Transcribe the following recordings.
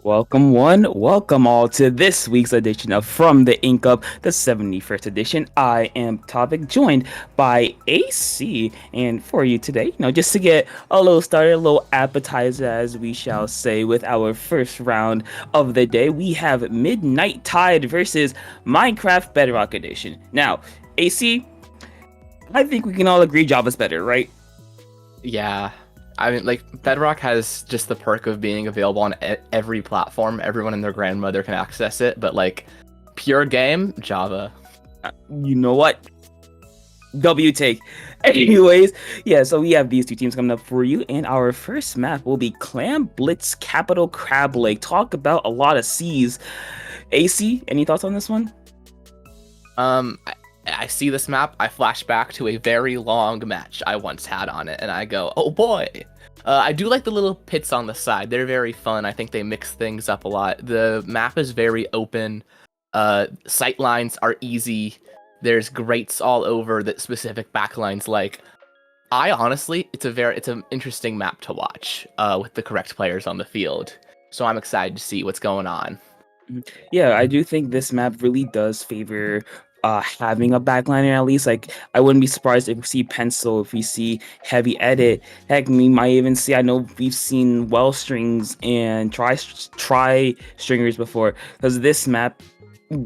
Welcome one, welcome all to this week's edition of From the Ink Up, the 71st edition. I am Topic, joined by AC, and for you today, just to get a little started, a little appetizer, as we shall say, with our first round of the day, we have Midnight Tide versus Minecraft Bedrock Edition. Now, AC, I think we can all agree Java's better, right? Yeah. I mean, like, Bedrock has just the perk of being available on every platform. Everyone and their grandmother can access it, but, like, pure game, Java. You know what? W take. Anyways, yeah, so we have these two teams coming up for you, and our first map will be Clam Blitz Capital Crab Lake. Talk about a lot of C's. AC, any thoughts on this one? I see this map, I flash back to a very long match I once had on it, and I go, oh boy! I do like the little pits on the side. They're very fun. I think they mix things up a lot. The map is very open. Sight lines are easy. There's grates all over that specific backlines like. It's an interesting map to watch with the correct players on the field. So I'm excited to see what's going on. Yeah, I do think this map really does favor having a backliner at least. Like, I wouldn't be surprised if we see Pencil, if we see Heavy Edit. Heck, we might even see, I know we've seen Well Strings and Try Stringers before, because this map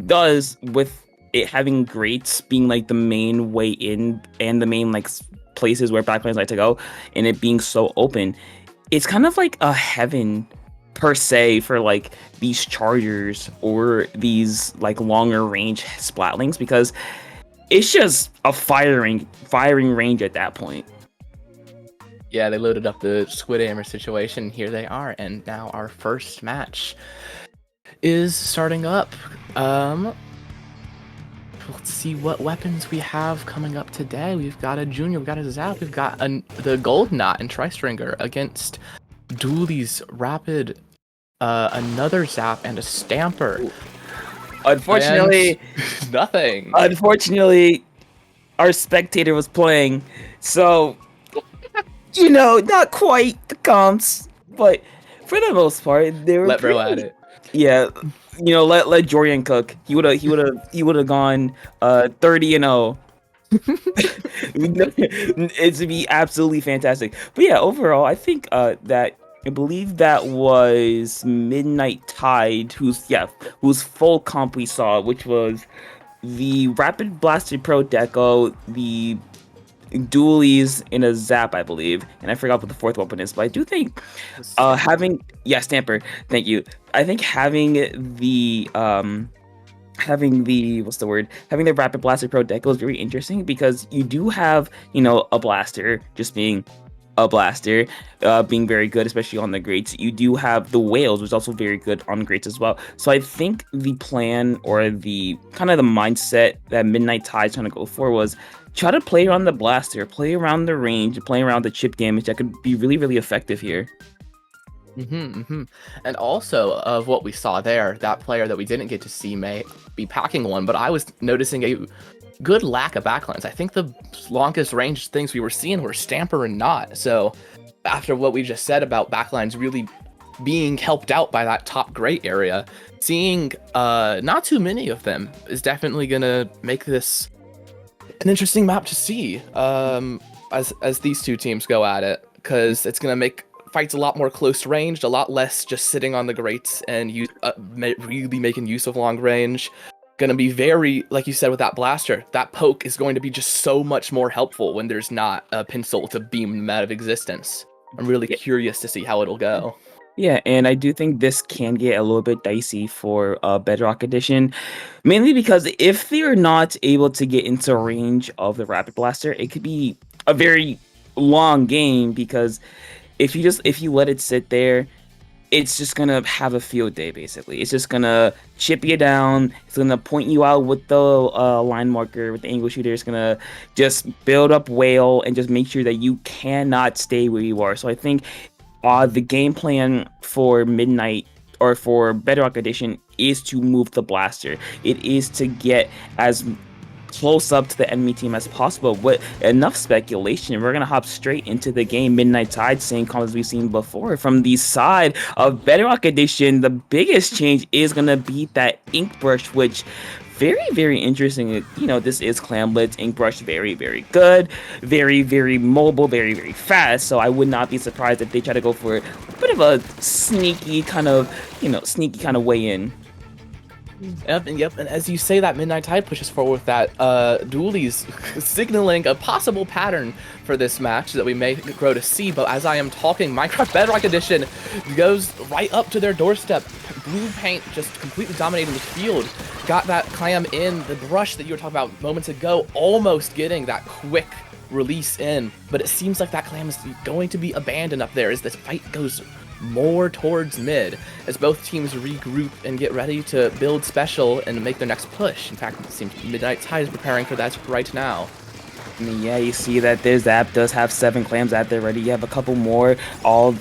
does, with it having grates being like the main way in and the main like places where backliners like to go, and it being so open, it's kind of like a heaven per se for like these chargers or these like longer range splatlinks, because it's just a firing range at that point. Yeah, they loaded up the Squid Hammer situation. Here they are, and now our first match is starting up. Let's see what weapons we have coming up today. We've got a Junior, we've got a Zap, we've got the Gold Knot and Tri-Stringer against Dooley's Rapid, another Zap, and a Stamper. Unfortunately, And nothing. unfortunately, our spectator was playing, so not quite the comps, but for the most part, they were Let bro pretty. at it. Yeah, let Jorian cook. He would have gone 30-0. It'd be absolutely fantastic. But yeah, overall, I think that I believe that was Midnight Tide, whose full comp we saw, which was the Rapid Blaster Pro Deco, the dualies in a Zap, I believe, and I forgot what the fourth weapon is, but I do think Stamper, thank you. I think having the Rapid Blaster Pro Deco is very interesting because you do have a blaster just being a blaster, being very good, especially on the greats. You do have the whales, which is also very good on greats as well. So I think the plan or the kind of the mindset that Midnight Tide's trying to go for was try to play around the blaster, play around the range, play around the chip damage that could be really, really effective here. And also of what we saw there, that player that we didn't get to see may be packing one, but I was noticing a good lack of backlines. I think the longest range things we were seeing were Stamper and Knot. So after what we just said about backlines really being helped out by that top great area, seeing not too many of them is definitely gonna make this an interesting map to see as these two teams go at it, because it's gonna make fights a lot more close ranged, a lot less just sitting on the grates and really making use of long range. Gonna be very, like you said, with that blaster, that poke is going to be just so much more helpful when there's not a pencil to beam them out of existence. I'm really curious to see how it'll go. Yeah, and I do think this can get a little bit dicey for Bedrock Edition, mainly because if they're not able to get into range of the Rapid Blaster, it could be a very long game because if you let it sit there, it's just gonna have a field day basically. It's just gonna chip you down. It's gonna point you out with the line marker with the angle shooter. It's gonna just build up whale and just make sure that you cannot stay where you are. So I think the game plan for Midnight or for Bedrock Edition is to move the blaster. It is to get as close up to the enemy team as possible. With enough speculation, we're gonna hop straight into the game. Midnight Tide, same comments we've seen before. From the side of Bedrock Edition, the biggest change is gonna be that ink brush, which very, very interesting. This is Clamlet's ink brush, very, very good, very, very mobile, very, very fast. So I would not be surprised if they try to go for a bit of a sneaky kind of way in. Yep, and as you say that, Midnight Tide pushes forward with that dualies signaling a possible pattern for this match that we may grow to see, but as I am talking, Minecraft Bedrock Edition goes right up to their doorstep. Blue paint just completely dominating the field. Got that clam in, the brush that you were talking about moments ago, almost getting that quick release in, but it seems like that clam is going to be abandoned up there as this fight goes more towards mid, as both teams regroup and get ready to build special and make their next push. In fact, it seems Midnight Tide is preparing for that right now. Yeah, you see that their Zap does have 7 clams out there ready. You have a couple more all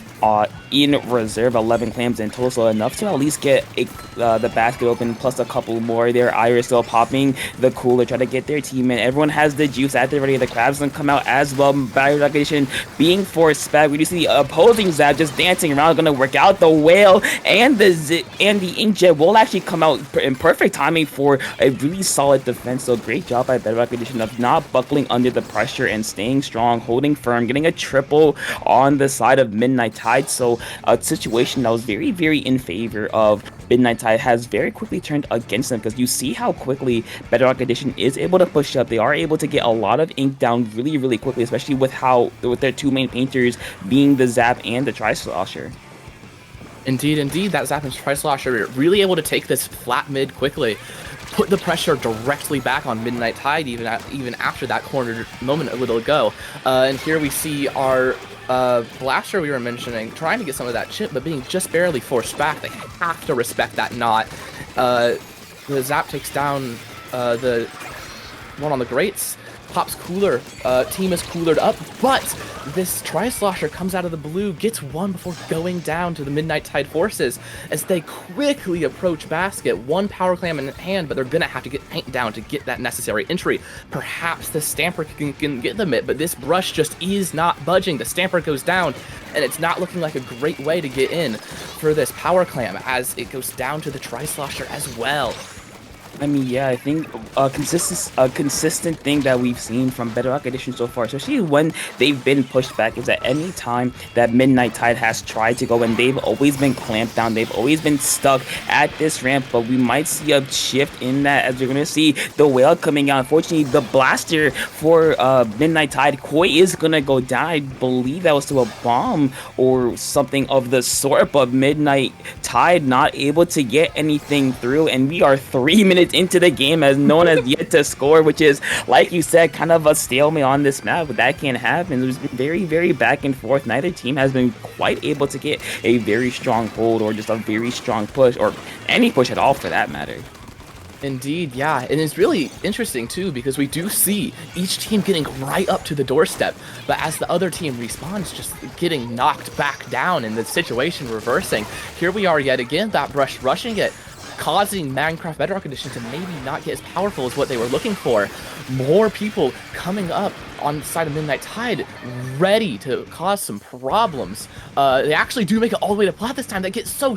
in reserve, 11 clams in total, so enough to at least get the basket open, plus a couple more. Their Iris still popping the cooler, try to get their team in. Everyone has the juice out there ready. The crabs gonna come out as well. Bedrock Edition being forced back. We do see the opposing Zap just dancing around, gonna work out. The whale and the inkjet will actually come out in perfect timing for a really solid defense. So great job by Bedrock Edition of not buckling under the pressure and staying strong, holding firm, getting a triple on the side of Midnight Tide. So a situation that was very, very in favor of Midnight Tide has very quickly turned against them, because you see how quickly Bedrock Edition is able to push up. They are able to get a lot of ink down really, really quickly, especially with their two main painters being the Zap and the Tri-Slosher. Indeed, that Zap and Tri-Slosher are really able to take this flat mid quickly. put the pressure directly back on Midnight Tide even after that cornered moment a little ago. And here we see our Blaster we were mentioning trying to get some of that chip, but being just barely forced back. They have to respect that knot. The Zap takes down the one on the grates. Pop's cooler, team is coolered up, but this Tri-Slosher comes out of the blue, gets one before going down to the Midnight Tide forces as they quickly approach basket. One power clam in hand, but they're gonna have to get paint down to get that necessary entry. Perhaps the Stamper can get them it, but this brush just is not budging. The Stamper goes down, and it's not looking like a great way to get in for this power clam as it goes down to the Tri-Slosher as well. I mean, yeah, I think a consistent thing that we've seen from Bedrock Edition so far, especially when they've been pushed back, is that any time that Midnight Tide has tried to go, and they've always been clamped down, they've always been stuck at this ramp, but we might see a shift in that as we're going to see the Whale coming out. Unfortunately, the Blaster for Midnight Tide, Koi is going to go down. I believe that was to a bomb or something of the sort, but Midnight Tide not able to get anything through, and we are 3 minutes into the game as no one has yet to score, which is, like you said, kind of a stalemate on this map, but that can't happen. There's been very, very back and forth. Neither team has been quite able to get a very strong hold or just a very strong push, or any push at all for that matter. Indeed, yeah, and it's really interesting too because we do see each team getting right up to the doorstep, but as the other team respawns, just getting knocked back down and the situation reversing. Here we are yet again, that brush rushing it, causing Minecraft Bedrock Edition to maybe not get as powerful as what they were looking for. More people coming up on the side of Midnight Tide, ready to cause some problems. They actually do make it all the way to plat this time. They get so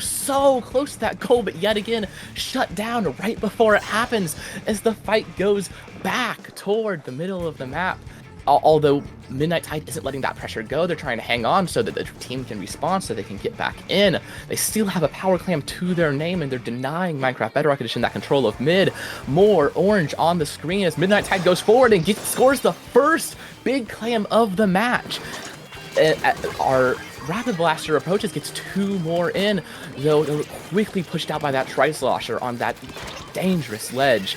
close to that goal, but yet again, shut down right before it happens as the fight goes back toward the middle of the map. Although Midnight Tide isn't letting that pressure go, they're trying to hang on so that the team can respawn so they can get back in. They still have a power clam to their name, and they're denying Minecraft Bedrock Edition that control of mid. More orange on the screen as Midnight Tide goes forward and scores the first big clam of the match. Our Rapid Blaster approaches, gets 2 more in, though they're quickly pushed out by that Tri-Slosher on that dangerous ledge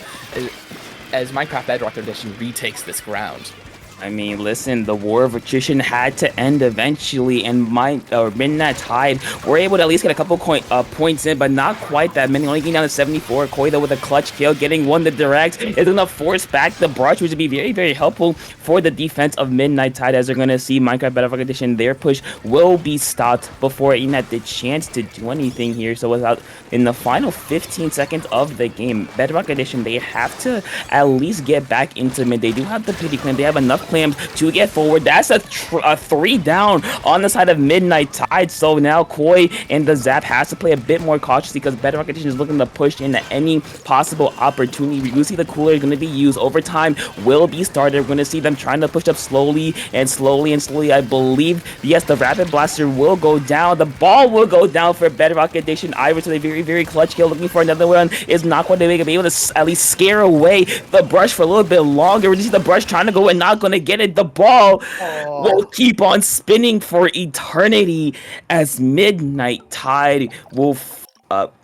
as Minecraft Bedrock Edition retakes this ground. I mean, listen, the war of attrition had to end eventually, and Midnight Tide were able to at least get a couple points in, but not quite that many, only getting down to 74. Koi, though, with a clutch kill, getting one the direct, is going to force back the brush, which would be very, very helpful for the defense of Midnight Tide, as they're going to see Minecraft Bedrock Edition, their push will be stopped before even had the chance to do anything here. So without, in the final 15 seconds of the game, Bedrock Edition, they have to at least get back into mid. They do have the pity claim, they have enough clams to get forward. That's a 3 down on the side of Midnight Tide. So now Koi and the Zap has to play a bit more cautiously because Bedrock Edition is looking to push into any possible opportunity. We do see the cooler is going to be used. Overtime will be started. We're going to see them trying to push up slowly and slowly and slowly. I believe, yes, the Rapid Blaster will go down. The ball will go down for Bedrock Edition. Iris with a very, very clutch kill, looking for another one. Is not going to be able to at least scare away the brush for a little bit longer. We see the brush trying to go and not going to get it. The ball will keep on spinning for eternity as Midnight Tide will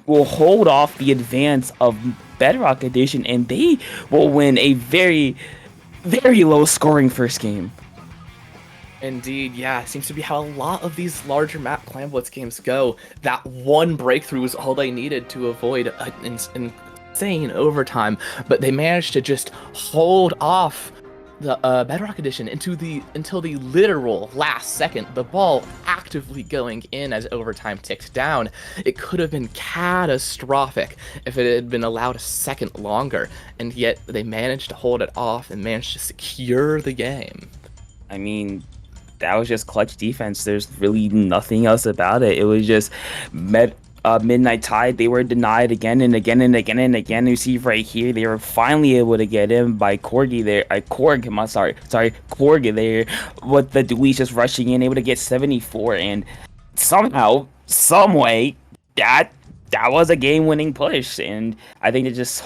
hold off the advance of Bedrock Edition, and they will win a very, very low scoring first game. Indeed, yeah, seems to be how a lot of these larger map Clan Blitz games go. That one breakthrough is all they needed to avoid an insane overtime, but they managed to just hold off the Bedrock Edition until the literal last second, the ball actively going in as overtime ticked down. It could have been catastrophic if it had been allowed a second longer, and yet they managed to hold it off and managed to secure the game. I mean, that was just clutch defense. There's really nothing else about it. It was just Midnight Tide. They were denied again and again and again and again. You see right here, they were finally able to get in by Korg there. Korg there, with the Dualies just rushing in, able to get 74, and somehow, some way, that was a game-winning push, and I think it just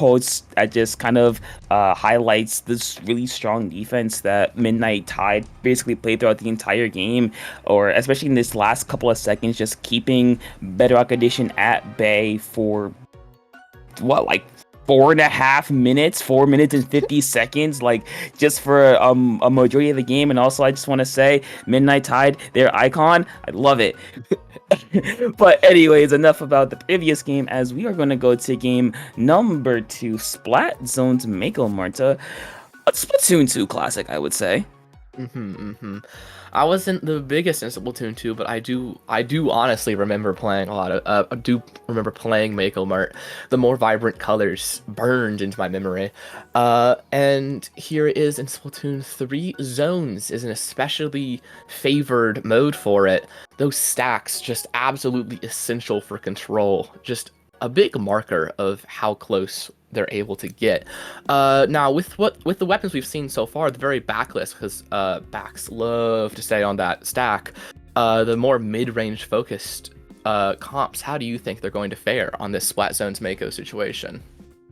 kind of highlights this really strong defense that Midnight Tide basically played throughout the entire game, or especially in this last couple of seconds, just keeping Bedrock Edition at bay for what, like 4.5 minutes, 4 minutes and 50 seconds, like just for a majority of the game. And also, I just want to say, Midnight Tide, their icon, I love it. But anyways, enough about the previous game, as we are going to go to game number 2, Splat Zone's Mako Marta, a Splatoon 2 classic, I would say. I wasn't the biggest in Splatoon 2, but I do honestly remember playing a lot of I do remember playing Mako Mart. The more vibrant colors burned into my memory. And here it is in Splatoon 3. Zones is an especially favored mode for it. Those stacks just absolutely essential for control. Just a big marker of how close they're able to get. Now with the weapons we've seen so far, the very backless, because backs love to stay on that stack. The more mid-range focused comps, how do you think they're going to fare on this Splat Zone's Mako situation?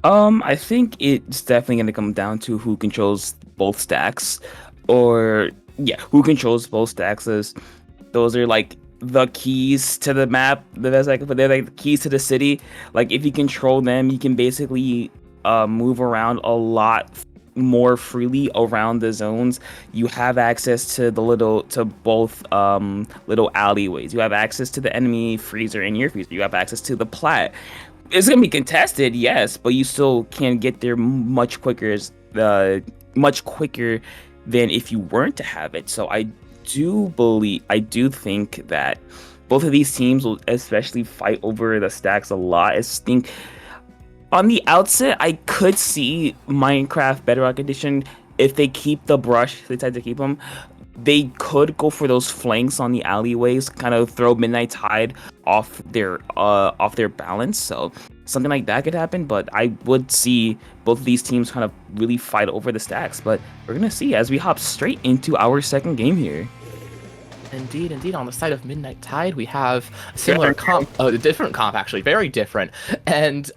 I think it's definitely going to come down to who controls both stacks, or yeah, who controls both stacks. As those are like the keys to the map. The best I can put, they're like the keys to the city. Like if you control them, you can basically move around a lot more freely around the zones. You have access to both little alleyways. You have access to the enemy freezer and your freezer. You have access to the plat. It's gonna be contested, yes, but you still can get there much quicker than if you weren't to have it. So I do think that both of these teams will especially fight over the stacks a lot. I think on the outset, I could see Minecraft Bedrock Edition, if they keep the brush, they decide to keep them, they could go for those flanks on the alleyways, kind of throw Midnight Tide off their balance. So something like that could happen, but I would see both of these teams kind of really fight over the stacks. But we're gonna see as we hop straight into our second game here. Indeed, indeed. On the side of Midnight Tide, we have a similar comp, a different comp actually, very different, and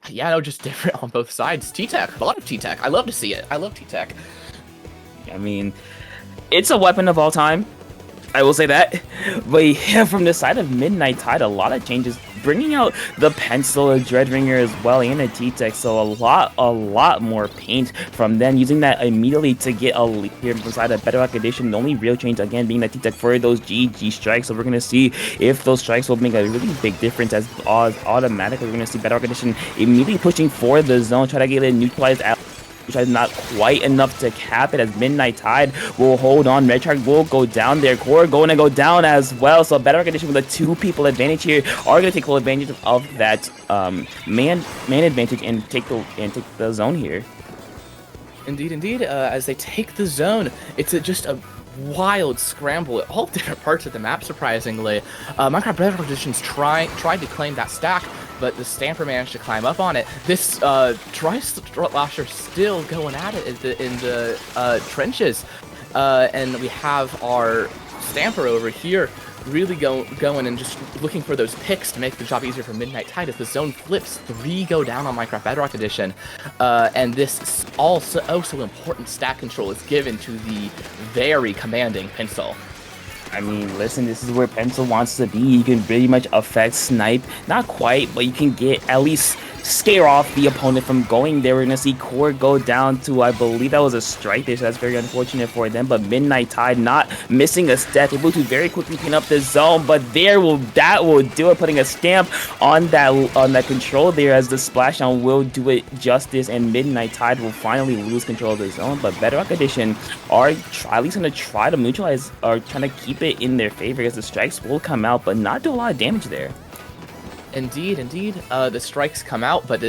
yeah, no, just different on both sides. T-Tech, a lot of T-Tech. I love to see it. I love T-Tech. I mean, it's a weapon of all time, I will say that. But yeah, from the side of Midnight Tide, a lot of changes, bringing out the pencil, a Dreadringer as well, and a T-Tech. So a lot more paint from them, using that immediately to get a lead here from the side of Bedrock Edition. The only real change again being the T-Tech for those GG strikes. So we're gonna see if those strikes will make a really big difference, as automatically we're gonna see Bedrock Edition immediately pushing for the zone, try to get it neutralized out, which is not quite enough to cap it, as Midnight Tide will hold on. Red Shark will go down there. Core going to go down as well. So better condition with a 2-people advantage here are going to take full advantage of that man advantage and take the zone here. Indeed, indeed. As they take the zone, it's just a wild scramble at all different parts of the map, surprisingly. Minecraft Bedrock Edition's tried to claim that stack, but the Stamper managed to climb up on it. This Tri-Slasher still going at it in the trenches. And we have our Stamper over here really going and just looking for those picks to make the job easier for Midnight Tide. As the zone flips, 3 go down on Minecraft Bedrock Edition. And this also important stack control is given to the very commanding Pencil. I mean, listen, this is where Pencil wants to be. You can pretty much affect Snipe. Not quite, but you can get at least scare off the opponent from going there. We're going to see Core go down to, I believe that was a strike there, so that's very unfortunate for them. But Midnight Tide not missing a step, able to very quickly clean up the zone. But that will do it, putting a stamp on that control there, as the splashdown will do it justice, and Midnight Tide will finally lose control of the zone. But Bedrock Edition are at least going to try to neutralize, or trying to keep it in their favor, as the strikes will come out, but not do a lot of damage there. Indeed, indeed. The strikes come out, but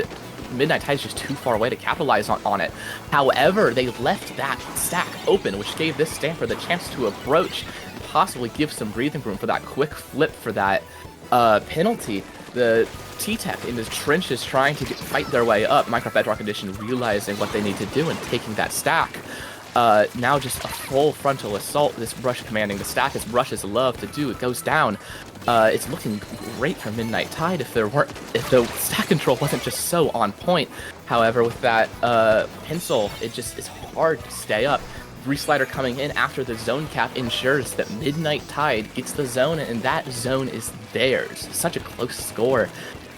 Midnight Tide is just too far away to capitalize on it. However, they left that stack open, which gave this Stamper the chance to approach, possibly give some breathing room for that quick flip for that penalty. The T-Tech in the trenches trying to fight their way up. Minecraft Bedrock Edition realizing what they need to do and taking that stack. Now just a full frontal assault. This Brush commanding the stack, as Brushes love to do. It goes down. It's looking great for Midnight Tide if the stack control wasn't just so on point. However, with that Pencil, it's hard to stay up. Reslider coming in after the zone cap ensures that Midnight Tide gets the zone, and that zone is theirs. Such a close score.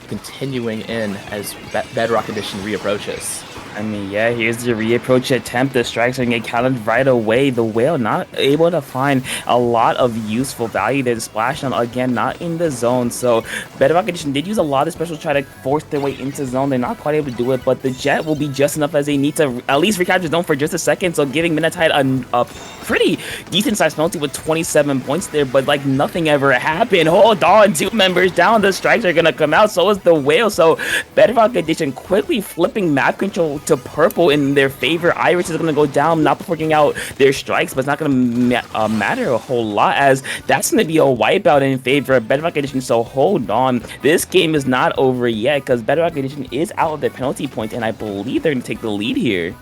continuing in as Bedrock Edition reapproaches. I mean, yeah, here's the reapproach attempt. The strikes are gonna get counted right away. The whale not able to find a lot of useful value there. The splash down again, not in the zone. So Bedrock Edition did use a lot of special to try to force their way into zone. They're not quite able to do it, but the jet will be just enough as they need to at least recapture zone for just a second. So giving Midnight Tide a pretty decent sized penalty with 27 points there, but like nothing ever happened. Hold on, 2 members down. The strikes are gonna come out. So is the whale. So Bedrock Edition quickly flipping map control to purple in their favor. Iris is going to go down, not working out their strikes, but it's not going to matter a whole lot as that's going to be a wipeout in favor of Bedrock Edition. So hold on. This game is not over yet because Bedrock Edition is out of their penalty points, and I believe they're going to take the lead here.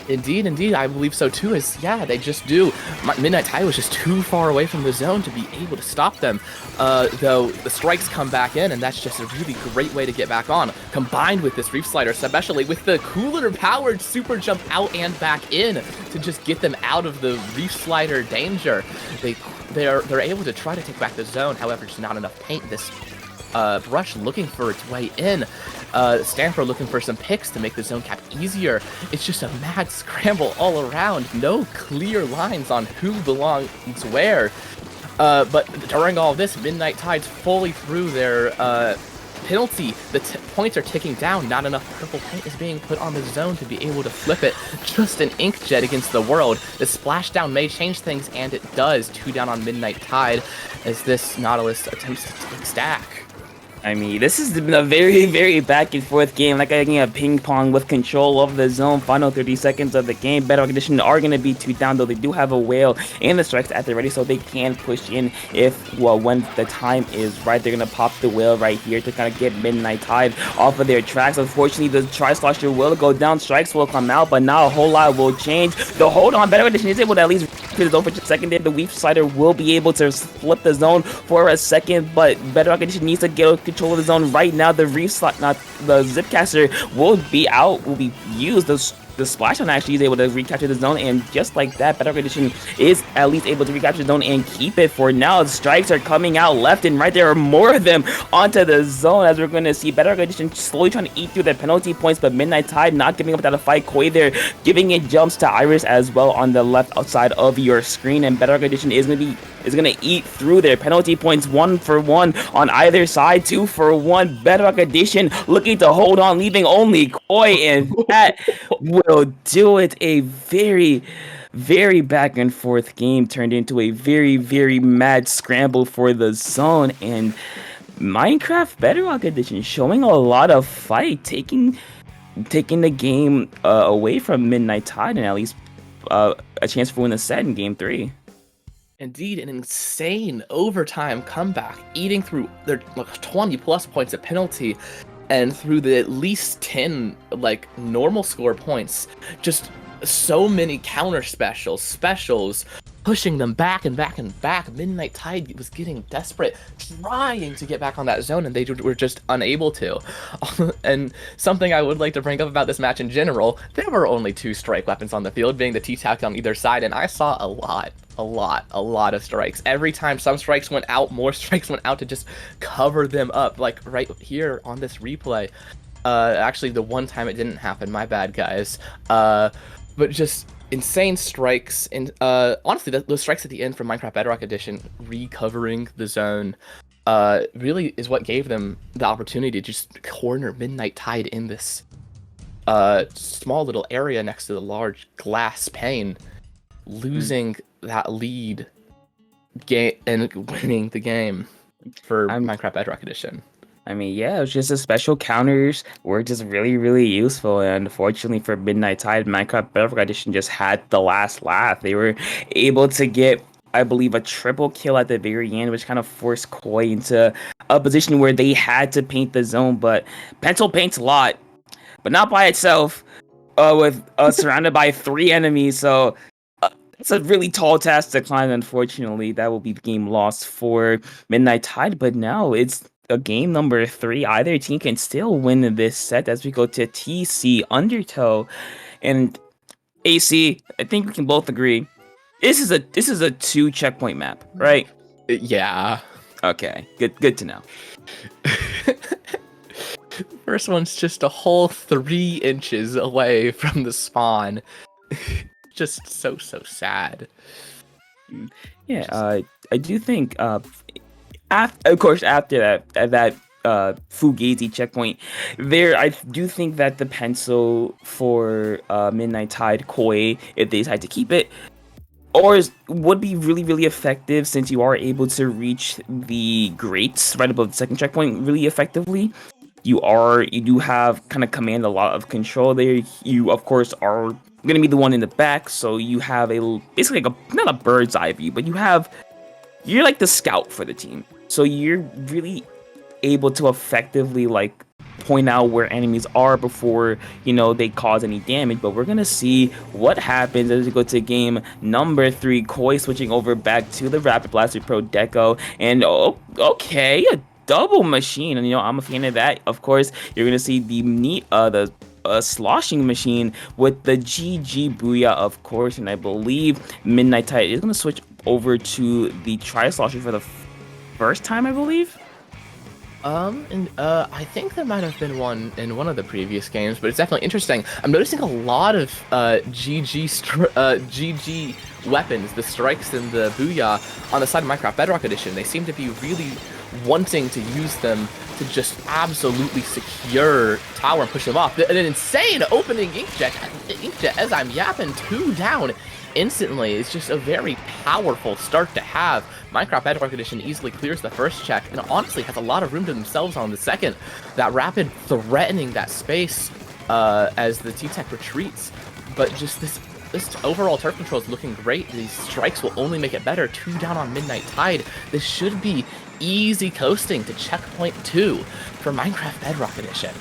Indeed, I believe so too. They just do. Midnight Tide was just too far away from the zone to be able to stop them. Though the strikes come back in, and that's just a really great way to get back on. Combined with this Reef Slider, especially with the cooler-powered super jump out and back in to just get them out of the Reef Slider danger. They're able to try to take back the zone. However, just not enough paint. This Brush looking for its way in. Stanford looking for some picks to make the zone cap easier. It's just a mad scramble all around. No clear lines on who belongs where. But during all of this, Midnight Tide's fully through their penalty. The points are ticking down. Not enough purple paint is being put on the zone to be able to flip it. Just an inkjet against the world. The splashdown may change things, and it does. 2 down on Midnight Tide as this Nautilus attempts to take stack. I mean, this has been a very, very back and forth game. Like a ping pong with control of the zone. Final 30 seconds of the game. Bedrock Edition are going to be 2 down, though they do have a whale and the strikes at the ready, so they can push in when the time is right. They're going to pop the whale right here to kind of get Midnight Tide off of their tracks. Unfortunately, the Tri-Slosher will go down. Strikes will come out, but now a whole lot will change. The hold on, Bedrock Edition is able to at least the zone for just a second there. The Reef Slider will be able to flip the zone for a second, but Bedrock Edition needs to get control of the zone right now. The the Zipcaster will be used. The Splashdown actually is able to recapture the zone, and just like that, Bedrock Edition is at least able to recapture the zone and keep it for now. The strikes are coming out left and right. There are more of them onto the zone, as we're going to see Bedrock Edition slowly trying to eat through their penalty points, but Midnight Tide not giving up without a fight. Koi there giving it jumps to Iris as well on the left outside of your screen, and Bedrock Edition is gonna eat through their penalty points 1 for 1 on either side. 2 for 1. Bedrock Edition looking to hold on, leaving only Koi, and that will do it. A very, very back and forth game turned into a very, very mad scramble for the zone, and Minecraft Bedrock Edition showing a lot of fight, taking the game away from Midnight Tide, and at least a chance for win the set in game 3. Indeed, an insane overtime comeback, eating through their 20 plus points of penalty, and through the at least 10 normal score points. Just so many counter specials, pushing them back and back and back. Midnight Tide was getting desperate, trying to get back on that zone, and they were just unable to. And something I would like to bring up about this match in general, there were only 2 strike weapons on the field, being the T-Tac on either side, and I saw a lot of strikes. Every time some strikes went out, more strikes went out to just cover them up, like right here on this replay. Actually, the one time it didn't happen, my bad, guys. But just insane strikes, and honestly, those strikes at the end from Minecraft Bedrock Edition, recovering the zone, really is what gave them the opportunity to just corner Midnight Tide in this small little area next to the large glass pane, losing that lead game and winning the game for Minecraft Bedrock Edition. I mean, yeah, it was just the special counters were just really, really useful. And unfortunately for Midnight Tide, Minecraft Bedrock Edition just had the last laugh. They were able to get, I believe, a triple kill at the very end, which kind of forced Koi into a position where they had to paint the zone. But Pencil paints a lot, but not by itself, with surrounded by 3 enemies. So it's a really tall task to climb. Unfortunately, that will be the game lost for Midnight Tide. But now it's a game number 3. Either team can still win this set as we go to TC Undertow. And AC, I think we can both agree this is a 2 checkpoint map, right? Yeah. Okay, good to know. First one's just a whole 3 inches away from the spawn. Just so sad. Yeah, Just I do think, of course, after that Fugazi checkpoint, there I do think that the pencil for Midnight Tide Koi, if they decide to keep it, would be really effective since you are able to reach the grates right above the second checkpoint really effectively. You do have kind of command a lot of control there. You of course are gonna be the one in the back, so you have basically like a not a bird's eye view, but you're like the scout for the team. So you're really able to effectively like point out where enemies are before they cause any damage. But we're gonna see what happens as we go to game number 3. Koi switching over back to the Rapid Blaster Pro Deco, and oh, okay, a double machine, and I'm a fan of that. Of course, you're gonna see the sloshing machine with the GG Booyah, of course, and I believe Midnight Tide is gonna switch over to the Tri Slosher for the first time, I believe. And I think there might have been one in one of the previous games, but it's definitely interesting. I'm noticing a lot of GG weapons, the strikes and the Booyah, on the side of Minecraft Bedrock Edition. They seem to be really wanting to use them to just absolutely secure tower and push them off. An insane opening inkjet as I'm yapping 2 down instantly. It's just a very powerful start to have. Minecraft Bedrock Edition easily clears the first check and honestly has a lot of room to themselves on the second. That Rapid threatening that space as the T-Tech retreats, but just this overall turf control is looking great. These strikes will only make it better. 2 down on Midnight Tide. This should be easy coasting to checkpoint 2 for Minecraft Bedrock Edition.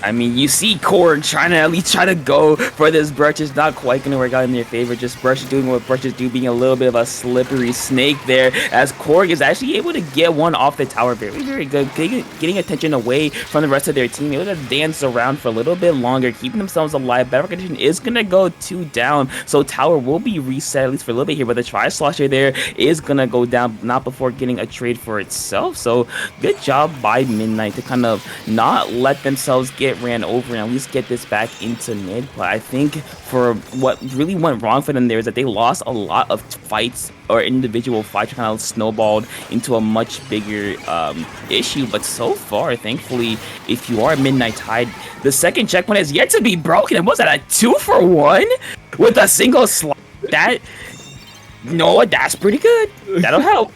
I mean, you see Korg trying to at least try to go for this brush. It's not quite going to work out in their favor. Just Brush doing what brushes do, being a little bit of a slippery snake there, as Korg is actually able to get one off the tower. Very good. Getting attention away from the rest of their team. Able to dance around for a little bit longer, keeping themselves alive. Bedrock Edition is going to go 2 down, so tower will be reset, at least for a little bit here, but the Tri-Slosher there is going to go down, not before getting a trade for itself. So good job by Midnight to kind of not let themselves get ran over and at least get this back into mid. But I think for what really went wrong for them there is that they lost a lot of fights, or individual fights kind of snowballed into a much bigger issue. But so far, thankfully, if you are Midnight Tide, the second checkpoint has yet to be broken. And was that a 2-for-1 with a single slot? That's pretty good. That'll help.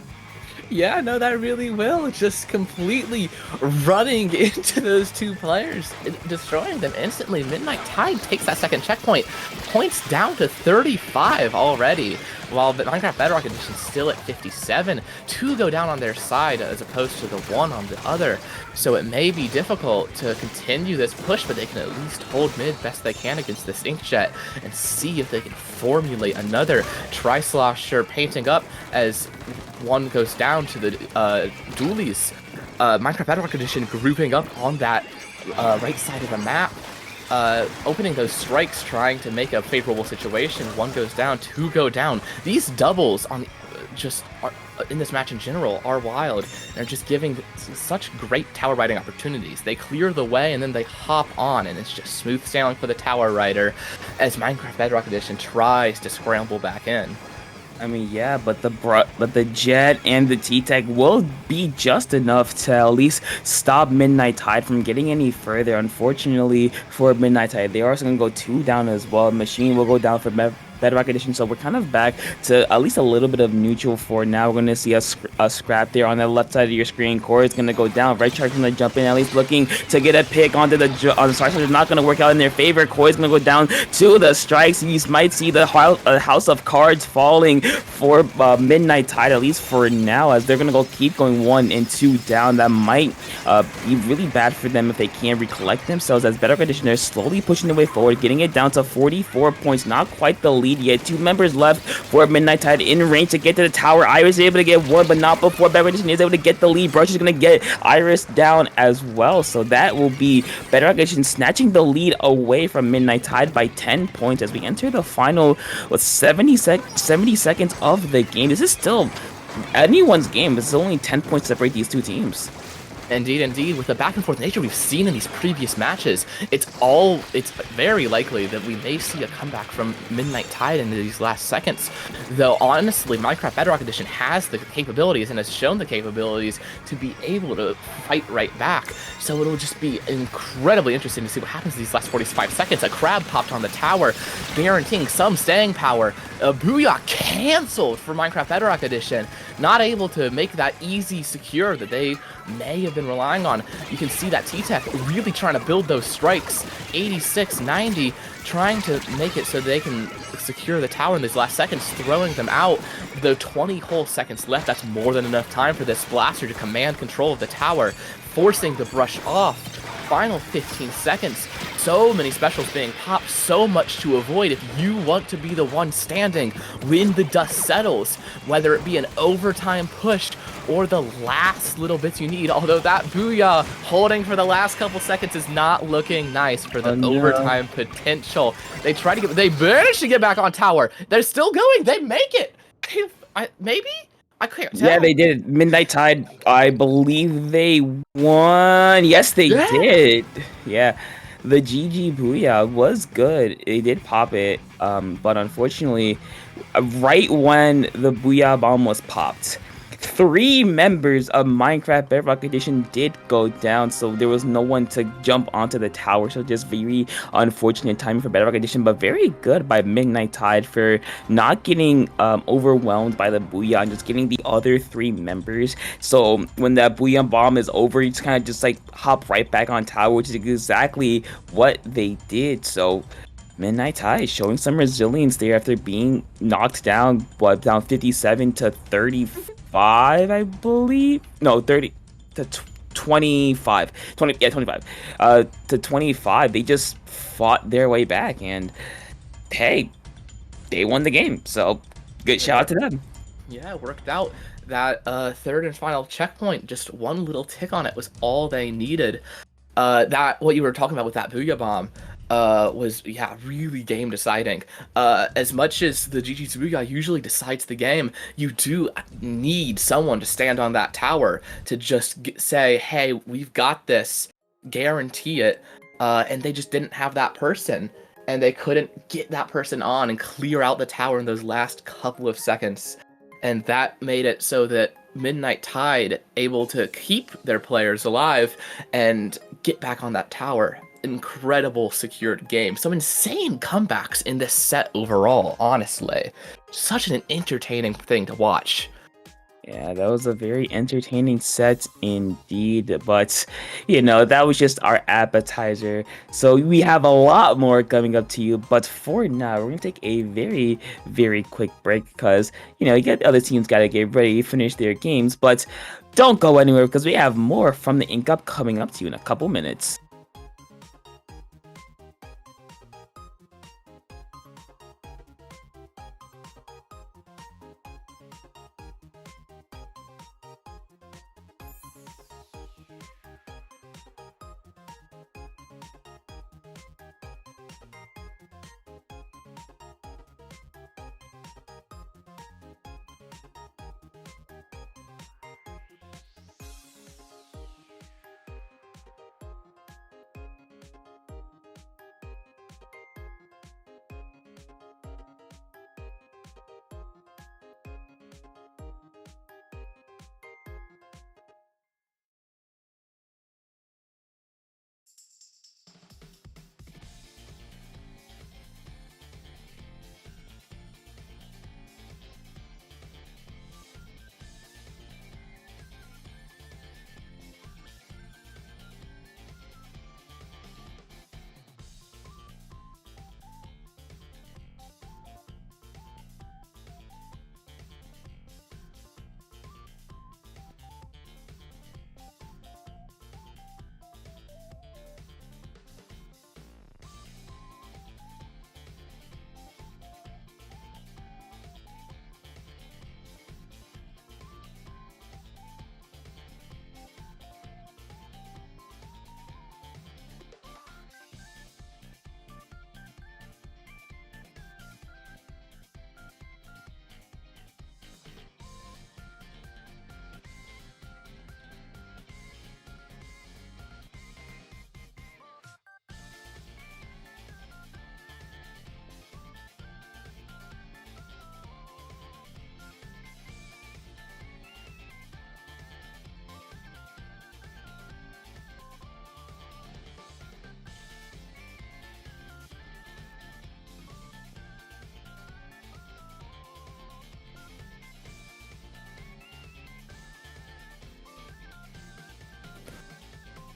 Yeah, no, that really will. Just completely running into those 2 players, destroying them instantly. Midnight Tide takes that second checkpoint. Points down to 35 already, while the Minecraft Bedrock Edition still at 57. 2 go down on their side as opposed to the 1 on the other. So it may be difficult to continue this push, but they can at least hold mid best they can against this Inkjet and see if they can formulate another Tri-Slosher painting up as 1 goes down to the dualies. Minecraft Bedrock Edition grouping up on that right side of the map, opening those strikes, trying to make a favorable situation. 1 goes down, 2 go down. These doubles on in this match in general are wild. They're just giving such great tower riding opportunities. They clear the way and then they hop on, and it's just smooth sailing for the tower rider as Minecraft Bedrock Edition tries to scramble back in. I mean, yeah, but the Jet and the T-Tech will be just enough to at least stop Midnight Tide from getting any further. Unfortunately for Midnight Tide, they are also going to go 2 down as well. Machine will go down for Bedrock Edition, so we're kind of back to at least a little bit of neutral for now. We're going to see a scrap there on the left side of your screen. Corey is going to go down. Red Shark's going to jump in, at least looking to get a pick onto the strikes. It's not going to work out in their favor. Corey's going to go down to the strikes. You might see the House of Cards falling for Midnight Tide, at least for now, as they're going to keep going 1 and 2 down. That might be really bad for them if they can't recollect themselves, as Bedrock Edition are slowly pushing their way forward, getting it down to 44 points. Not quite the lead yet. 2 members left for Midnight Tide in range to get to the tower. Iris is able to get 1, but not before Bedrock Edition is able to get the lead. Brush is going to get Iris down as well. So that will be Bedrock Edition snatching the lead away from Midnight Tide by 10 points as we enter the final 70 seconds of the game. This is still anyone's game. It's only 10 points separate these 2 teams. Indeed, indeed. With the back and forth nature we've seen in these previous matches, it's very likely that we may see a comeback from Midnight Tide in these last seconds. Though honestly, Minecraft Bedrock Edition has the capabilities and has shown the capabilities to be able to fight right back. So it'll just be incredibly interesting to see what happens in these last 45 seconds. A crab popped on the tower, guaranteeing some staying power. A Booyah canceled for Minecraft Bedrock Edition, not able to make that easy secure that they may have been relying on. You can see that T-Tech really trying to build those strikes, 86, 90, trying to make it so they can secure the tower in these last seconds, throwing them out. The 20 whole seconds left, that's more than enough time for this blaster to command control of the tower, forcing the brush off. Final 15 seconds, so many specials being popped, so much to avoid if you want to be the one standing when the dust settles, whether it be an overtime pushed or the last little bits you need. Although that Booyah holding for the last couple seconds is not looking nice for the overtime potential. They manage to get back on tower. They're still going. They make it. Maybe? I can't tell. Yeah, they did. Midnight Tide, I believe they won. Yes, they did. Yeah. The GG Booyah was good. They did pop it. But unfortunately, right when the Booyah bomb was popped, 3 members of Minecraft Bedrock Edition did go down, so there was no one to jump onto the tower. So just very unfortunate timing for Bedrock Edition, but very good by Midnight Tide for not getting overwhelmed by the Booyah and just getting the other 3 members. So when that Booyah bomb is over, you just kind of just like hop right back on tower, which is exactly what they did. So Midnight Tide showing some resilience there after being knocked down, down 57 to 35, I believe. No, 30 to 25. 25. To 25. They just fought their way back, and hey, they won the game. So good shout out to them. Yeah, it worked out. That third and final checkpoint, just one little tick on it was all they needed. That what you were talking about with that Booyah bomb was really game deciding. As much as the GG's Booyah usually decides the game, you do need someone to stand on that tower to just say, hey, we've got this, guarantee it, and they just didn't have that person, and they couldn't get that person on and clear out the tower in those last couple of seconds, and that made it so that Midnight Tide able to keep their players alive and get back on that tower. Incredible secured game. Some insane comebacks in this set overall, honestly. Such an entertaining thing to watch. Yeah, that was a very entertaining set indeed, but that was just our appetizer. So we have a lot more coming up to you, but for now, we're gonna take a very, very quick break because you get the other teams gotta get ready, finish their games, but don't go anywhere because we have more from the Ink Up coming up to you in a couple minutes.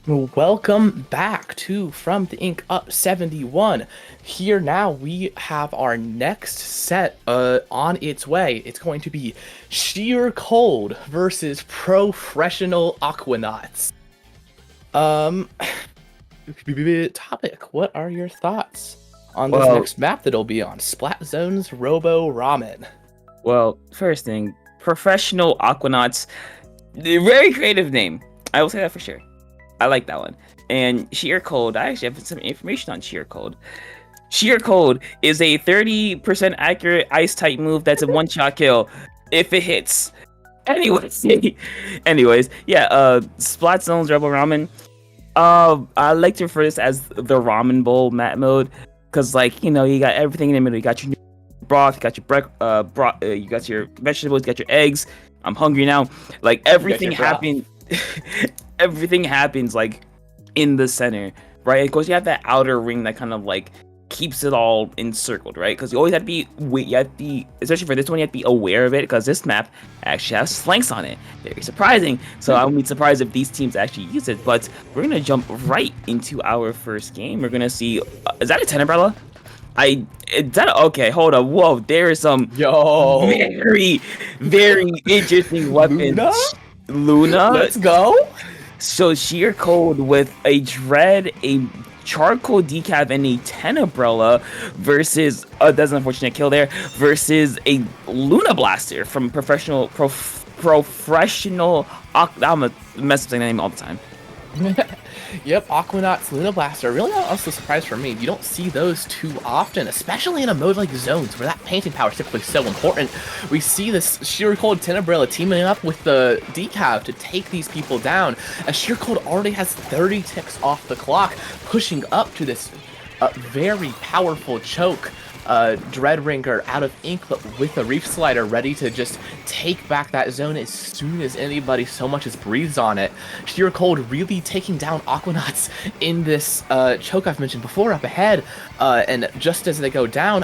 Welcome back to From the Ink Up 71. Here now we have our next set on its way. It's going to be Sheer Cold versus Professional Aquanauts. Um, topic. What are your thoughts on this Well, next map that'll be on Splat Zone's Robo Ramen? first thing, professional Aquanauts, very creative name. I will say that for sure. I like that one. And Sheer Cold, I actually have some information on Sheer Cold. Sheer Cold is a 30% accurate ice type move that's a one-shot kill if it hits. Anyways, yeah, Splat Zone's Rebel Ramen. I like to refer this as the ramen bowl map mode, cause like you got everything in the middle. You got your broth, you got your broth, you got your vegetables, you got your eggs. I'm hungry now. Like You got everything your broth. happens, everything happens like in the center, right? Of course, you have that outer ring that kind of like keeps it all encircled, right? Because you always have to be, you have to be, especially for this one, you have to be aware of it because this map actually has flanks on it. Very surprising. So I wouldn't be surprised if these teams actually use it. But we're gonna jump right into our first game. We're gonna see, is that a 10 umbrella? Okay, hold on. Whoa, there is some Yo, very, very interesting weapons. Luna? Luna. Let's go. So Sheer Cold with a Dread, a Charcoal Decap, and a 10 Umbrella versus, that's an unfortunate kill there, versus a Luna Blaster from Professional, I'm gonna mess up the name all the time. Yep, Aquanauts, Luna Blaster. Really also surprised for me. You don't see those too often, especially in a mode like Zones, where that painting power is typically so important. We see this Sheer Cold 10 Umbrella teaming up with the Decav to take these people down, as Sheer Cold already has 30 ticks off the clock, pushing up to this very powerful choke. Dreadringer out of ink, but with a Reef Slider ready to just take back that zone as soon as anybody so much as breathes on it. Sheer Cold really taking down Aquanauts in this choke I've mentioned before up ahead, and just as they go down,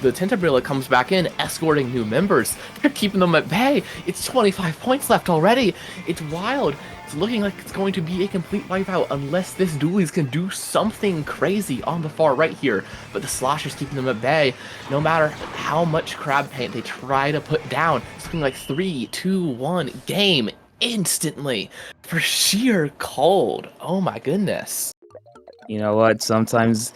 the Tentabrilla comes back in, escorting new members. They're keeping them at bay. It's 25 points left already. It's wild. It's looking like it's going to be a complete wipeout unless this Dualies can do something crazy on the far right here. But the Slosher's keeping them at bay. No matter how much crab paint they try to put down, it's looking like 3, 2, 1, game instantly for Sheer Cold. Oh my goodness. You know what? Sometimes,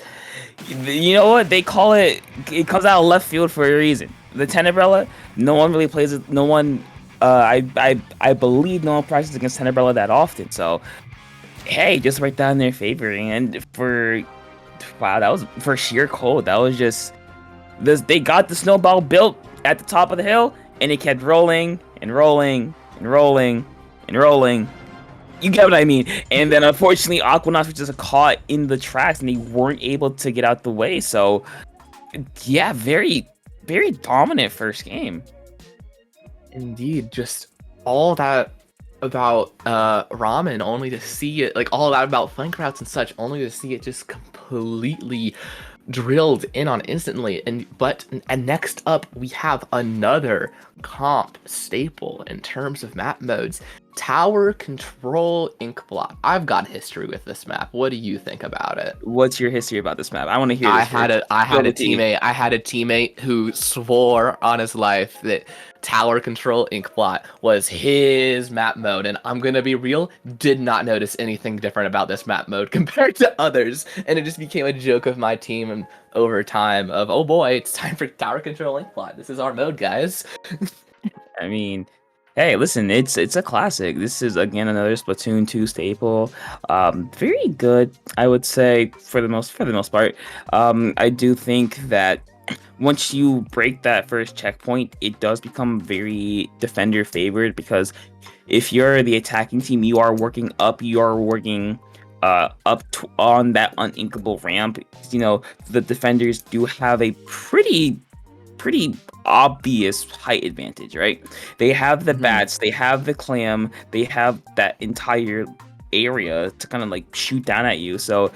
they call it. It comes out of left field for a reason. The 10 Umbrella, no one really plays it. No one, I believe no one practices against 10 Umbrella that often. So, hey, just right down in their favor. And wow, that was for Sheer Cold. That was just this. They got the snowball built at the top of the hill, and it kept rolling and rolling and rolling and rolling. You get what I mean? And then unfortunately, Aquanauts were just caught in the tracks, and they weren't able to get out the way. So, yeah, very, very dominant first game. Indeed, just all that about ramen, only to see it, like all that about flank routes and such, only to see it just completely drilled in on instantly. And next up we have another comp staple in terms of map modes, Tower Control Ink Blot. I've got history with this map. What do you think about it? What's your history about this map? I want to hear this. I had a teammate who swore on his life that Tower Control Ink Blot was his map mode, and I'm gonna be real, did not notice anything different about this map mode compared to others, and it just became a joke of my team and over time of, oh boy, it's time for Tower Control Ink Blot. This is our mode, guys. I mean, hey, listen, it's a classic. This is again another Splatoon 2 staple. Very good, I would say, for the most part. I do think that once you break that first checkpoint, it does become very defender favored, because if you're the attacking team, you are working up, on that uninkable ramp. The defenders do have a pretty obvious height advantage, right? They have the bats, they have the clam, they have that entire area to kind of like shoot down at you. So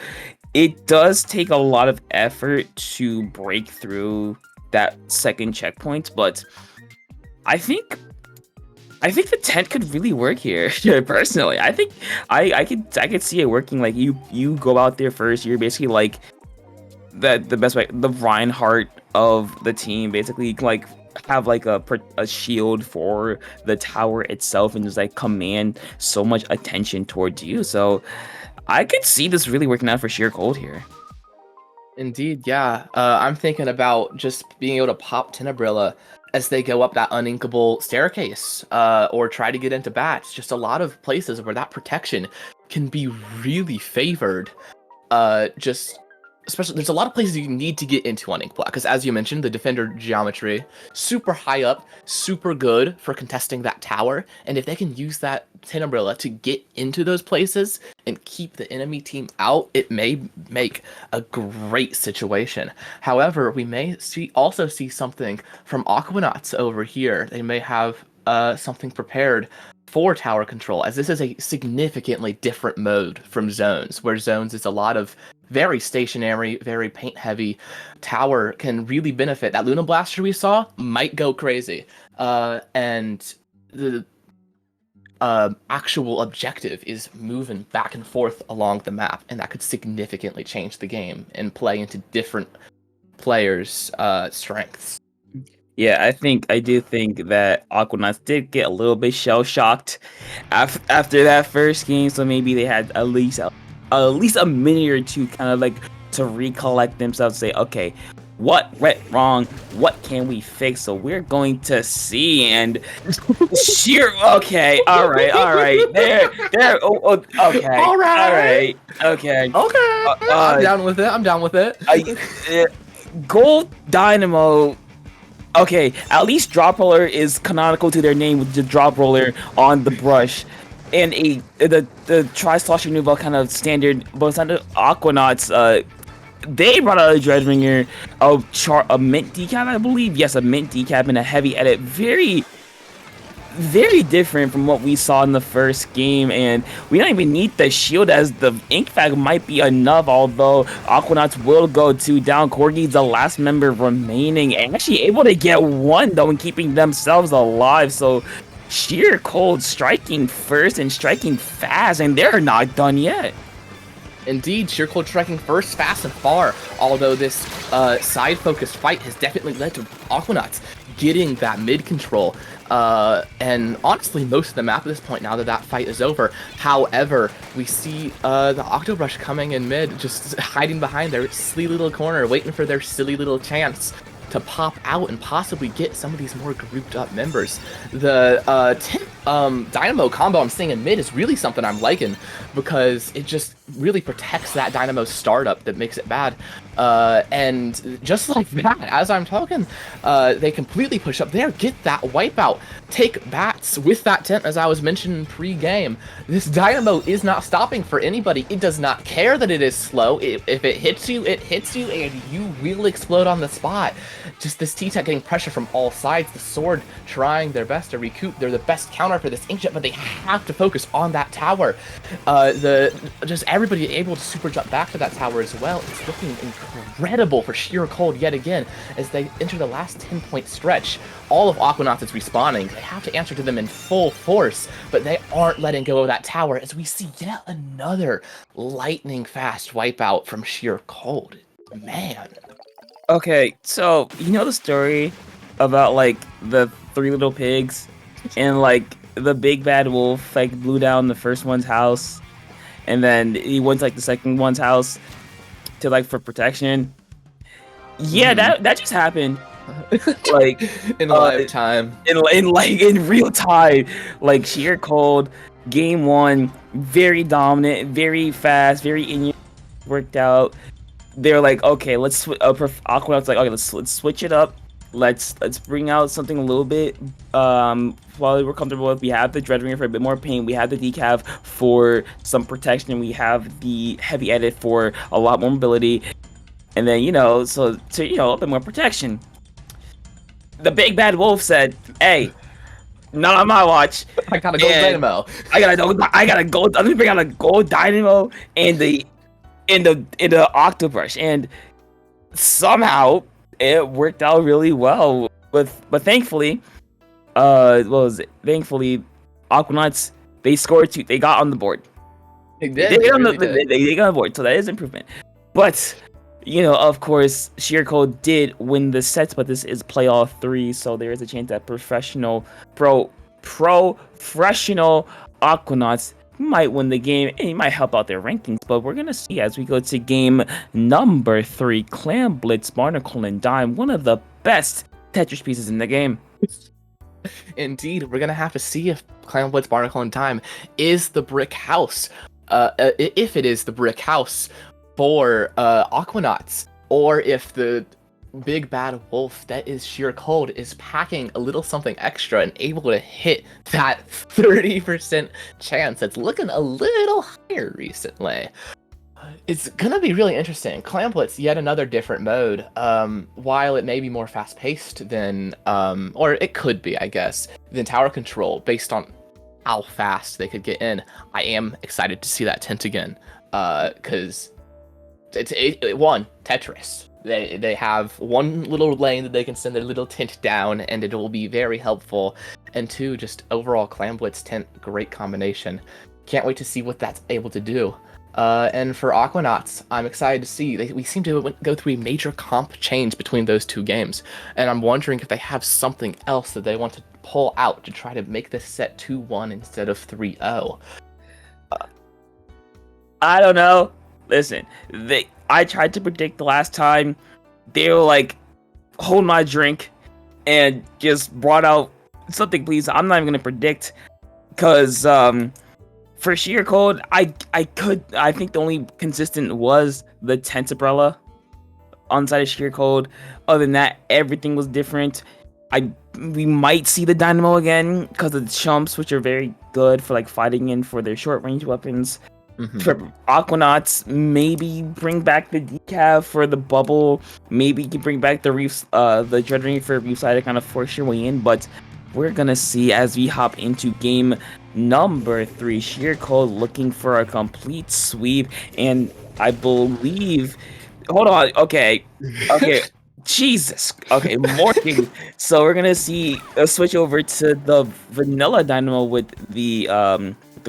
it does take a lot of effort to break through that second checkpoint, but I think I think the tent could really work here. Personally, I think I could see it working. Like you go out there first. You're basically like the best way, the Reinhardt of the team. Basically, like have like a shield for the tower itself and just like command so much attention towards you. So I could see this really working out for sheer cold here. Indeed, yeah. I'm thinking about just being able to pop Tenebrilla as they go up that uninkable staircase, or try to get into bats. Just a lot of places where that protection can be really favored. Just especially there's a lot of places you need to get into on Inkblot because, as you mentioned, the defender geometry super high up, super good for contesting that tower. And if they can use that Tenebrilla to get into those places and keep the enemy team out, it may make a great situation. However, we may also see something from Aquanauts over here. They may have something prepared for tower control, as this is a significantly different mode from Zones, where Zones is a lot of very stationary, very paint heavy. Tower can really benefit. That Luna Blaster we saw might go crazy. And the actual objective is moving back and forth along the map, and that could significantly change the game and play into different players' strengths. Yeah, I do think that Aquanauts did get a little bit shell shocked after that first game, so maybe they had at least a minute or two kind of like to recollect themselves, say, okay, what went wrong? What can we fix? So we're going to see. And sheer okay, all right, there. Okay, All right. okay. Okay, I'm down with it. I'm down with it. Gold Dynamo. Okay, at least Drop Roller is canonical to their name with the Drop Roller on the brush, and the Tri-Slosher Nouveau kind of standard, but it's not the Aquanauts. They brought out a Dreadringer, a mint decap, I believe. Yes, a mint decap and a heavy edit. Very, very different from what we saw in the first game, and we don't even need the shield, as the ink bag might be enough, although Aquanauts will go 2 down. Corgi's the last member remaining, and actually able to get 1 though and keeping themselves alive. So sheer cold striking first and striking fast, and they're not done yet. Indeed, sheer cold striking first, fast and far, although this side-focused fight has definitely led to Aquanauts getting that mid control, and honestly most of the map at this point now that fight is over. However, we see the Octobrush coming in mid, just hiding behind their silly little corner, waiting for their silly little chance to pop out and possibly get some of these more grouped up members. The Dynamo combo I'm seeing in mid is really something I'm liking, because it just really protects that Dynamo startup that makes it bad. And just like that, as I'm talking, they completely push up there, get that wipeout, take bats with that tent, as I was mentioning pre-game. This Dynamo is not stopping for anybody. It does not care that it is slow. If it hits you, and you will explode on the spot. Just this T-Tech getting pressure from all sides, the Sword trying their best to recoup. They're the best counter for this Inkjet, but they have to focus on that tower. Just everybody able to super jump back to that tower as well. It's looking incredible for sheer cold yet again as they enter the last 10-point stretch. All of Aquanauts is respawning. They have to answer to them in full force, but they aren't letting go of that tower as we see yet another lightning fast wipeout from sheer cold. Man. Okay, so you know the story about like the 3 little pigs and like the big bad wolf like blew down the first one's house, and then he went to like the second one's house to like for protection. Yeah, that just happened. Like in live time, in real time, like sheer cold. Game 1, very dominant, very fast, very in your worked out. They're like, okay, let's Aquanaut's like, okay, let's switch it up. Let's bring out something a little bit while we're comfortable with. We have the Dreadringer for a bit more pain. We have the Decav for some protection. We have the heavy edit for a lot more mobility. And then, so to a bit more protection. The big bad wolf said, "Hey, not on my watch. I gotta go Dynamo. I gotta go. Let me bring out a gold Dynamo and the Octobrush." And somehow it worked out really well. But thankfully, what was it? Thankfully, Aquanauts, they scored 2. They got on the board. They They, did. they, They got on really the, did. they got on board, so that is improvement. But of course, Sheer Code did win the sets, but this is play all 3, so there is a chance that professional Aquanauts might win the game, and he might help out their rankings. But we're gonna see as we go to game number 3, Clam Blitz, Barnacle, and Dime, one of the best Tetris pieces in the game. Indeed, we're gonna have to see if Clan Blitz Barnacle in Time is the brick house. If it is the brick house for Aquanauts, or if the big bad wolf that is Sheer Cold is packing a little something extra and able to hit that 30% chance that's looking a little higher recently. It's gonna be really interesting. Clan Blitz, yet another different mode. While it may be more fast-paced than, or it could be, I guess, than Tower Control, based on how fast they could get in. I am excited to see that tint again, because it's one Tetris. They have one little lane that they can send their little tint down, and it will be very helpful. And two, just overall Clan Blitz tint, great combination. Can't wait to see what that's able to do. And for Aquanauts, I'm excited to see. We seem to go through a major comp change between those two games, and I'm wondering if they have something else that they want to pull out to try to make this set 2-1 instead of 3-0. I don't know. Listen, I tried to predict the last time. They were like, hold my drink, and just brought out something. Please, I'm not even gonna predict, because for Sheer Code, I think the only consistent was the Tent Umbrella on the side of Sheer Code. Other than that, everything was different. We might see the Dynamo again because of the chumps, which are very good for like fighting in for their short range weapons. Mm-hmm. For Aquanauts, maybe bring back the decav for the bubble. Maybe you can bring back the reefs, the Dread Ring for Reef Side to kind of force your way in. But we're gonna see as we hop into game number 3. Sheer Code looking for a complete sweep, and I believe. Hold on. Okay. Jesus. Okay, morphing. So we're gonna see a switch over to the vanilla Dynamo with the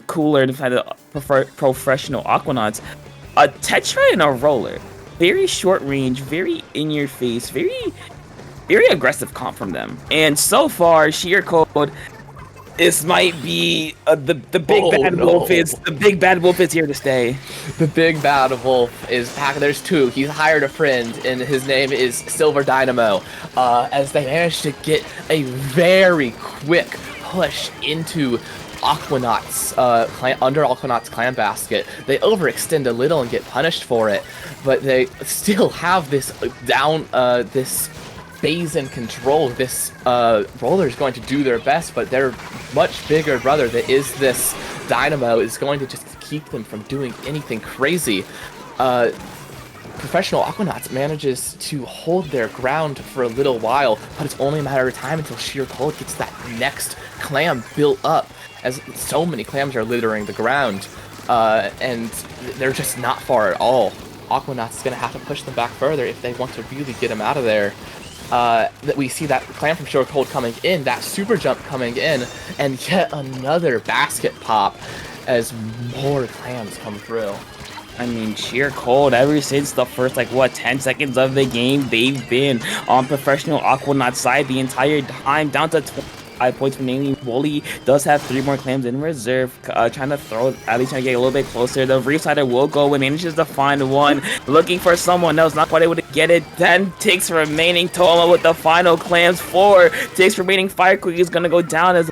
cooler and kind of professional Aquanauts. A Tetra and a Roller. Very short range, very in your face, very aggressive comp from them. And so far, Sheer Code, this might be the big bad wolf is the big bad wolf is here to stay. The big bad wolf is back. There's two. He's hired a friend, and his name is Silver Dynamo. As they managed to get a very quick push into Aquanauts, under Aquanauts clan basket. They overextend a little and get punished for it, but they still have this this phase in control. This roller is going to do their best, but their much bigger brother that is this Dynamo is going to just keep them from doing anything crazy. Professional Aquanauts manages to hold their ground for a little while, but it's only a matter of time until Sheer Cold gets that next clam built up, as so many clams are littering the ground, and they're just not far at all. Aquanauts is going to have to push them back further if they want to really get them out of there. That we see that clam from Sheer Cold coming in, that super jump coming in, and yet another basket pop as more clams come through. I mean, Sheer Cold, ever since the first, 10 seconds of the game, they've been on professional Aquanaut side the entire time, down to 25 points for namely. Wooly does have 3 more clams in reserve, trying to throw, at least trying to get a little bit closer. The Reef Sider will go and manages to find one, looking for someone else, not quite able to get it. 10 takes remaining. Toma with the final clams. 4 takes remaining. Fire Cookie is going to go down as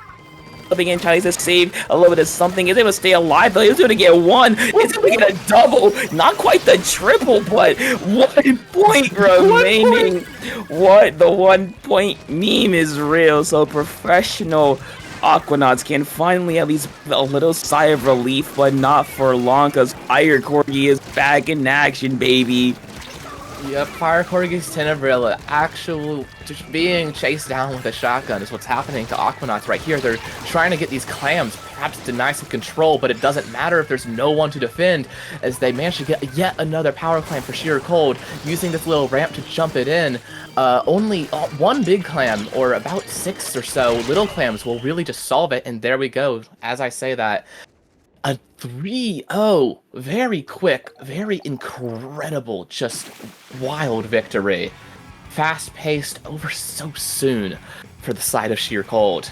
again, trying to save a little bit of something. Is able to stay alive, though. He's going to get 1. He's going to get a double. Not quite the triple, but 1 point remaining. What? The 1 point meme is real. So professional Aquanauts can finally at least a little sigh of relief, but not for long, because Fire Corgi is back in action, baby. Yep, Fire Corgis Tenebrilla actual just being chased down with a shotgun is what's happening to Aquanauts right here. They're trying to get these clams perhaps deny some control, but it doesn't matter if there's no one to defend, as they manage to get yet another power clam for sheer cold, using this little ramp to jump it in. Only one big clam, or about 6 or so little clams, will really just solve it, and there we go. As I say that, a 3-0, very quick, very incredible, just wild victory. Fast-paced, over so soon for the side of Sheer Cold.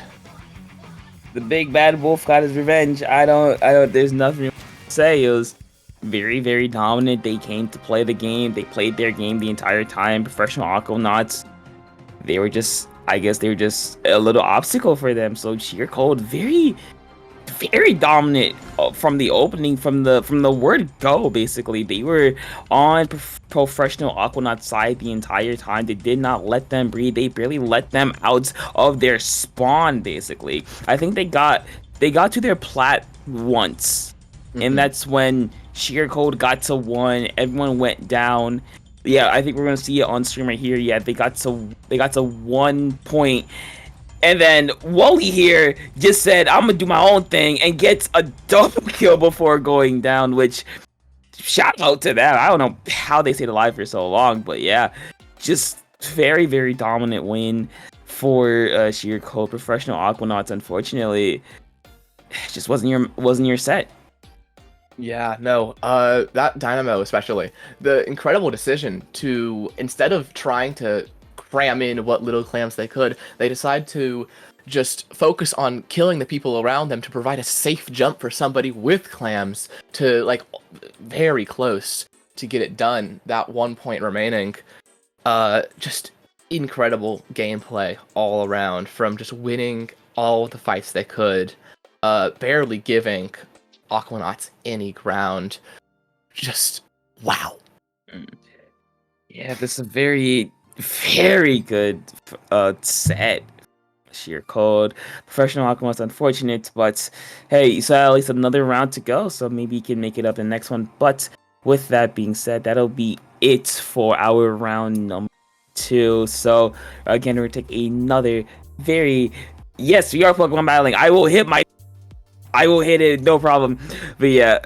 The big bad wolf got his revenge. There's nothing to say. It was very, very dominant. They came to play the game. They played their game the entire time. Professional Aquanauts, I guess they were just a little obstacle for them. So Sheer Cold, very, very dominant from the opening, from the word go. Basically, they were on professional Aquanaut side the entire time. They did not let them breathe. They barely let them out of their spawn. Basically, I think they got to their plat once, and that's when Sheer Cold got to 1. Everyone went down. Yeah, I think we're gonna see it on stream right here. Yeah, they got to 1 point. And then Wally here just said, I'm gonna do my own thing, and gets a double kill before going down, which, shout out to them. I don't know how they stayed alive for so long, but yeah, just very, very dominant win for Sheer Cold. Professional Aquanauts, unfortunately, just wasn't your set. Yeah, no, that Dynamo especially, the incredible decision to, instead of trying to cram in what little clams they could, they decide to just focus on killing the people around them to provide a safe jump for somebody with clams to, like, very close to get it done, that 1 point remaining. Just incredible gameplay all around, from just winning all the fights they could, barely giving Aquanauts any ground. Just wow. Yeah, this is a very, very good set. Sheer Cold. Professional Aquanauts, unfortunate, but hey, so at least another round to go, so maybe he can make it up in the next one. But with that being said, that'll be it for our round number 2. So again, we're gonna take another very, yes, we are Pokemon battling. I will hit it, no problem. But yeah,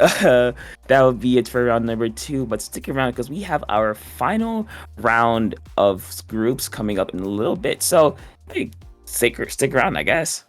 that will be it for round number 2. But stick around, because we have our final round of groups coming up in a little bit. So hey, stick around, I guess.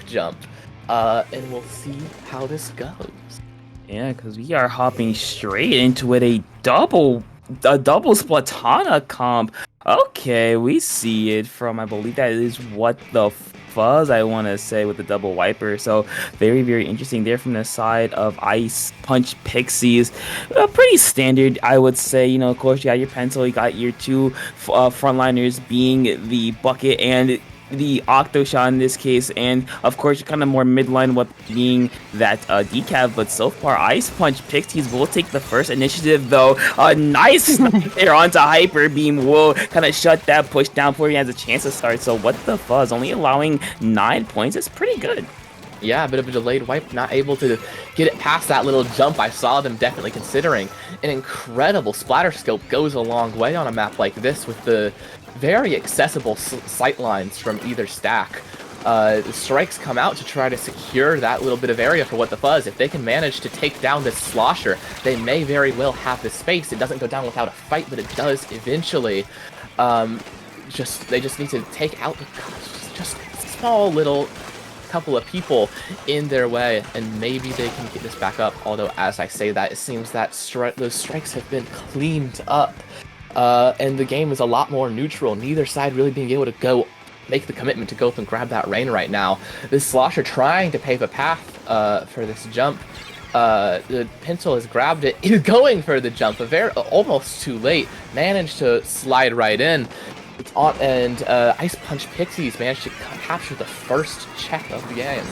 Jump. And we'll see how this goes. Yeah, because we are hopping straight into it. A double Splatana comp. Okay, we see it from, I believe that is What the Fuzz, I want to say, with the double wiper. So very, very interesting there from the side of Ice Punch Pixies. Pretty standard, I would say. You know, of course, you got your pencil, you got your two frontliners being the bucket and the Octoshot in this case, and of course kind of more midline what being that decaf, but so far Ice Punch Pixies will take the first initiative though. Nice there onto Hyper Beam will kind of shut that push down before he has a chance to start. So What the Fuzz only allowing 9 points is pretty good. Yeah, a bit of a delayed wipe, not able to get it past that little jump. I saw them definitely considering. An incredible splatter scope goes a long way on a map like this with the very accessible sight lines from either stack. The strikes come out to try to secure that little bit of area for What the Fuzz. If they can manage to take down this slosher, they may very well have the space. It doesn't go down without a fight, but it does eventually. They just need to take out just small little couple of people in their way, and maybe they can get this back up. Although, as I say that, it seems that those strikes have been cleaned up, and the game is a lot more neutral. Neither side really being able to make the commitment to go up and grab that rain right now. This slosher trying to pave a path for this jump. The pencil has grabbed it, is going for the jump, almost too late. Managed to slide right in. And Ice Punch Pixies managed to capture the first check of the game.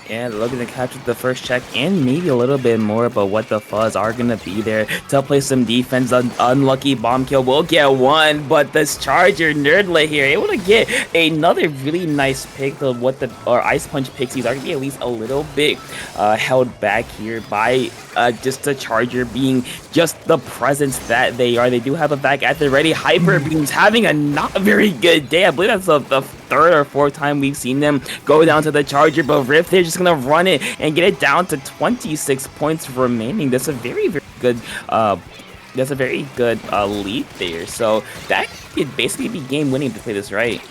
And looking to capture the first check and maybe a little bit more, but What the Fuzz are going to be there to play some defense. Unlucky bomb kill will get one, but this Charger Nerdlet here able to get another really nice pick. Ice Punch Pixies are going to be at least a little bit held back here by just the Charger being just the presence that they are. They do have a back at the ready. Hyper Beams having a not very good day. I believe that's the third or fourth time we've seen them go down to the Charger, but Rift, they're just gonna run it and get it down to 26 points remaining. That's a very, very good lead there. So that could basically be game winning to play this right.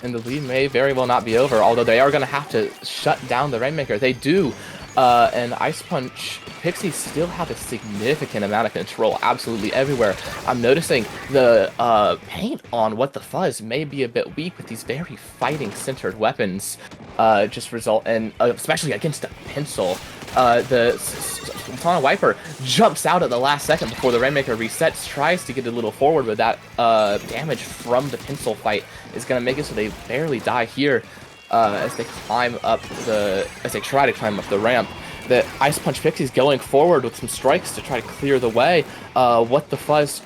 And the lead may very well not be over, although they are going to have to shut down the Rainmaker. They do, and Ice Punch Pixies still have a significant amount of control absolutely everywhere. I'm noticing the paint on What the Fuzz may be a bit weak with these very fighting-centered weapons, especially against the pencil. The Splatana Wiper jumps out at the last second before the Rainmaker resets, tries to get a little forward, but that damage from the pencil fight is going to make it so they barely die here as they try to climb up the ramp. The Ice Punch Pixies going forward with some strikes to try to clear the way. What the Fuzz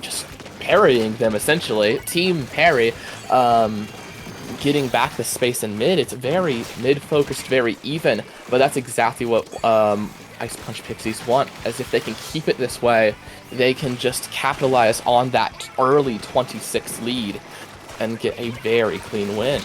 just parrying them essentially. Team parry. Getting back the space in mid. It's very mid-focused, very even, but that's exactly what Ice Punch Pixies want, as if they can keep it this way, they can just capitalize on that early 26 lead and get a very clean win.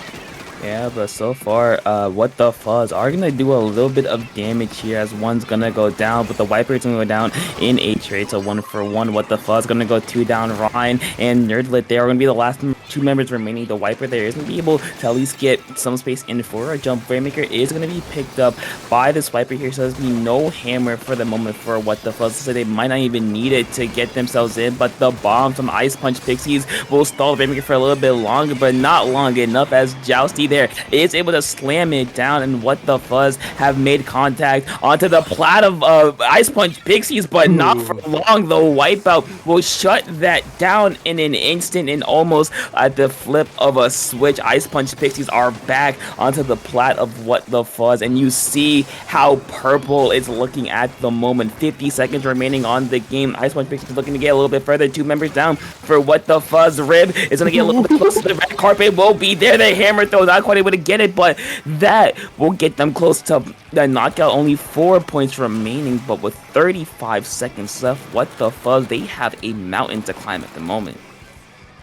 Yeah, but so far, What the Fuzz are going to do a little bit of damage here as one's going to go down, but the Wiper is going to go down in a trade, so 1 for 1. What the Fuzz going to go 2 down. Ryan and Nerdlet, they are going to be the last 2 members remaining. The wiper there is going to be able to at least get some space in for a jump. Rainmaker is going to be picked up by this wiper here, so there's going to be no hammer for the moment for What the Fuzz. So they might not even need it to get themselves in, but the bomb from Ice Punch Pixies will stall Rainmaker for a little bit longer, but not long enough, as Jousty there is able to slam it down, and What the Fuzz have made contact onto the plat of Ice Punch Pixies, but not for long. The wipeout will shut that down in an instant, and almost at the flip of a switch, Ice Punch Pixies are back onto the plat of What the Fuzz, and you see how purple is looking at the moment. 50 seconds remaining on the game. Ice Punch Pixies looking to get a little bit further. 2 members down for What the Fuzz. Rib is going to get a little bit closer. The red carpet will be there. The hammer throw, not quite able to get it, but that will get them close to the knockout. Only 4 points remaining, but with 35 seconds left, What the Fuzz, they have a mountain to climb at the moment.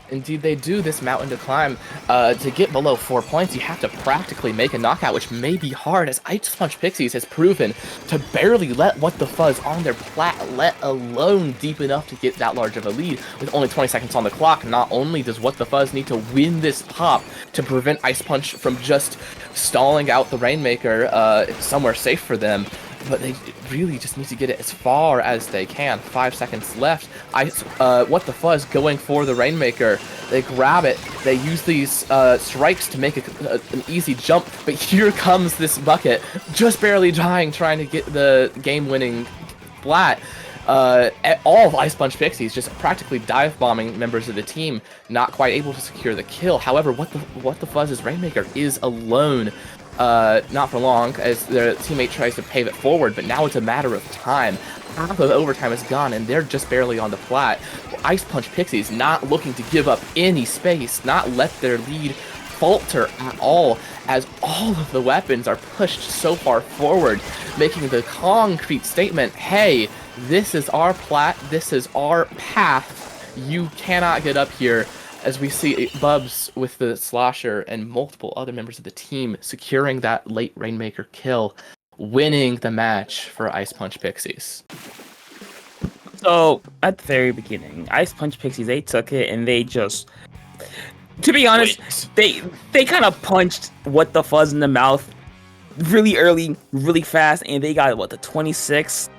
Indeed, they do. This mountain to climb. To get below 4 points, you have to practically make a knockout, which may be hard, as Ice Punch Pixies has proven to barely let What the Fuzz on their plat, let alone deep enough to get that large of a lead. With only 20 seconds on the clock, not only does What the Fuzz need to win this pop to prevent Ice Punch from just stalling out the Rainmaker somewhere safe for them, but they really just need to get it as far as they can. 5 seconds left. What the Fuzz going for the Rainmaker. They grab it. They use these strikes to make an easy jump. But here comes this bucket, just barely dying, trying to get the game-winning flat. All of Ice Punch Pixies just practically dive bombing members of the team, not quite able to secure the kill. However, What the Fuzz's Rainmaker is alone. Not for long, as their teammate tries to pave it forward, but now it's a matter of time. Half of overtime is gone, and they're just barely on the plat. Ice Punch Pixies not looking to give up any space, not let their lead falter at all, as all of the weapons are pushed so far forward, making the concrete statement, hey, this is our plat, this is our path, you cannot get up here. As we see Bubs with the Slosher and multiple other members of the team securing that late Rainmaker kill, winning the match for Ice Punch Pixies. So, at the very beginning, Ice Punch Pixies, they took it and they just, to be honest, they kind of punched What the Fuzz in the mouth really early, really fast, and they got, the 26th?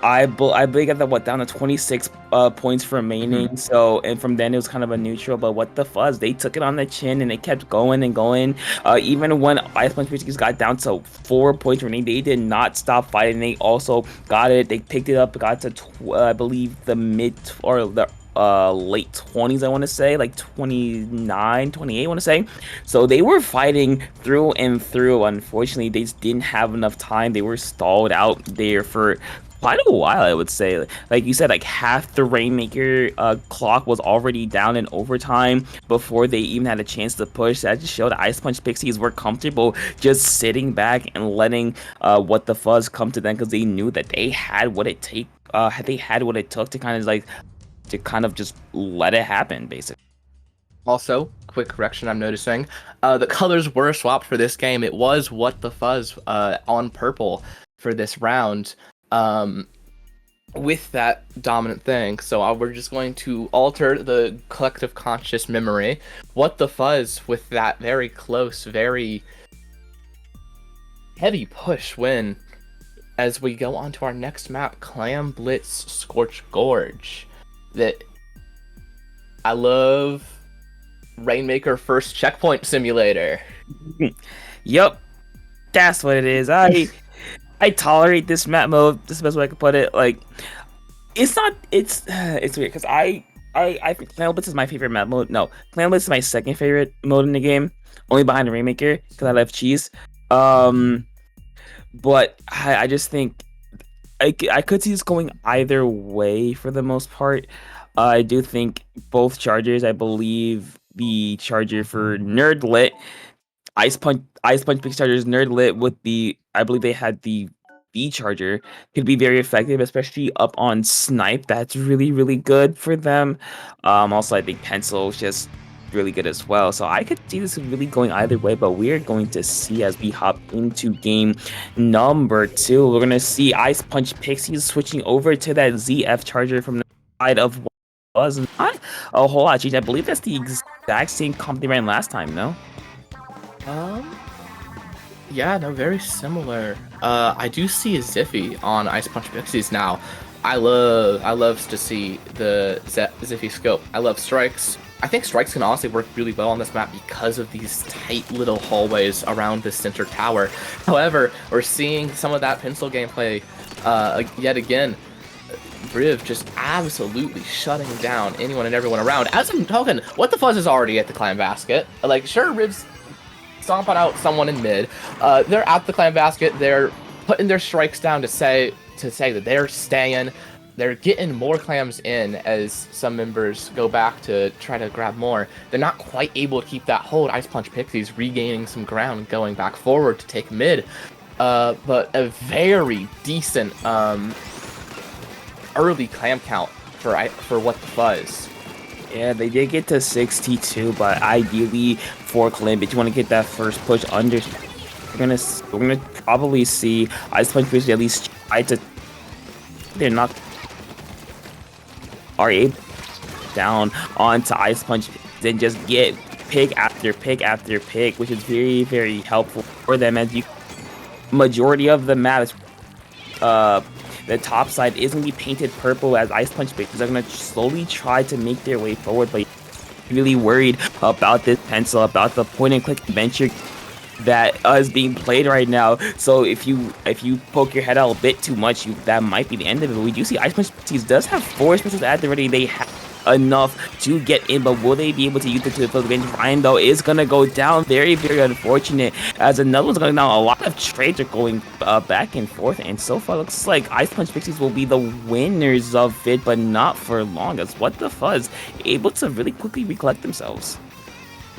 I believe got that down to 26 points remaining. Mm-hmm. So, and from then it was kind of a neutral. But What the Fuzz, they took it on the chin and they kept going and going. Even when Ice Punch Pixies got down to 4 points remaining, they did not stop fighting. They also got it. They picked it up, got to I believe the mid or the late 20s, I want to say, like 29, 28, I want to say. So they were fighting through and through. Unfortunately, they just didn't have enough time. They were stalled out there for quite a while, I would say. Like you said, like half the Rainmaker clock was already down in overtime before they even had a chance to push. That just showed Ice Punch Pixies were comfortable just sitting back and letting What the Fuzz come to them, because they knew that they had what it took to kind of just let it happen, basically. Also, quick correction I'm noticing, the colors were swapped for this game. It was What the Fuzz on purple for this round. With that dominant thing, so we're just going to alter the collective conscious memory. What the Fuzz with that very close, very heavy push win, as we go on to our next map, Clam Blitz Scorch Gorge. That I love. Rainmaker first checkpoint simulator. Yep, that's what it is. I tolerate this map mode. This is the best way I could put it. Like, it's weird because I think Clam Blitz is my favorite map mode. No, Clam Blitz is my second favorite mode in the game, only behind the Rainmaker, because I love cheese. But I just think I could see this going either way for the most part. I do think both chargers. I believe the charger for Nerdlit, Ice Punch Big Chargers, Nerdlit with I believe they had the V charger, could be very effective, especially up on Snipe. That's really, really good for them. Also, I think Pencil is just really good as well. So I could see this really going either way, but we're going to see as we hop into game number 2. We're going to see Ice Punch Pixies switching over to that ZF charger from the side of was not a whole lot changed. I believe that's the exact same comp they ran last time, no? Um, yeah, no, very similar. I do see a Ziffy on Ice Punch Pixies now. I love to see the Ziffy scope. I love strikes. I think strikes can honestly work really well on this map because of these tight little hallways around the center tower. However, we're seeing some of that pencil gameplay yet again. Riv just absolutely shutting down anyone and everyone around. As a token, What the Fuzz is already at the clam basket. Like, sure, Riv's stomping out someone in mid. They're at the clam basket. They're putting their strikes down to say that they're staying. They're getting more clams in as some members go back to try to grab more. They're not quite able to keep that hold. Ice Punch Pixies regaining some ground, going back forward to take mid. But a very decent early clam count for What the Fuzz. Yeah, they did get to 62, but ideally for Clam, you want to get that first push under. We're gonna probably see Ice Punch Pixies at least try to. They're not are able down onto Ice Punch, then just get pick after pick after pick, which is very, very helpful for them as you majority of the map is the top side is going to be painted purple as Ice Punch Pixies are going to slowly try to make their way forward, but really worried about this pencil, about the point and click adventure that is being played right now. So if you poke your head out a bit too much, that might be the end of it. But we do see Ice Punch Pixies does have 4 specials at the ready. They have enough to get in, but will they be able to use it to the full advantage? Ryan, though, is going to go down. Very, very unfortunate, as another one's going down. A lot of trades are going back and forth, and so far looks like Ice Punch Pixies will be the winners of it, but not for long, as What the Fuzz able to really quickly recollect themselves.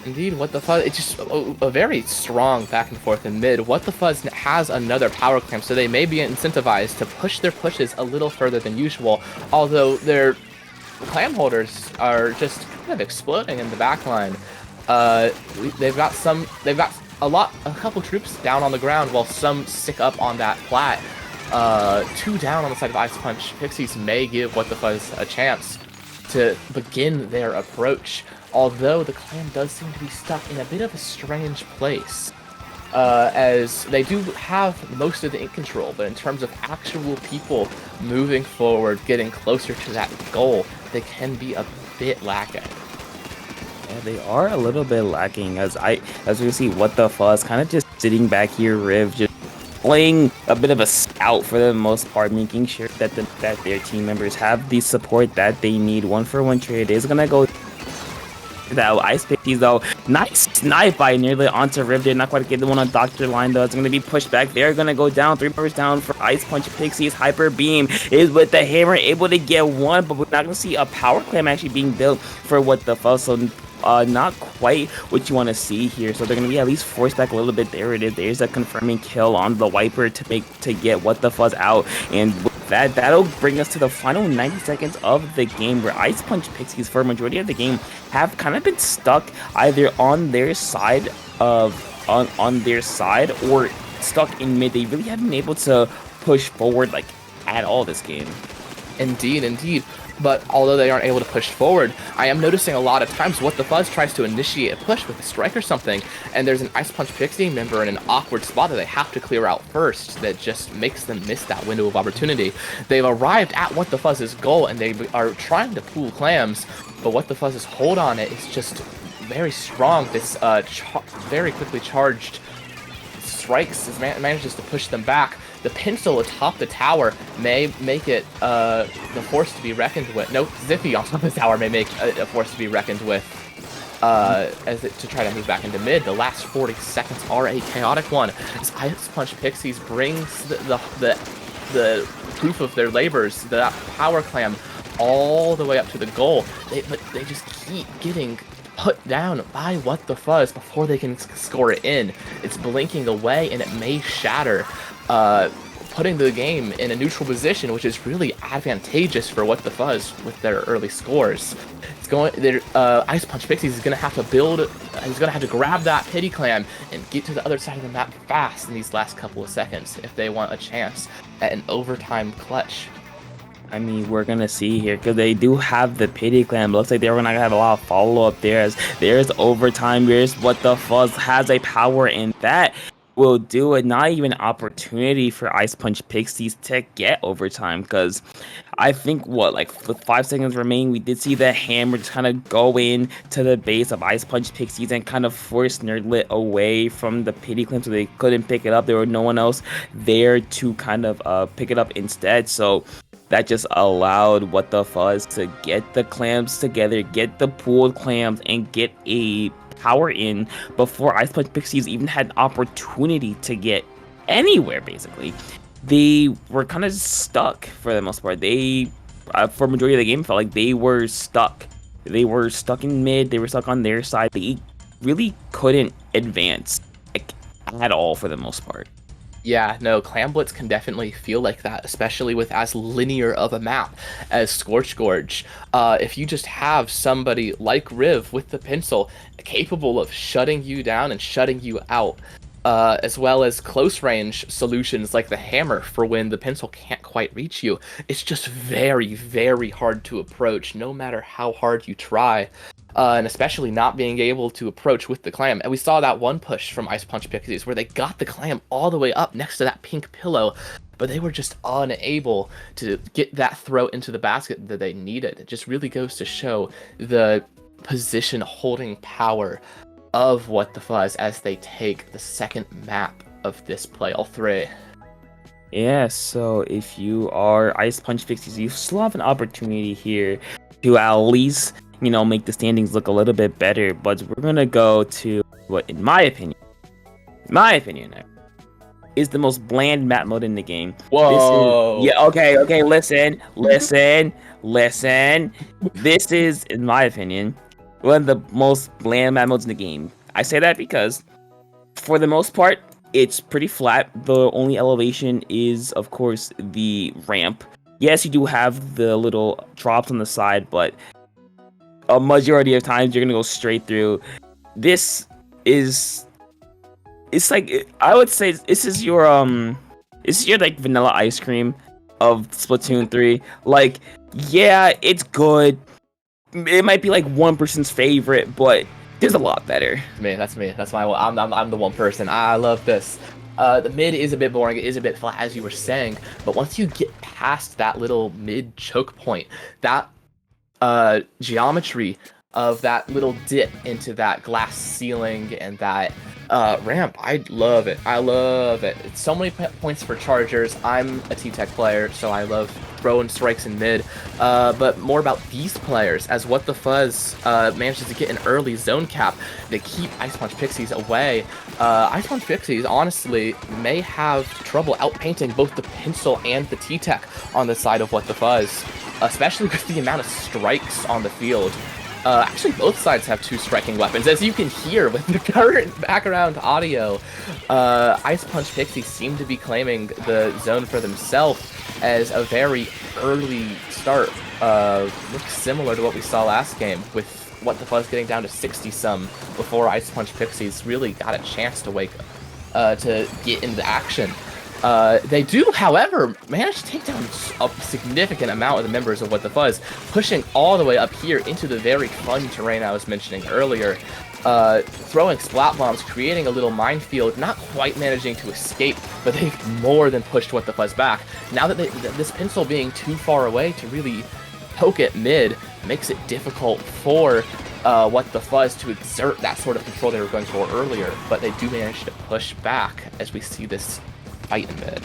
Indeed, What the Fuzz, it's just a very strong back and forth in mid. What the Fuzz has another power clamp, so they may be incentivized to push their pushes a little further than usual, although their clam holders are just kind of exploding in the backline. They've got a couple troops down on the ground while some stick up on that plat. 2 down on the side of Ice Punch Pixies may give What the Fuzz a chance to begin their approach, although the clan does seem to be stuck in a bit of a strange place. As they do have most of the ink control, but in terms of actual people moving forward, getting closer to that goal, they can be a bit lacking. Yeah, they are a little bit lacking, as we see What the Fuzz kind of just sitting back here, Riv just playing a bit of a scout for the most part, making sure that their team members have the support that they need. 1-for-1 trade is gonna go. That Ice Pixies, though, nice snipe by nearly onto Riv. They're not quite get the one on Dr. Line, though. It's going to be pushed back. They're going to go down. 3 members down for Ice Punch Pixies. Hyper Beam is with the hammer, able to get one, but we're not going to see a power clam actually being built for What the Fuzz. So not quite what you want to see here. So they're going to be at least forced back a little bit. There it is. There's a confirming kill on the Wiper to get What the Fuzz out. And that'll bring us to the final 90 seconds of the game, where Ice Punch Pixies for a majority of the game have kind of been stuck either on their side on their side or stuck in mid. They really haven't been able to push forward like at all this game. Indeed. But although they aren't able to push forward, I am noticing a lot of times What the Fuzz tries to initiate a push with a strike or something, and there's an Ice Punch Pixie member in an awkward spot that they have to clear out first that just makes them miss that window of opportunity. They've arrived at What the Fuzz's goal, and they are trying to pool clams, but What the Fuzz's hold on it is just very strong. This very quickly charged strikes manages to push them back. The pencil atop the tower may make it the force to be reckoned with. No, Ziffy on top of the tower may make a force to be reckoned with to try to move back into mid. The last 40 seconds are a chaotic one, as Ice Punch Pixies brings the proof of their labors, the power clam, all the way up to the goal. But they just keep getting put down by What the Fuzz before they can score it in. It's blinking away, and it may shatter, putting the game in a neutral position, which is really advantageous for What the Fuzz with their early scores. Ice Punch Pixies is going to have to he's going to have to grab that pity clam and get to the other side of the map fast in these last couple of seconds if they want a chance at an overtime clutch. I mean, we're gonna see here because they do have the pity clan. Looks like they're gonna have a lot of follow up there. As there's overtime. There's what the fuzz has a power, and that will do it. Not even an opportunity for Ice Punch Pixies to get overtime because I think what like with 5 seconds remaining, we did see the hammer just kind of go in to the base of Ice Punch Pixies and kind of force Nerdlit away from the pity clan, so they couldn't pick it up. There was no one else there to kind of pick it up instead. So that just allowed What the Fuzz to get the clams together, get the pooled clams, and get a power in before Ice Punch Pixies even had an opportunity to get anywhere, basically. They were kind of stuck for the most part. They, for majority of the game, felt like they were stuck. They were stuck in mid. They were stuck on their side. They really couldn't advance like, at all for the most part. Yeah, no, Clam Blitz can definitely feel like that, especially with as linear of a map as Scorch Gorge. If you just have somebody like Riv with the pencil capable of shutting you down and shutting you out, as well as close range solutions like the hammer for when the pencil can't quite reach you, it's just very, very hard to approach no matter how hard you try. And especially not being able to approach with the clam. And we saw that one push from Ice Punch Pixies where they got the clam all the way up next to that pink pillow, but they were just unable to get that throw into the basket that they needed. It just really goes to show the position holding power of What the Fuzz as they take the second map of this playoff 3. Yeah, so if you are Ice Punch Pixies, you still have an opportunity here to at least, make the standings look a little bit better. But we're gonna go to what, in my opinion, is the most bland map mode in the game. Whoa! Okay, listen. This is, in my opinion, one of the most bland map modes in the game. I say that because, for the most part, it's pretty flat. The only elevation is, of course, the ramp. Yes, you do have the little drops on the side, but a majority of times you're gonna go straight through. It's like, I would say this is your like vanilla ice cream of Splatoon 3. Like, yeah, it's good. It might be like one person's favorite, but there's a lot better. That's me. That's my. I'm the one person. I love this. The mid is a bit boring. It is a bit flat, as you were saying. But once you get past that little mid choke point, that geometry of that little dip into that glass ceiling and that ramp, I love it. It's so many points for chargers. I'm a T-Tech player, so I love throwing strikes in mid. But more about these players, as What the Fuzz manages to get an early zone cap. They keep Ice Punch Pixies away. Ice Punch Pixies, honestly, may have trouble outpainting both the pencil and the T-Tech on the side of What the Fuzz, especially with the amount of strikes on the field. Actually, both sides have 2 striking weapons. As you can hear with the current background audio, Ice Punch Pixies seem to be claiming the zone for themselves as a very early start. Looks similar to what we saw last game, with What the Fuzz getting down to 60-some before Ice Punch Pixies really got a chance to to get into action. They do, however, manage to take down a significant amount of the members of What the Fuzz, pushing all the way up here into the very fun terrain I was mentioning earlier. Throwing splat bombs, creating a little minefield, not quite managing to escape, but they've more than pushed What the Fuzz back. Now that this pencil being too far away to really poke at mid makes it difficult for What the Fuzz to exert that sort of control they were going for earlier, but they do manage to push back as we see this fight in mid.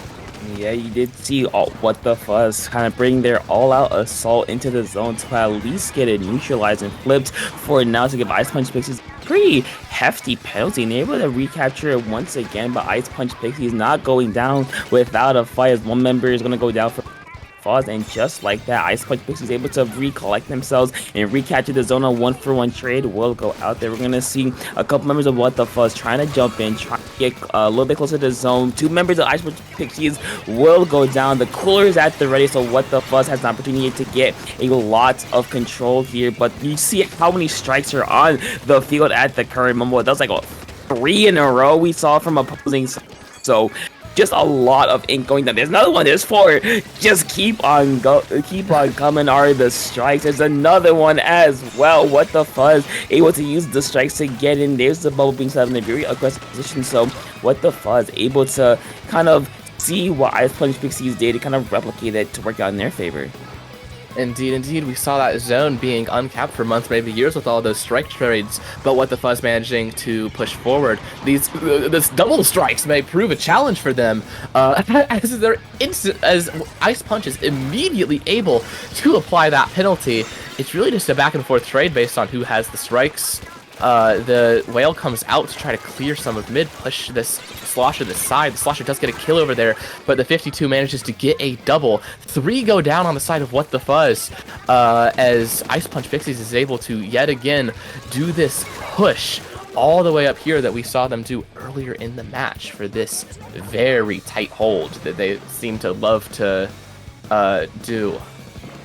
Yeah, you did see What the Fuzz kind of bring their all-out assault into the zone to at least get it neutralized and flipped for now to give Ice Punch Pixies a pretty hefty penalty, and able to recapture it once again. But Ice Punch Pixies not going down without a fight, as one member is going to go down for Fuzz, and just like that, Ice Punch Pixies able to recollect themselves and recapture the zone. A 1-for-1 trade will go out there. We're gonna see a couple members of What the Fuzz trying to jump in, trying to get a little bit closer to the zone. 2 members of Ice Punch Pixies will go down. The cooler is at the ready, so What the Fuzz has an opportunity to get a lot of control here. But you see how many strikes are on the field at the current moment. That was like 3 in a row we saw from opposing. So just a lot of ink going down. There's another one. There's 4. Just keep on coming are the strikes. There's another one as well. What the fuzz? Able to use the strikes to get in. There's the bubble being set in a very aggressive position. So what the fuzz? Able to kind of see what Ice Punch Pixies did to kind of replicate it to work out in their favor. Indeed, we saw that zone being uncapped for months, maybe years with all those strike trades, but what the Fuzz managing to push forward, this double strikes may prove a challenge for them, as Ice Punch is immediately able to apply that penalty. It's really just a back and forth trade based on who has the strikes. The whale comes out to try to clear some of mid, push this Slosher to the side. The Slosher does get a kill over there, but the 52 manages to get a double. 3 go down on the side of What the Fuzz, as Ice Punch Pixies is able to yet again do this push all the way up here that we saw them do earlier in the match for this very tight hold that they seem to love to do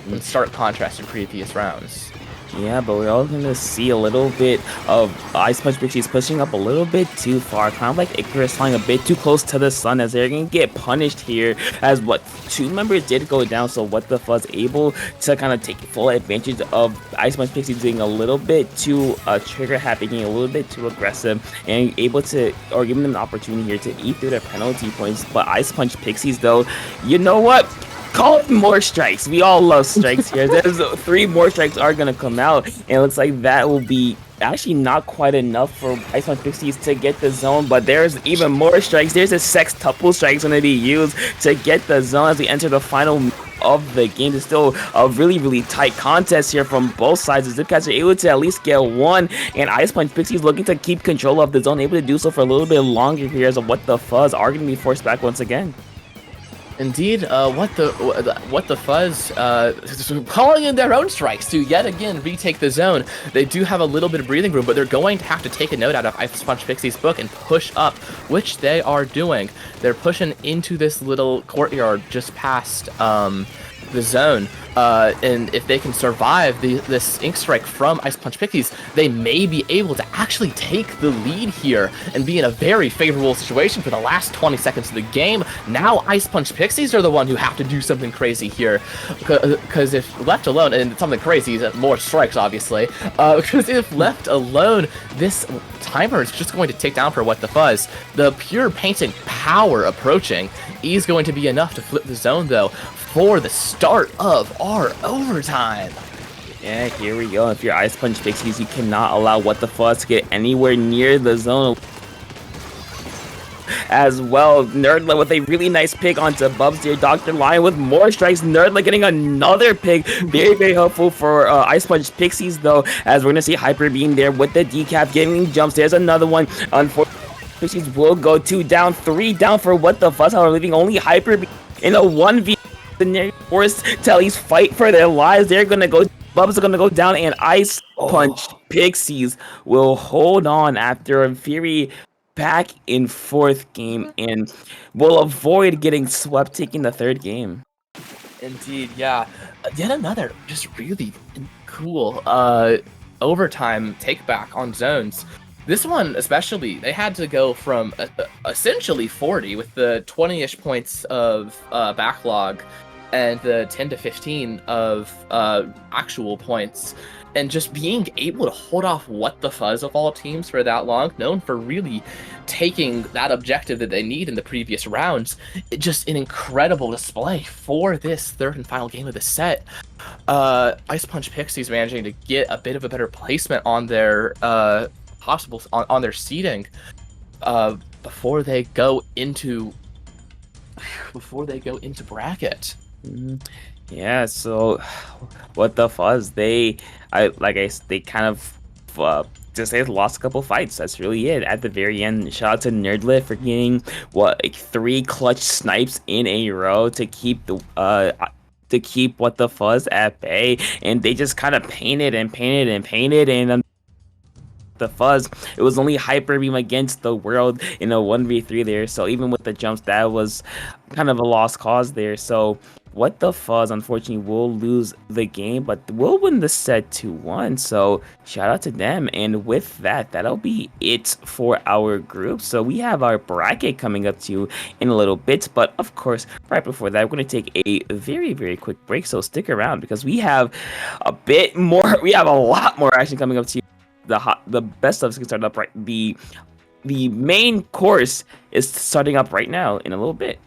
in stark contrast to previous rounds. Yeah, but we're all gonna see a little bit of Ice Punch Pixies pushing up a little bit too far, kind of like Icarus flying a bit too close to the sun, as they're gonna get punished here. As what 2 members did go down, so What the Fuzz able to kind of take full advantage of Ice Punch Pixies being a little bit too trigger happy, being a little bit too aggressive, and able to or giving them an opportunity here to eat through their penalty points. But Ice Punch Pixies, though, you know what? Call it more strikes. We all love strikes here. There's 3 more strikes are gonna come out, and it looks like that will be actually not quite enough for Ice Punch Pixies to get the zone. But there's even more strikes. There's a sextuple strikes gonna be used to get the zone as we enter the final of the game. It's still a really tight contest here from both sides. The Zipcats are able to at least get 1, and Ice Punch Pixies looking to keep control of the zone, able to do so for a little bit longer here, as What the Fuzz are gonna be forced back once again. Indeed, what the Fuzz calling in their own strikes to yet again retake the zone. They do have a little bit of breathing room, but they're going to have to take a note out of Ice Punch Pixie's book and push up, which they are doing. They're pushing into this little courtyard just past the zone, and if they can survive this Ink Strike from Ice Punch Pixies, they may be able to actually take the lead here and be in a very favorable situation for the last 20 seconds of the game. Now Ice Punch Pixies are the one who have to do something crazy here, because if left alone, and something crazy is more strikes obviously, because if left alone, this timer is just going to take down for What the Fuzz. The pure painting power approaching is going to be enough to flip the zone, though, for the start of our overtime. Yeah, here we go. If you're Ice Punch Pixies, you cannot allow What the Fuzz to get anywhere near the zone. As well, Nerdla with a really nice pick onto Bubs here. Dr. Lion with more strikes. Nerdla getting another pick. Very helpful for Ice Punch Pixies, though, as we're going to see Hyper Beam there with the decap getting jumps. There's another one. Unfortunately, Pixies will go 2 down, 3 down for What the Fuzz, however, leaving only Hyper Beam in a 1v scenario, forced to at least fight for their lives. They're going to go. Bubs are going to go down, and Ice Punch Pixies will hold on after a very back and forth game and will avoid getting swept taking the 3rd game. Indeed, yeah. Yet another just really cool overtime take back on zones. This one especially, they had to go from essentially 40 with the 20-ish points of backlog and the 10 to 15 of actual points, and just being able to hold off What the Fuzz of all teams for that long, known for really taking that objective that they need in the previous rounds. Just an incredible display for this 3rd and final game of the set. Ice Punch Pixies managing to get a bit of a better placement on their on their seating before they go into bracket. Yeah, so What the Fuzz, they kind of just they lost a couple fights. That's really it at the very end. Shout out to Nerdlit for getting 3 clutch snipes in a row to keep What the Fuzz at bay, and they just kind of painted and the Fuzz, it was only Hyper Beam against the world in a 1v3 there. So even with the jumps, that was kind of a lost cause there. So What the Fuzz unfortunately will lose the game, but will win the set 2-1. So shout out to them. And with that, that'll be it for our group. So we have our bracket coming up to you in a little bit. But of course, right before that, we're going to take a very, very quick break. So stick around because we have a bit more. We have a lot more action coming up to you. The best of us can start up right. The main course is starting up right now in a little bit.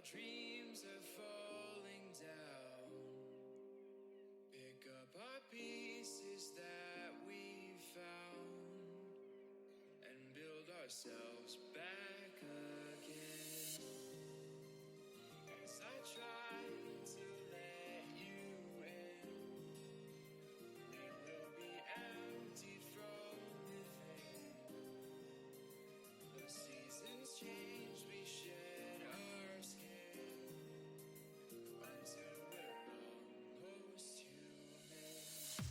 our dreams are falling down. Pick up our pieces that we found and build ourselves back again. As I try to let you in, we will be empty from within. The seasons change, we shed our skin until we're almost human.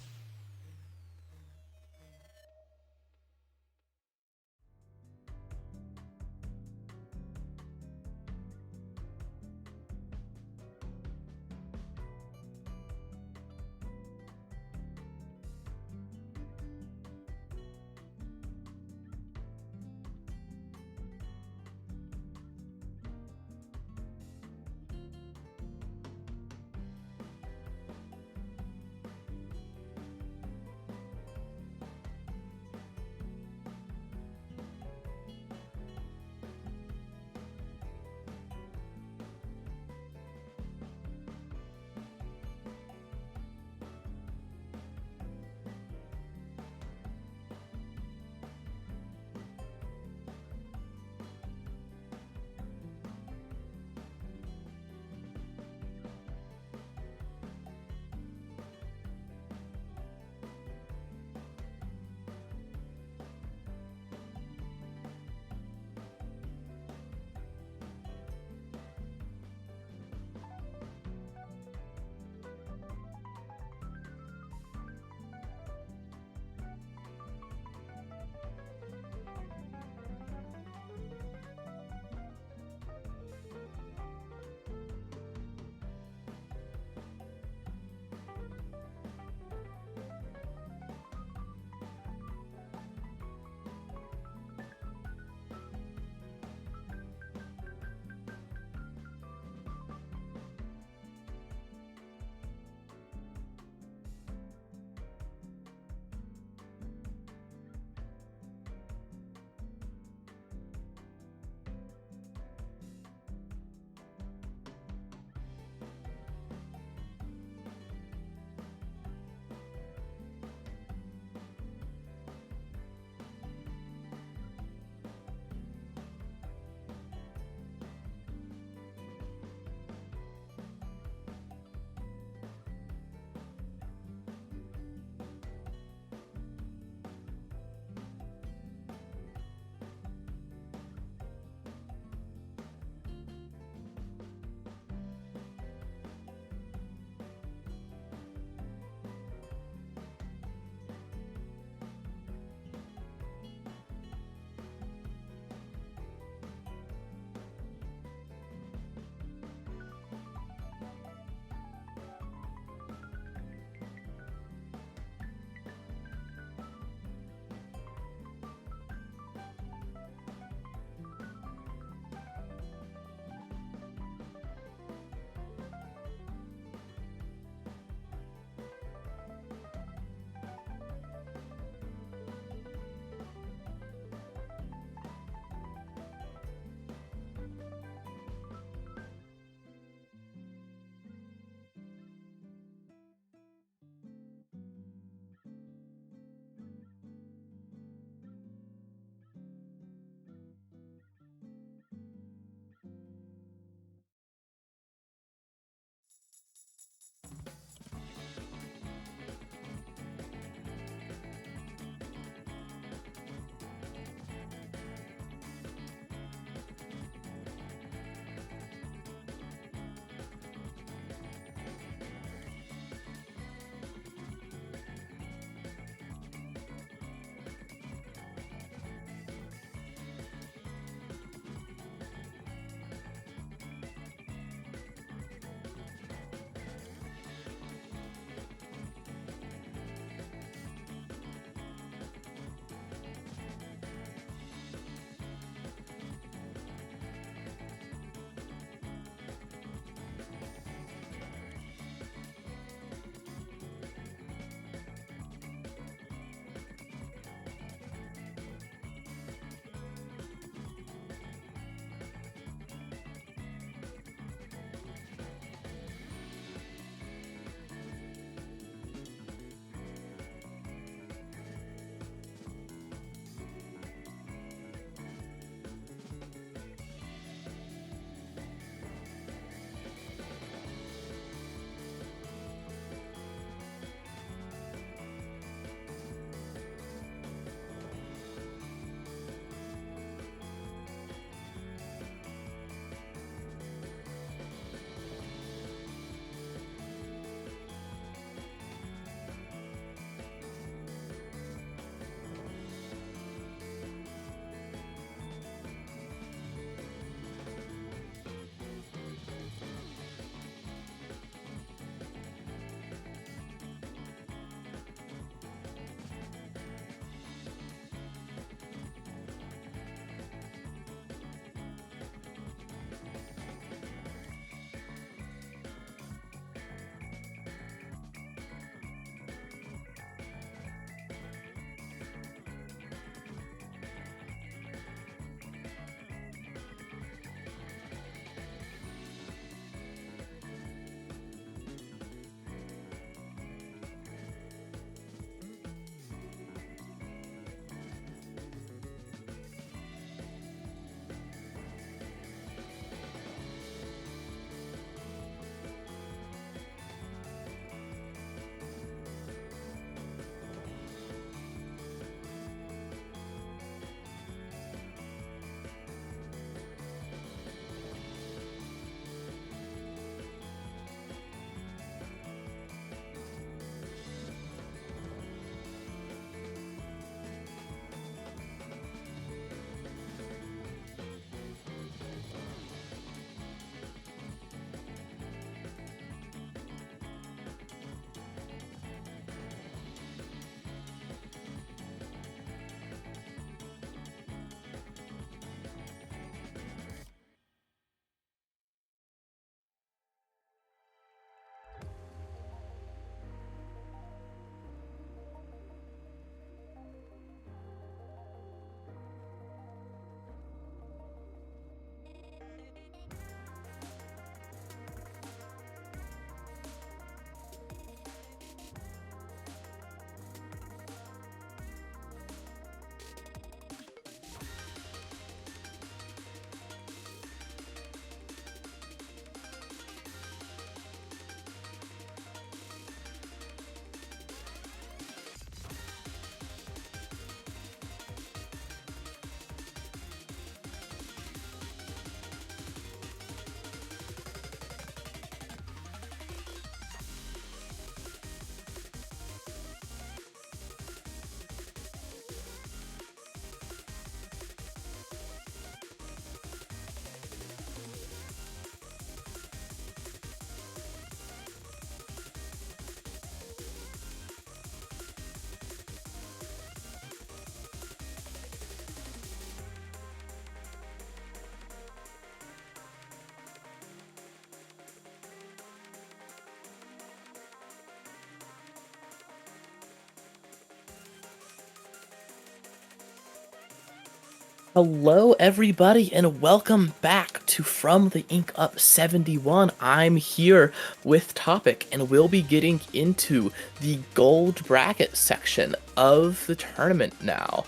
Hello, everybody, and welcome back to From the Ink Up 71. I'm here with Topic, and we'll be getting into the gold bracket section of the tournament now,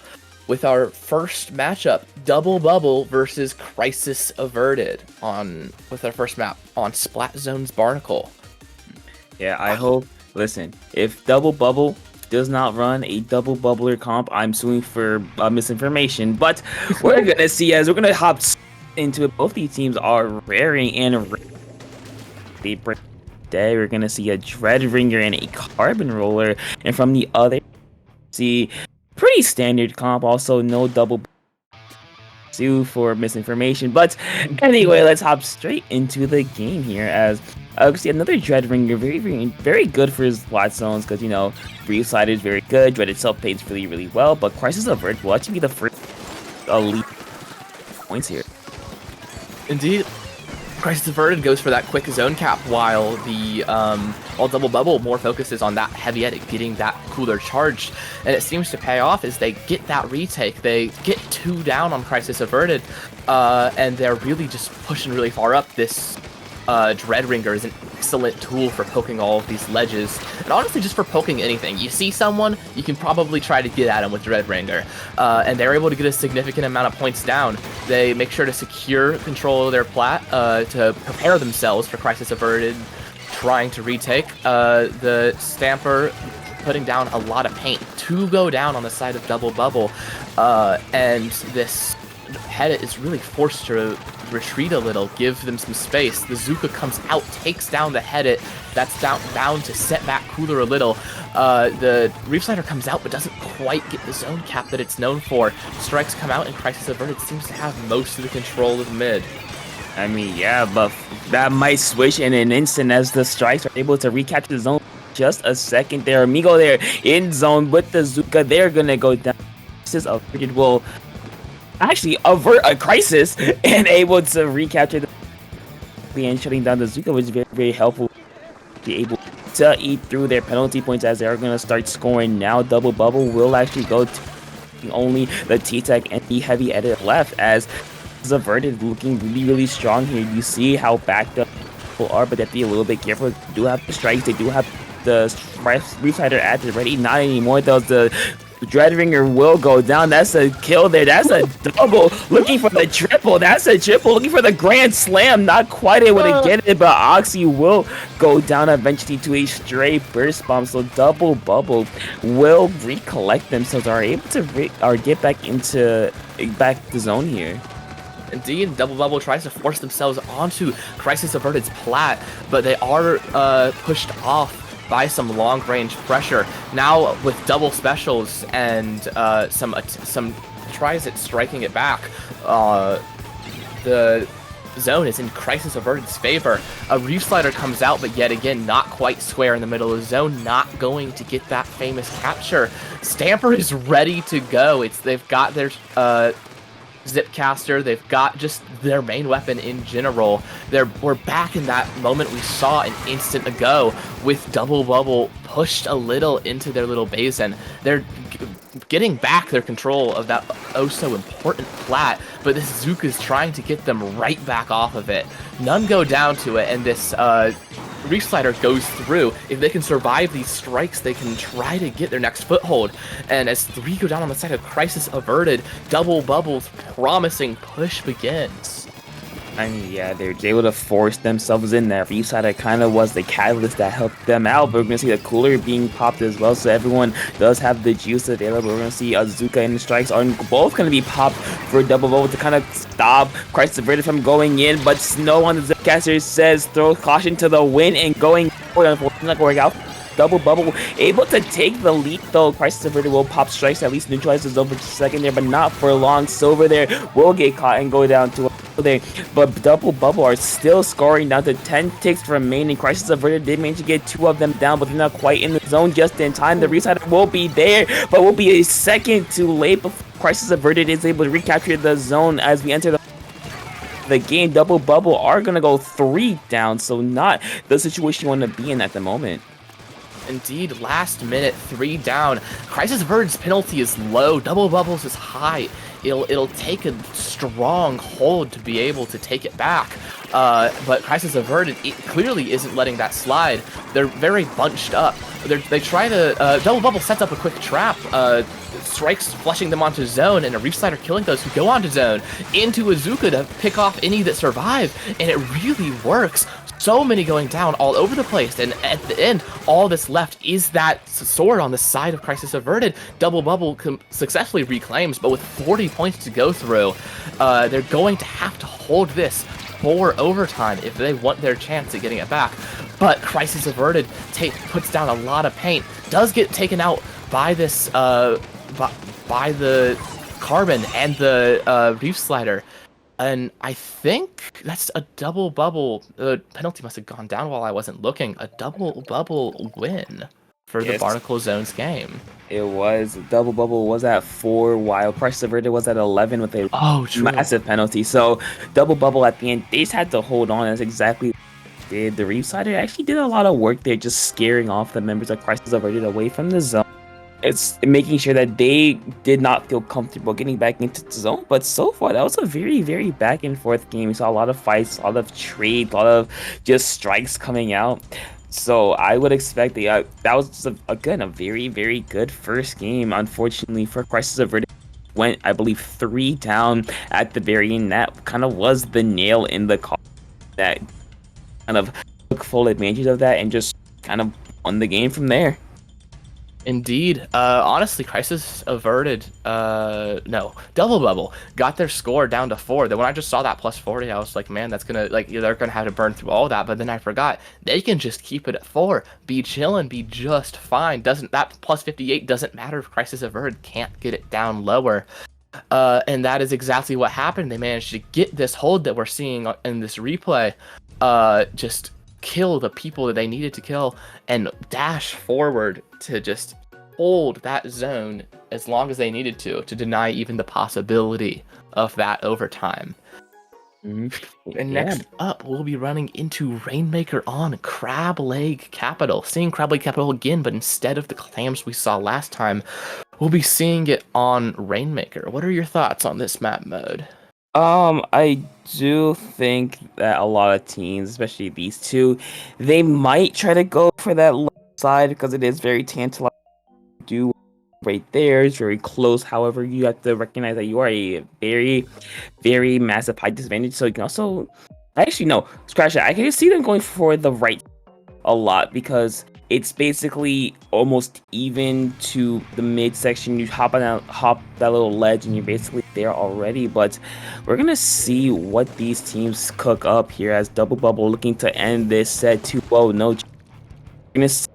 with our first matchup, Double Bubble versus Crisis Averted, with our first map on Splat Zone's Barnacle. Yeah, I hope. Listen, if Double Bubble does not run a double bubbler comp, I'm suing for misinformation. But we're gonna see as we're gonna hop into it. Both these teams are raring and today we're gonna see a Dread Ringer and a Carbon Roller, and from the other, see pretty standard comp. Also, no double sue for misinformation. But anyway, let's hop straight into the game here as see another Dread Ringer, very good for his flat zones because, you know, Brief Side is very good, Dread itself plays really well, but Crisis Avert will actually be the first elite points here. Indeed, Crisis Averted goes for that quick zone cap, while Double Bubble more focuses on that heavy edit, getting that cooler charged, and it seems to pay off as they get that retake. They get 2 down on Crisis Averted, and they're really just pushing really far up. This Dread Ringer is an excellent tool for poking all of these ledges, and honestly just for poking anything. You see someone, you can probably try to get at them with Dread Ringer, and they're able to get a significant amount of points down. They make sure to secure control of their plat to prepare themselves for Crisis Averted trying to retake. The Stamper putting down a lot of paint to go down on the side of Double Bubble, and this head is really forced to retreat a little, give them some space. The Zuka comes out, takes down the Headit, that's down to set back cooler a little. The Reef Slider comes out but doesn't quite get the zone cap that it's known for. Strikes come out and Crisis Averted seems to have most of the control of mid. I mean, yeah, but that might switch in an instant as the Strikes are able to recapture the zone. Just a second there, Amigo there in zone with the Zuka. They're gonna go down. Crisis Averted will actually avert a crisis and able to recapture the and shutting down the Zuka, which is very helpful. Be able to eat through their penalty points as they are going to start scoring now. Double Bubble will actually go to only the T-Tech and the heavy edit left as Averted looking really strong here. You see how backed up people are, but they have to be a little bit careful. They do have the strikes, they do have the Reef Slider at the ready. Not anymore though. The Dread Ringer will go down. That's a kill there. That's a double. Looking for the triple. That's a triple. Looking for the grand slam. Not quite able to get it, but Oxy will go down eventually to a stray burst bomb. So Double Bubble will recollect themselves. Are able to get back the zone here. Indeed, Double Bubble tries to force themselves onto Crisis Averted's plat, but they are pushed off by some long-range pressure. Now with double specials and some tries at striking it back, the zone is in Crisis Averted's favor. A Reef Slider comes out, but yet again not quite square in the middle of the zone, not going to get that famous capture. Stamper is ready to go. They've got their Zipcaster, they've got just their main weapon in general. We're back in that moment we saw an instant ago with Double Bubble pushed a little into their little basin. They're getting back their control of that oh so important plat, but this Zuka is trying to get them right back off of it. None go down to it, and this Reef Slider goes through. If they can survive these strikes, they can try to get their next foothold. And as 3 go down on the side of Crisis Averted, Double Bubble's promising push begins. I mean, yeah, they're able to force themselves in there. Reef Slider kind of was the catalyst that helped them out. But we're going to see the cooler being popped as well, so everyone does have the juice available. We're going to see Azuka and the Strikes are both going to be popped for Double Bubble to kind of stop Crisis Averted from going in. But Snow on the Zipcaster says throw caution to the wind and going forward. Unfortunately, not going out. Double Bubble able to take the lead though. Crisis Averted will pop strikes, at least neutralize the zone for a second there, but not for long. Silver there will get caught and go down to there, but Double Bubble are still scoring down to 10 ticks remaining. Crisis Averted did manage to get 2 of them down, but they're not quite in the zone just in time. The Reef will be there, but will be a second too late before Crisis Averted is able to recapture the zone as we enter the game. Double Bubble are going to go 3 down, so not the situation you want to be in at the moment. Indeed, last minute, 3 down. Crisis Averted's penalty is low, Double Bubbles is high. it'll take a strong hold to be able to take it back. But Crisis Averted clearly isn't letting that slide. They're very bunched up. They try to Double Bubble sets up a quick trap. Strikes flushing them onto zone, and a Reef Slider killing those who go onto zone into Azuka to pick off any that survive, and it really works. So many going down all over the place, and at the end, all that's left is that sword on the side of Crisis Averted. Double Bubble successfully reclaims, but with 40 points to go through, they're going to have to hold this for overtime if they want their chance at getting it back. But Crisis Averted puts down a lot of paint, does get taken out by this by the Carbon and the Reef Slider. And I think that's a Double Bubble. The penalty must have gone down while I wasn't looking. A Double Bubble win for the Barnacle Zones game. It was. Double Bubble was at 4, while Crisis Averted was at 11 with a massive penalty. So Double Bubble at the end, they just had to hold on. That's exactly what they did. The Reef Slider actually did a lot of work there, just scaring off the members of Crisis Averted away from the zone. It's making sure that they did not feel comfortable getting back into the zone. But so far, that was a very, very back and forth game. We saw a lot of fights, a lot of trade, a lot of just strikes coming out. So I would expect that was again a very, very good first game. Unfortunately for Crisis Averted, went, I believe, 3 down at the very end. That kind of was the nail in the coffin that kind of took full advantage of that and just kind of won the game from there. Indeed. Honestly, Crisis Averted, no, Double Bubble got their score down to 4. Then when I just saw that plus 40, I was like, man, that's gonna, like, they're gonna have to burn through all that. But then I forgot they can just keep it at 4, be chilling, be just fine. That plus 58 doesn't matter if Crisis Averted can't get it down lower. And that is exactly what happened. They managed to get this hold that we're seeing in this replay. Just kill the people that they needed to kill and dash forward to just hold that zone as long as they needed to deny even the possibility of that overtime. Mm-hmm. And next up, we'll be running into Rainmaker on Crab Leg Capital. Seeing Crab Leg Capital again, but instead of the clams we saw last time, we'll be seeing it on Rainmaker. What are your thoughts on this map mode? I do think that a lot of teams, especially these two, they might try to go for that left side because it is very tantalizing to do right there. It's very close. However, you have to recognize that you are a very, very massive height disadvantage. So you can also, actually no, scratch that. I can just see them going for the right a lot because it's basically almost even to the midsection. You hop that little ledge and you're basically there already. But we're gonna see what these teams cook up here as Double Bubble looking to end this set 2-0. No, we're gonna see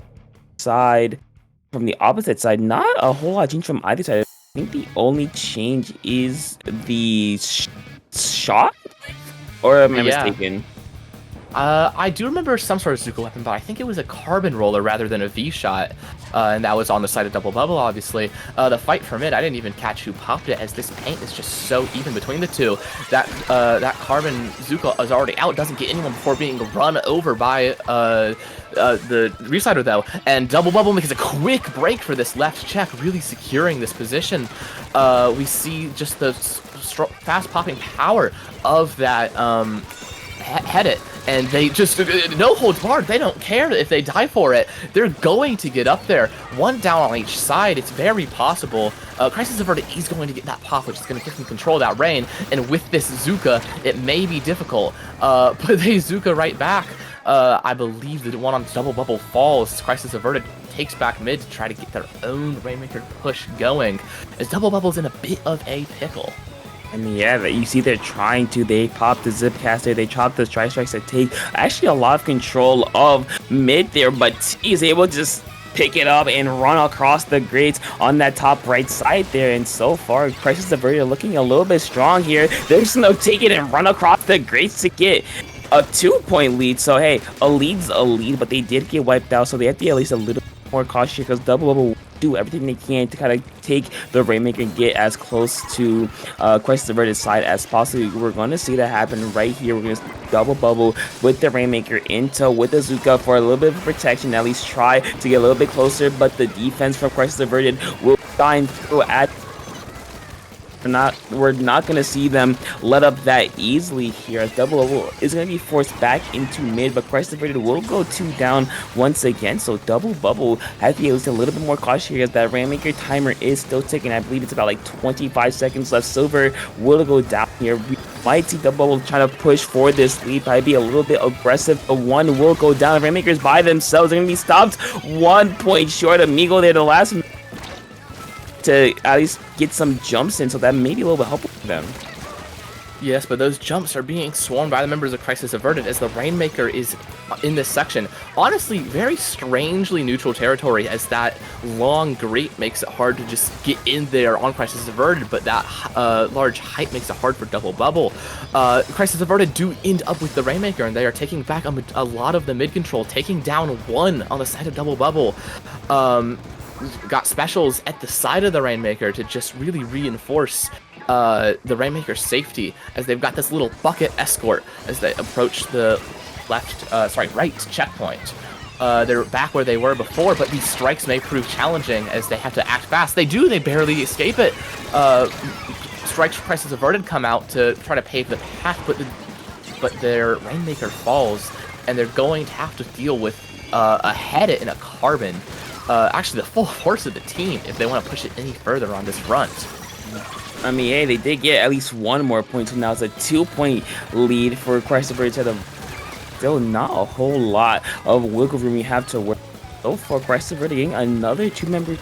side from the opposite side. Not a whole lot of change from either side. I think the only change is the shot, or am I mistaken? I do remember some sort of Zuko weapon, but I think it was a carbon roller rather than a V-shot, and that was on the side of Double Bubble, obviously. The fight for mid, I didn't even catch who popped it, as this paint is just so even between the two. That carbon Zuko is already out, doesn't get anyone before being run over by the Reef Slider, though, and Double Bubble makes a quick break for this left check, really securing this position. We see just the fast popping power of that head it, and they just no holds barred. They don't care if they die for it. They're going to get up there. One down on each side. It's very possible. Crisis Averted is going to get that pop, which is going to give him control of that rain. And with this Zuka, it may be difficult. But they Zuka right back. I believe the one on Double Bubble falls. Crisis Averted takes back mid to try to get their own Rainmaker push going, as Double Bubble's in a bit of a pickle. And yeah, you see they're trying to. They pop the zip caster, they chop the strike strikes that take actually a lot of control of mid there, but he's able to just pick it up and run across the grates on that top right side there. And so far, Crisis Averted looking a little bit strong here. There's no take it and run across the grates to get a 2-point lead. So hey, a lead's a lead, but they did get wiped out, so they have to be at least a little more cautious because Double Bubble will do everything they can to kind of take the Rainmaker and get as close to Crisis Averted's side as possible. We're going to see that happen right here. We're going to see Double Bubble with the Rainmaker into with the Zuka for a little bit of protection, at least try to get a little bit closer, but the defense from Crisis Averted will shine through at we're not gonna see them let up that easily here. Double Bubble is gonna be forced back into mid, but Christ Averted will go 2 down once again. So Double Bubble has to be a little bit more cautious here as that Rainmaker timer is still ticking. I believe it's about like 25 seconds left. Silver will go down here. We might see Double Bubble trying to push for this lead, probably be a little bit aggressive, but one will go down. Rainmakers by themselves are gonna be stopped 1 point short. Amigo there the last to at least get some jumps in, so that may be a little bit helpful for them. Yes, but those jumps are being swarmed by the members of Crisis Averted as the Rainmaker is in this section. Honestly, very strangely neutral territory, as that long grate makes it hard to just get in there on Crisis Averted, but that large height makes it hard for Double Bubble. Crisis Averted do end up with the Rainmaker, and they are taking back a lot of the mid control, taking down one on the side of Double Bubble. Got specials at the side of the Rainmaker to just really reinforce the Rainmaker's safety, as they've got this little bucket escort as they approach the right checkpoint. They're back where they were before, but these strikes may prove challenging as they have to act fast. They barely escape it. Strikes Crisis Averted come out to try to pave the path, but their Rainmaker falls, and they're going to have to deal with a head and a carbon. Actually, the full force of the team if they want to push it any further on this front. I mean, hey, they did get at least 1 more point, so now it's a 2-point lead for Crisis Averted. Still not a whole lot of wiggle room you have to work. So for Crisis Averted getting another 2-member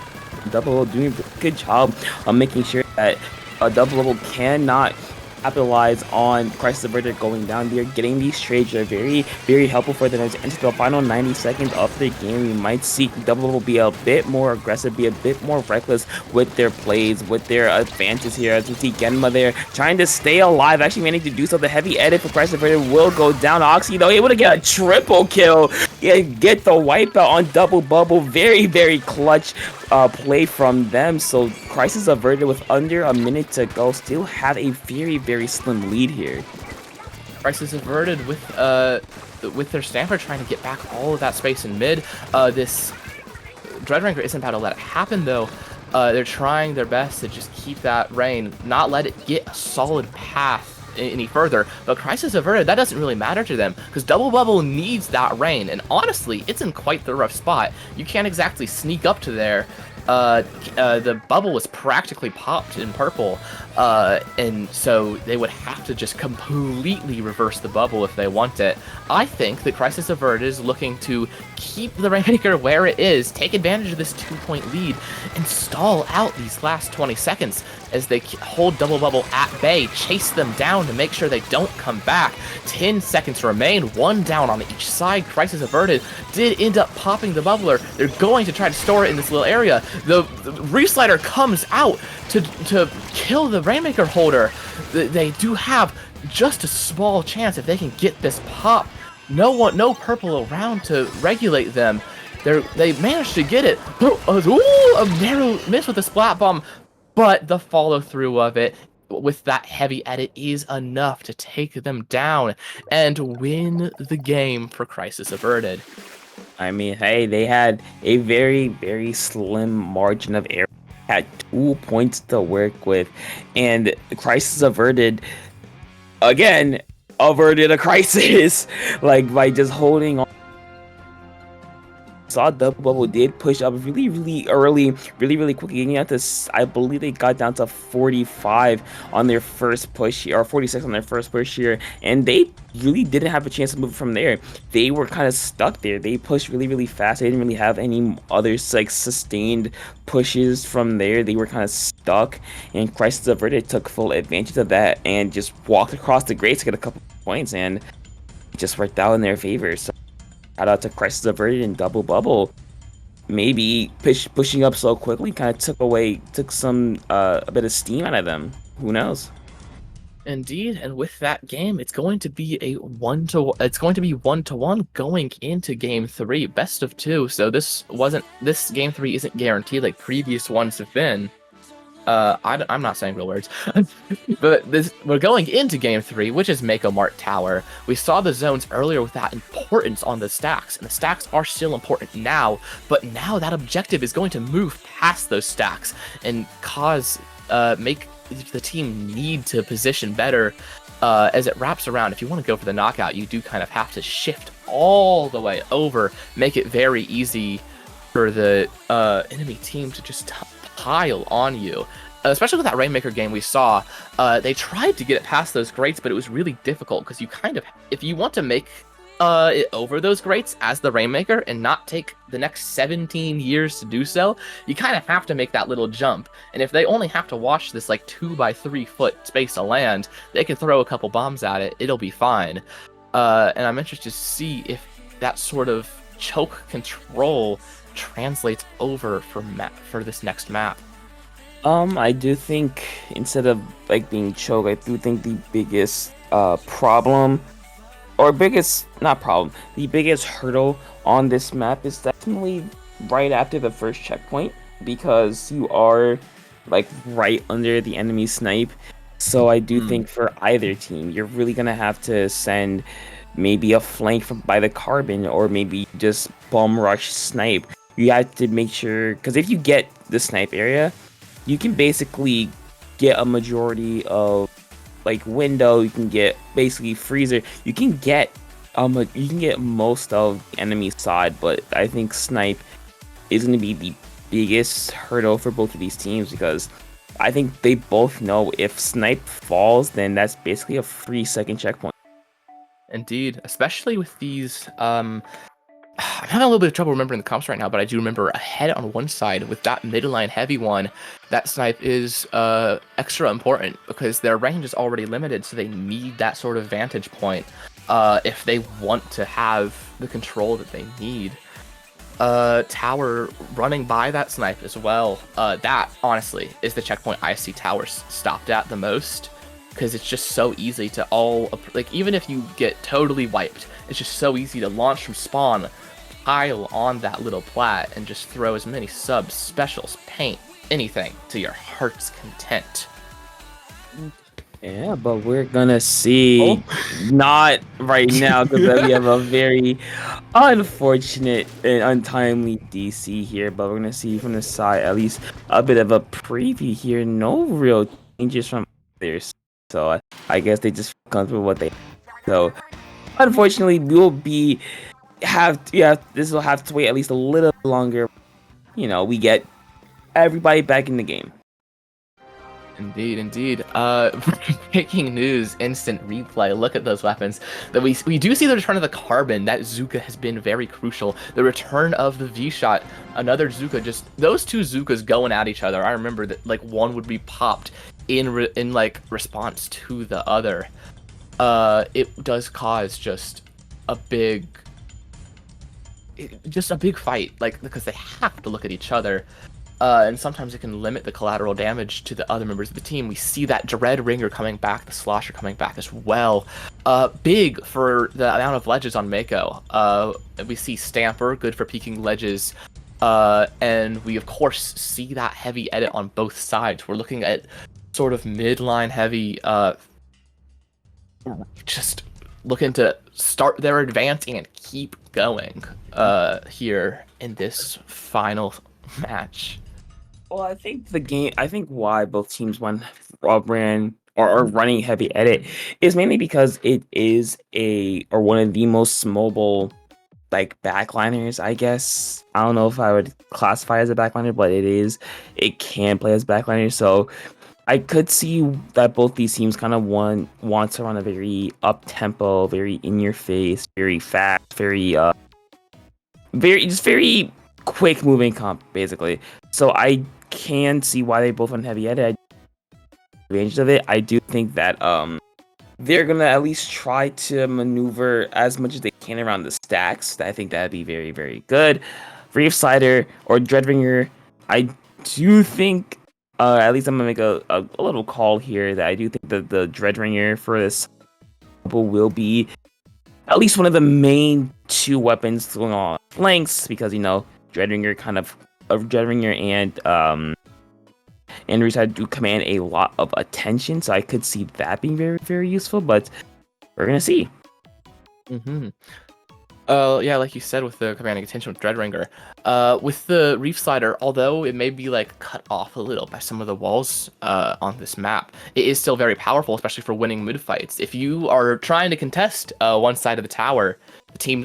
Double, doing a good job of making sure that Double Bubble cannot capitalize on Crisis Averted going down. They're getting these trades that are very, very helpful for them to enter the final 90 seconds of the game. We might see Double Bubble be a bit more aggressive, be a bit more reckless with their plays, with their advances here. As we see Genma there trying to stay alive, actually managing to do so. The heavy edit for Crisis Averted will go down. Oxy though able to get a triple kill. Yeah, get the wipeout on Double Bubble. Very, very clutch play from them. So Crisis Averted with under a minute to go still have a very, very slim lead here. Crisis Averted with their Stamper trying to get back all of that space in mid. This Dreadranker isn't about to let it happen though. They're trying their best to just keep that Rain, not let it get a solid path any further, but Crisis Averted, that doesn't really matter to them because Double Bubble needs that Rain, and honestly, it's in quite the rough spot. You can't exactly sneak up to there. The bubble was practically popped in purple, and so they would have to just completely reverse the bubble if they want it. I think that Crisis Averted is looking to keep the Rainmaker where it is, take advantage of this 2-point lead, and stall out these last 20 seconds as they hold Double Bubble at bay, chase them down to make sure they don't come back. 10 seconds remain, 1 down on each side. Crisis Averted did end up popping the bubbler. They're going to try to store it in this little area. The Reslider comes out to kill the Rainmaker holder. They do have just a small chance if they can get this pop. No purple around to regulate them. They managed to get it. Ooh, a narrow miss with the splat bomb, but the follow through of it with that heavy edit is enough to take them down and win the game for Crisis Averted. I mean, hey, they had a very, very slim margin of error. Had 2 points to work with, and Crisis Averted again averted a crisis, like by just holding on. Saw Double Bubble did push up really, really early, really quickly. Getting out to, I believe they got down to 45 on their first push here, or 46 on their first push here, and they really didn't have a chance to move from there. They were kind of stuck there. They pushed really fast. They didn't really have any other like sustained pushes from there. They were kind of stuck, and Crisis Averted took full advantage of that and just walked across the grades to get a couple points, and it just worked out in their favor. So shout out to Crisis Averted and Double Bubble. Maybe pushing up so quickly kind of took some a bit of steam out of them. Who knows? Indeed, and with that game, it's going to be 1-1 going into game 3, best of 2. So this game 3 isn't guaranteed like previous ones have been. I'm not saying real words, but we're going into game 3, which is Mako Mart Tower. We saw the zones earlier with that importance on the stacks, and the stacks are still important now, but now that objective is going to move past those stacks and make the team need to position better as it wraps around. If you want to go for the knockout, you do kind of have to shift all the way over, make it very easy for the enemy team to just pile on you. Especially with that Rainmaker game we saw, they tried to get it past those grates, but it was really difficult because you kind of, if you want to make it over those grates as the Rainmaker and not take the next 17 years to do so, you kind of have to make that little jump. And if they only have to watch this like 2 by 3 foot space of land, they can throw a couple bombs at it. It'll be fine. And I'm interested to see if that sort of choke control translates over for this next map. I do think instead of like being choked, I do think the biggest problem, or biggest not problem, the biggest hurdle on this map is definitely right after the first checkpoint, because you are like right under the enemy snipe. So I do think for either team, you're really gonna have to send maybe a flank by the carbon, or maybe just bomb rush snipe. You have to make sure, because if you get the snipe area, you can basically get a majority of like window. You can get basically freezer. You can get most of the enemy side, but I think snipe is going to be the biggest hurdle for both of these teams, because I think they both know if snipe falls, then that's basically a free second checkpoint. Indeed, especially with these I'm having a little bit of trouble remembering the comps right now, but I do remember ahead on one side with that midline heavy one, that snipe is extra important because their range is already limited, so they need that sort of vantage point if they want to have the control that they need. Tower running by that snipe as well. That, honestly, is the checkpoint I see towers stopped at the most, because it's just so easy to like, even if you get totally wiped, it's just so easy to launch from spawn, pile on that little plat, and just throw as many subs, specials, paint, anything to your heart's content. Yeah, but we're gonna see. Not right now, because we have a very unfortunate and untimely DC here. But we're gonna see from the side at least a bit of a preview here. No real changes from others, so I guess they just feel comfortable with what they. So unfortunately, this will have to wait at least a little longer. We get everybody back in the game. Indeed. Breaking news, instant replay. Look at those weapons. That we do see the return of the carbon. That Zuka has been very crucial. The return of the V-shot. Another Zuka. Just those two Zukas going at each other. I remember that like one would be popped in like response to the other. It does cause just a big fight, like, because they have to look at each other, and sometimes it can limit the collateral damage to the other members of the team. We see that Dread Ringer coming back, the Slosher coming back as well. Big for the amount of ledges on Mako. We see Stamper, good for peeking ledges, and we of course see that heavy edit on both sides. We're looking at sort of midline heavy, just looking to start their advancing and keep going here in this final match. Well, I think why both teams ran or are running heavy edit is mainly because it is one of the most mobile like backliners, I guess. I don't know if I would classify as a backliner, but it can play as backliner. So I could see that both these teams kind of want to run a very up tempo, very in your face, very fast, very quick moving comp, basically. So I can see why they both run heavy edit. Advantage of it. I do think that they're gonna at least try to maneuver as much as they can around the stacks. I think that'd be very, very good. Reef Slider or Dreadringer, I do think. At least I'm gonna make a little call here that I do think that the Dreadringer for this will be at least one of the main two weapons going on flanks, because Dreadringer and Reef do command a lot of attention, so I could see that being very, very useful. But we're gonna see. Yeah, like you said with the commanding attention with Dreadringer, with the Reef Slider, although it may be like cut off a little by some of the walls on this map, it is still very powerful, especially for winning mid fights. If you are trying to contest one side of the tower,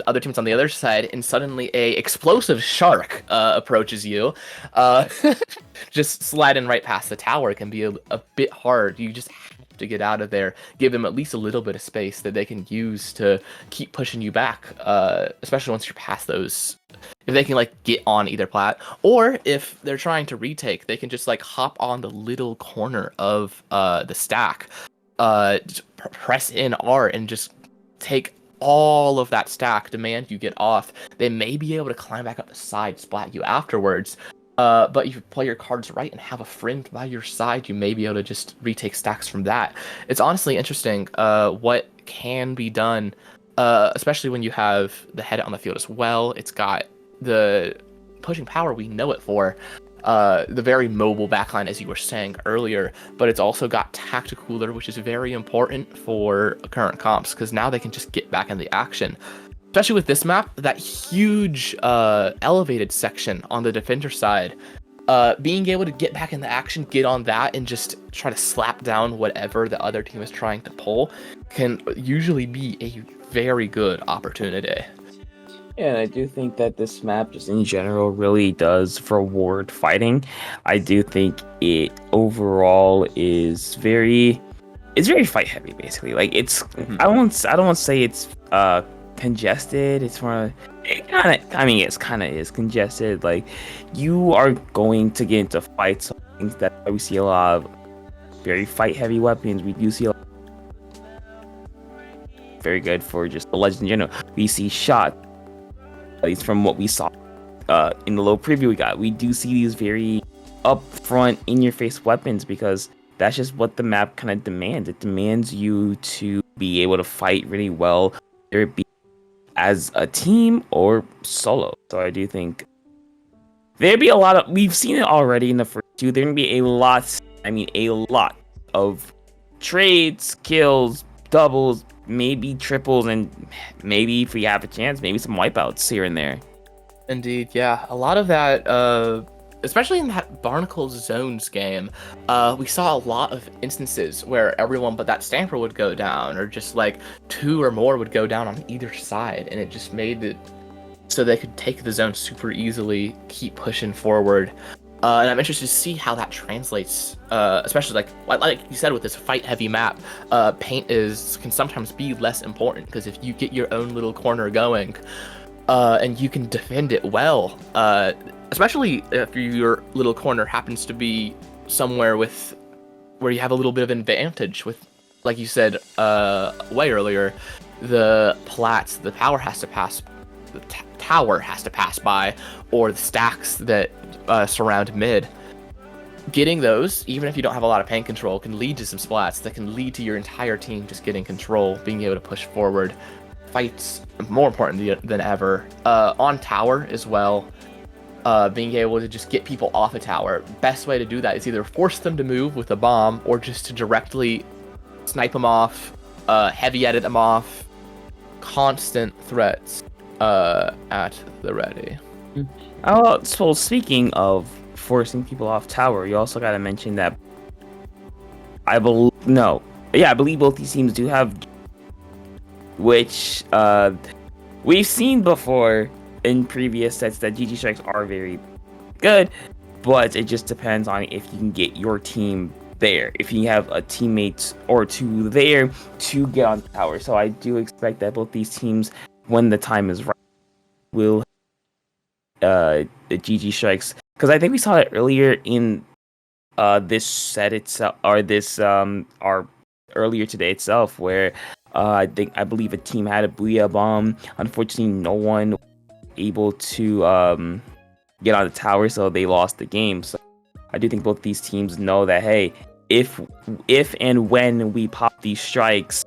other teams on the other side, and suddenly a explosive shark approaches you, uh, just sliding right past the tower can be a bit hard. You just have to get out of there, give them at least a little bit of space that they can use to keep pushing you back, especially once you're past those. If they can like get on either plat, or if they're trying to retake, they can just like hop on the little corner of the stack, press in R and just take all of that stack. Demand you get off. They may be able to climb back up the side, splat you afterwards. But if you play your cards right and have a friend by your side, you may be able to just retake stacks from that. It's honestly interesting what can be done, especially when you have the head on the field as well. It's got the pushing power we know it for, the very mobile backline, as you were saying earlier, but it's also got Tacticooler, which is very important for current comps, because now they can just get back in the action. Especially with this map, that huge elevated section on the defender side, being able to get back in the action, get on that, and just try to slap down whatever the other team is trying to pull can usually be a very good opportunity. Yeah, and I do think that this map, just in general, really does reward fighting. I do think it overall is it's very fight heavy, basically. Like it's, I don't want to say it's congested. It's more, it kind of, I mean, it's kind of is congested. Like you are going to get into fights. So I think that we see a lot of very fight heavy weapons. We do see a lot very good for just the legends in general. We see shot, at least from what we saw in the little preview we got. We do see these very upfront, in-your-face weapons because that's just what the map kind of demands. It demands you to be able to fight really well, whether it be as a team or solo. So I do think there'd be a lot of, we've seen it already in the first two, there'd be a lot of trades, kills, doubles, maybe triples, and maybe if we have a chance, maybe some wipeouts here and there. Indeed, yeah. A lot of that, especially in that Barnacles Zones game, we saw a lot of instances where everyone but that Stamper would go down, or just like two or more would go down on either side, and it just made it so they could take the zone super easily, keep pushing forward. And I'm interested to see how that translates, especially like you said with this fight-heavy map. Paint can sometimes be less important, because if you get your own little corner going, and you can defend it well, especially if your little corner happens to be somewhere where you have a little bit of advantage with, like you said way earlier, the plats, the tower has to pass by, or the stacks that surround mid. Getting those, even if you don't have a lot of paint control, can lead to some splats that can lead to your entire team just getting control, being able to push forward. Fights more important than ever. On tower as well, being able to just get people off a tower. Best way to do that is either force them to move with a bomb, or just to directly snipe them off, heavy edit them off. Constant threats at the ready. Oh, so speaking of forcing people off tower, you also got to mention that I believe both these teams do have, which we've seen before in previous sets, that GG strikes are very good, but it just depends on if you can get your team there, if you have a teammate or two there to get on tower. So I do expect that both these teams, when the time is right, will the GG strikes, because I think we saw it earlier in this set itself, or this our earlier today itself, where I believe a team had a Booyah bomb. Unfortunately, no one was able to get on the tower, so they lost the game. So I do think both these teams know that, hey, if and when we pop these strikes,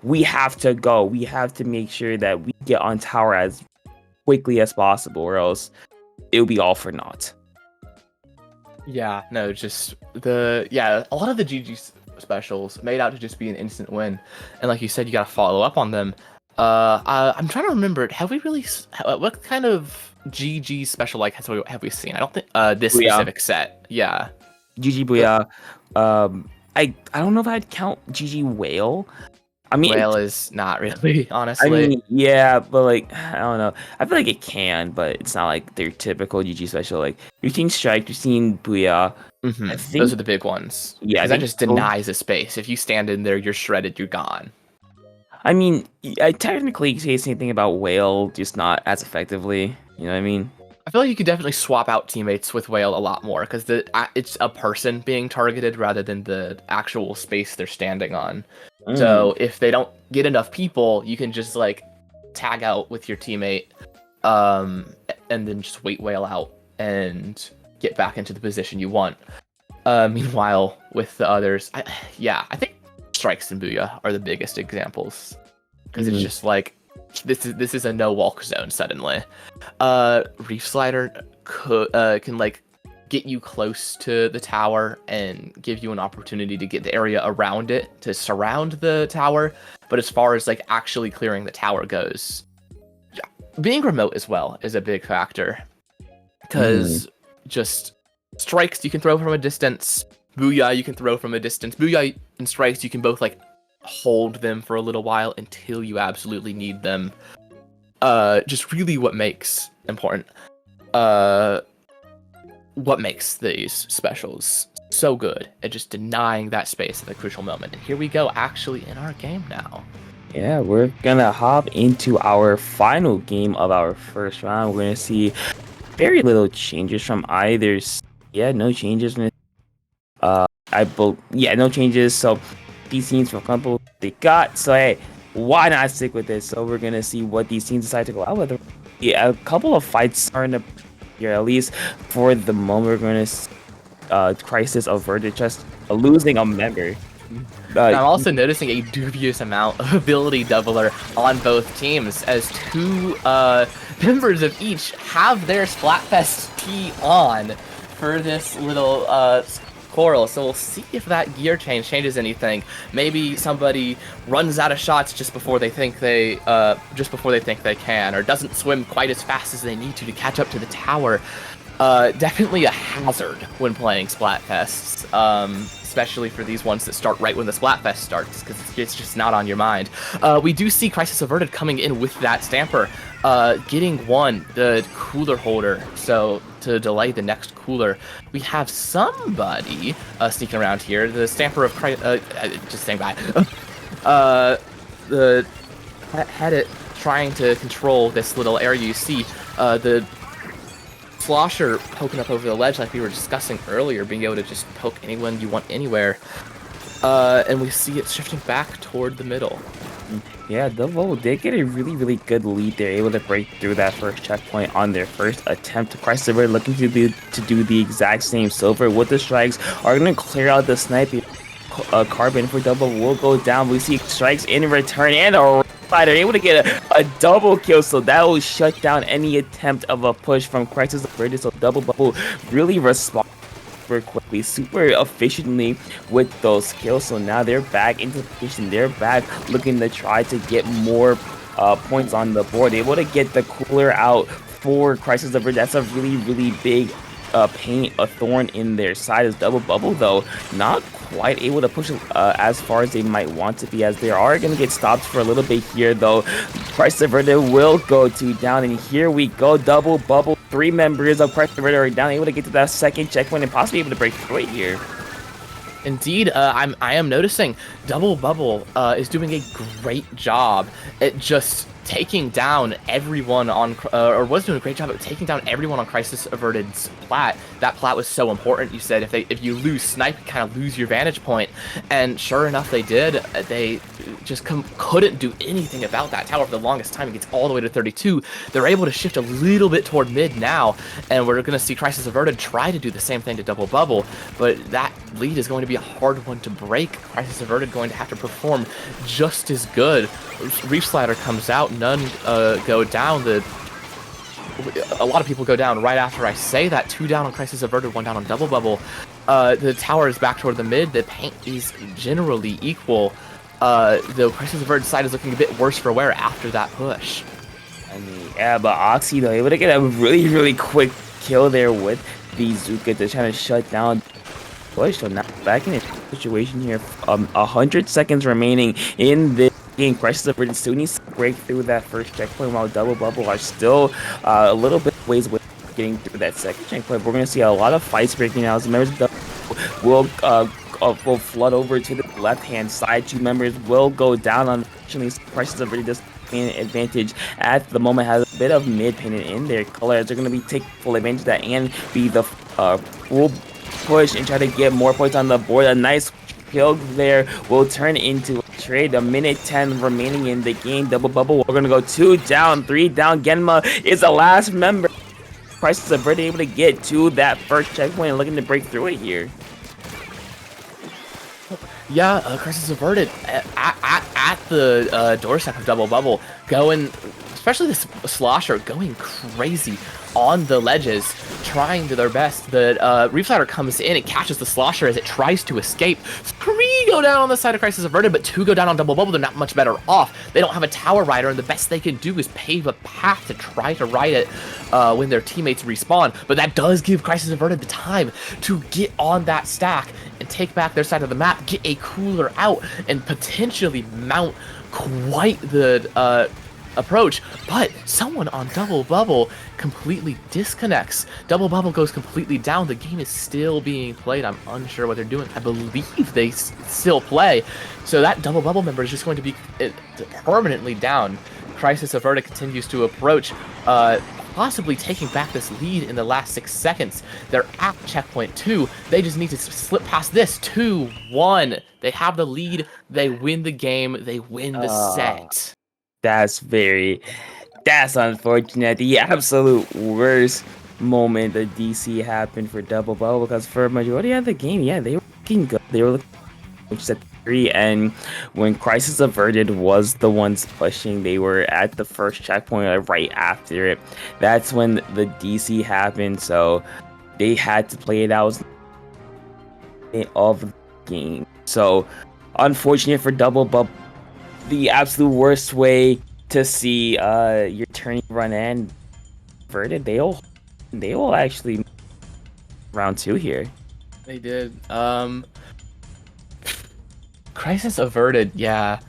we have to go. We have to make sure that we get on tower as quickly as possible, or else it'll be all for naught. Yeah, no, just a lot of the GG specials made out to just be an instant win, and like you said, you gotta follow up on them. I'm trying to remember. Have we really? What kind of GG special like have we seen? I don't think this Booyah. specific set. Yeah. GG Booyah. I don't know if I'd count GG Whale. I mean, Whale is not really, I honestly. mean, yeah, but like, I don't know. I feel like it can, but it's not like their typical GG special. Like, you've seen Strike, you've seen Booyah. I think, Those are the big ones. yeah, I Because that think just so. denies a space. If you stand in there, you're shredded. You're gone. I mean, I technically say the same thing about Whale, just not as effectively. You know what I mean? I feel like you could definitely swap out teammates with Whale a lot more because it's a person being targeted rather than the actual space they're standing on. So if they don't get enough people, you can just like tag out with your teammate, and then just wait Whale out and get back into the position you want. Meanwhile, with the others, I think Strikes and Booyah are the biggest examples because it's just like this is a no walk zone suddenly. Reef Slider can like get you close to the tower and give you an opportunity to get the area around it to surround the tower. But as far as like actually clearing the tower goes, being remote as well is a big factor because just Strikes you can throw from a distance. Booyah you can throw from a distance. Booyah and Strikes you can both like hold them for a little while until you absolutely need them. Just really what makes important. What makes these specials so good at just denying that space at the crucial moment. And here we go, actually in our game now. Yeah, we're gonna hop into our final game of our first round. We're gonna see very little changes from either. No changes. No changes. So these teams from couple they got. So hey, why not stick with this? So we're gonna see what these teams decide to go out with. Yeah, a couple of fights are in the here at least for the moment. We're gonna Crisis averted, just losing a member. I'm also noticing a dubious amount of ability doubler on both teams as two members of each have their Splatfest tee on for this little Coral, so we'll see if that gear change changes anything. Maybe somebody runs out of shots just before they think they can, or doesn't swim quite as fast as they need to catch up to the tower. Definitely a hazard when playing Splatfests, especially for these ones that start right when the Splatfest starts, because it's just not on your mind. We do see Crisis Averted coming in with that Stamper, getting the cooler holder, so to delay the next cooler. We have somebody sneaking around here, the Stamper of just same guy. The had it trying to control this little area you see, the Slosher poking up over the ledge like we were discussing earlier, being able to just poke anyone you want anywhere. And we see it shifting back toward the middle. Yeah, Devo did get a really, really good lead. They're able to break through that first checkpoint on their first attempt. Christ, Silver looking to do the exact same. Silver with the strikes are going to clear out the sniper. Carbon for double will go down. We see strikes in return and a fighter able to get a double kill, so that will shut down any attempt of a push from Crisis Averted. So double bubble really responds super quickly, super efficiently with those kills. So now they're back into position. They're back looking to try to get more points on the board. Able to get the cooler out for Crisis Averted. That's a really, really big a thorn in their side. Is double bubble though not quite able to push as far as they might want to be, as they are going to get stopped for a little bit here though. Crisis Averted will go down, and here we go, double bubble. 3 members of Crisis Averted are down, able to get to that second checkpoint and possibly able to break through it here. Indeed, I am noticing Double Bubble is doing a great job at just taking down everyone on, or was doing a great job at taking down everyone on Crisis Averted's plat. That plat was so important. You said if you lose snipe, you kind of lose your vantage point, and sure enough, they did. They just couldn't do anything about that tower for the longest time. It gets all the way to 32. They're able to shift a little bit toward mid now, and we're going to see Crisis Averted try to do the same thing to Double Bubble, but that lead is going to be a hard one to break. Crisis Averted going to have to perform just as good. Reef Slider comes out, none go down. A lot of people go down right after I say that. 2 down on Crisis Averted, 1 down on Double Bubble. The tower is back toward the mid. The paint is generally equal. the Crisis Averted side is looking a bit worse for wear after that push. I mean, yeah, but Oxy though able to get a really quick kill there with the Zuka to try to shut down push. So now back in a situation here. 100 seconds remaining in this game. Crisis Averted still needs to break through that first checkpoint, while Double Bubble are still a little bit ways away from getting through that second checkpoint. We're gonna see a lot of fights breaking out as members of will flood over to the left-hand side. Two members will go down. Unfortunately, Crisis Averted does gain an advantage at the moment, has a bit of mid painted in their colors. They're going to be taking full advantage of that and be the full push and try to get more points on the board. A nice kill there will turn into a trade. A minute 10 remaining in the game. Double Bubble, we're going to go 2 down, 3 down. Genma is the last member. Crisis Averted able to get to that first checkpoint and looking to break through it here. Yeah, Crisis Averted at the doorstep of Double Bubble, going, especially this Slosher, going crazy on the ledges, trying to their best. The Reefsider comes in and catches the Slosher as it tries to escape. 3 go down on the side of Crisis Averted, but 2 go down on Double Bubble. They're not much better off. They don't have a Tower Rider, and the best they can do is pave a path to try to ride it when their teammates respawn. But that does give Crisis Averted the time to get on that stack and take back their side of the map, get a cooler out, and potentially mount quite the approach. But someone on Double Bubble completely disconnects. Double Bubble goes completely down. The game is still being played. I'm unsure what they're doing. I believe they still play. So that Double Bubble member is just going to be permanently down. Crisis Averted continues to approach, possibly taking back this lead in the last 6 seconds. They're at checkpoint 2. They just need to slip past this. 2-1. They have the lead. They win the game. They win the set. That's unfortunate. The absolute worst moment the DC happened for Double Bubble, because for a majority of the game, yeah, they were looking good. They were looking at 3, and when Crisis Averted was the ones pushing, they were at the first checkpoint right after it. That's when the DC happened, so they had to play it out of the game. So unfortunate for Double Bubble. The absolute worst way to see your turning run end Averted. They will actually round 2 here. They did. Crisis Averted, yeah.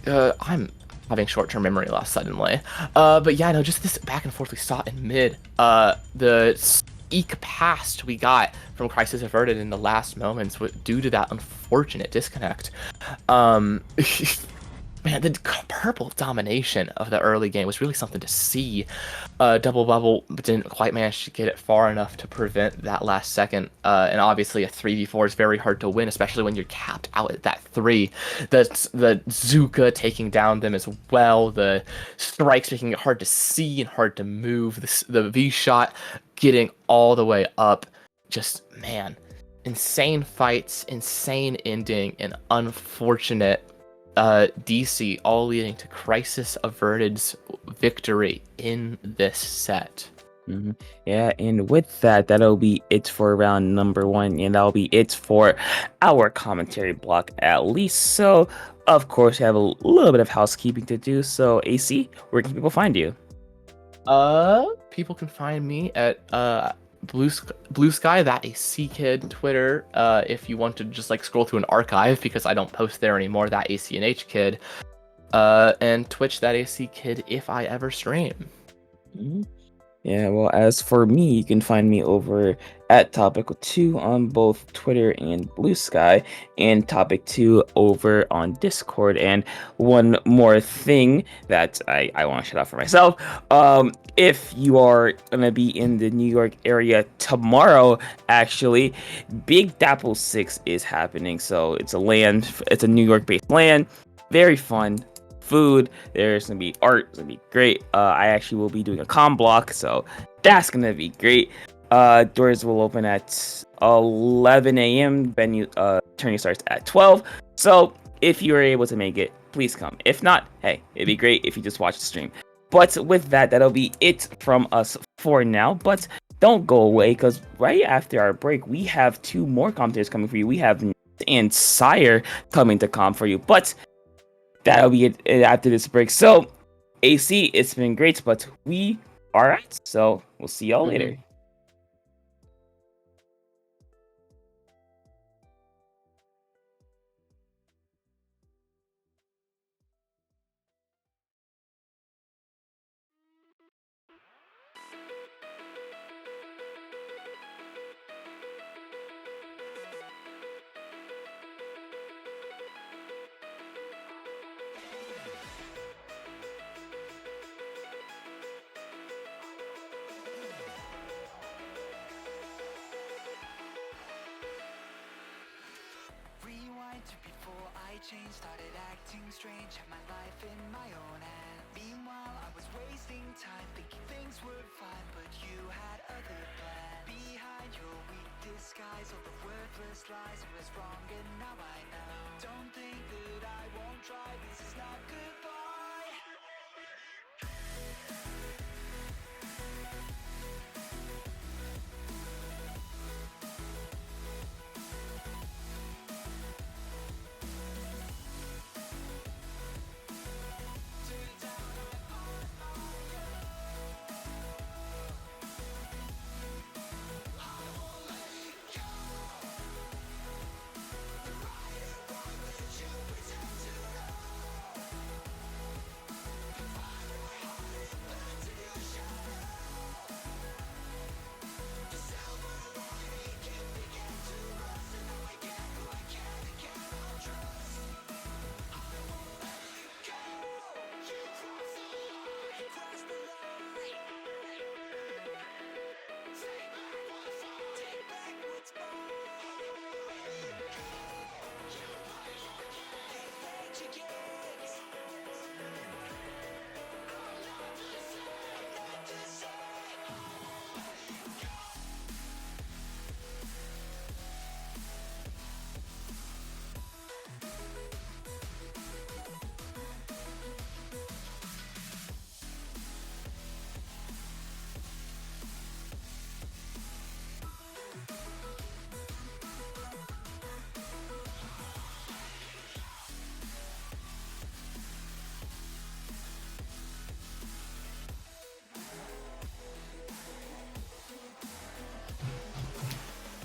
I'm having short-term memory loss suddenly. But yeah, no, just this back and forth we saw in mid. The eke past we got from Crisis Averted in the last moments due to that unfortunate disconnect. Man, the purple domination of the early game was really something to see. Double Bubble didn't quite manage to get it far enough to prevent that last second. And obviously a 3v4 is very hard to win, especially when you're capped out at that 3. The Zuka taking down them as well. The strikes making it hard to see and hard to move. The V-shot getting all the way up. Just, man, insane fights, insane ending, and unfortunate DC, all leading to Crisis Averted's victory in this set. Mm-hmm. Yeah, and with that, that'll be it for round number 1, and that'll be it for our commentary block at least. So, of course, we have a little bit of housekeeping to do. So, AC, where can people find you? People can find me at Blue Sky, that AC Kid Twitter, if you want to just like scroll through an archive, because I don't post there anymore, that ACNH Kid, and Twitch, that AC Kid, if I ever stream. Mm-hmm. Yeah, well, as for me, you can find me over at Topical2 on both Twitter and Blue Sky, and Topic2 over on Discord. And one more thing that I want to shout out for myself. If you are going to be in the New York area tomorrow, actually, Big Dapple 6 is happening. So it's a New York-based LAN. Very fun. Food, there's gonna be art, it's gonna be great. I actually will be doing a comm block, so that's gonna be great. Doors will open at 11 a.m. Venue turning starts at 12. So if you are able to make it, please come. If not, hey, it'd be great if you just watch the stream. But with that, that'll be it from us for now. But don't go away, because right after our break, we have 2 more commentators coming for you. We have and Sire coming to comp for you. But that'll be it after this break. So, AC, it's been great, but we are out. So, we'll see y'all later. Rewind to before I changed, started acting strange, had my life in my own hands. Meanwhile, I was wasting time, thinking things were fine, but you had other plans. Behind your weak disguise, all the worthless lies, I was wrong and now I know. Don't think that I won't try, this is not goodbye.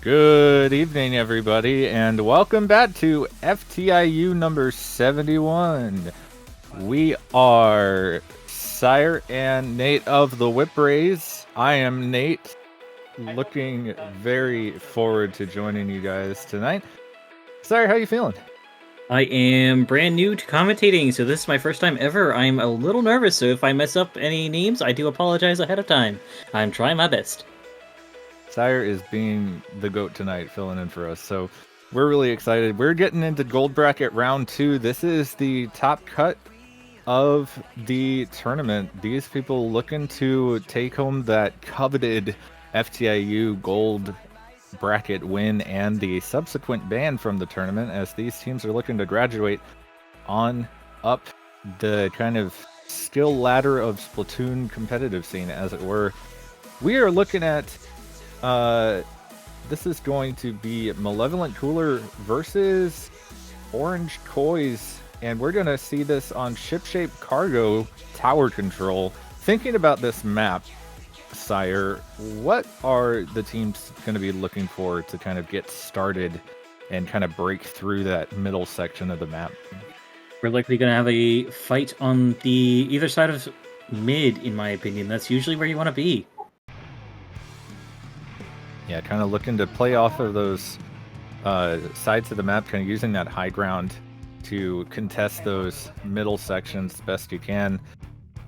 Good evening, everybody, and welcome back to FTIU number 71. We are Sire and Nate of the Whip Rays. I am Nate, looking very forward to joining you guys tonight. Sire, how you feeling? I am brand new to commentating, so this is my first time ever. I'm a little nervous, so if I mess up any names, I do apologize ahead of time. I'm trying my best. Sire is being the GOAT tonight, filling in for us, so we're really excited. We're getting into Gold Bracket Round 2. This is the top cut of the tournament. These people looking to take home that coveted FTIU Gold Bracket win and the subsequent ban from the tournament, as these teams are looking to graduate on up the kind of skill ladder of Splatoon competitive scene, as it were. We are looking at this is going to be Malevolent Cooler versus Orange Toys, and we're going to see this on Shipshape Cargo Tower Control. Thinking about this map, Sire, what are the teams going to be looking for to kind of get started and kind of break through that middle section of the map? We're likely going to have a fight on the either side of mid, in my opinion. That's usually where you want to be. Yeah, kind of looking to play off of those sides of the map, kind of using that high ground to contest those middle sections best you can.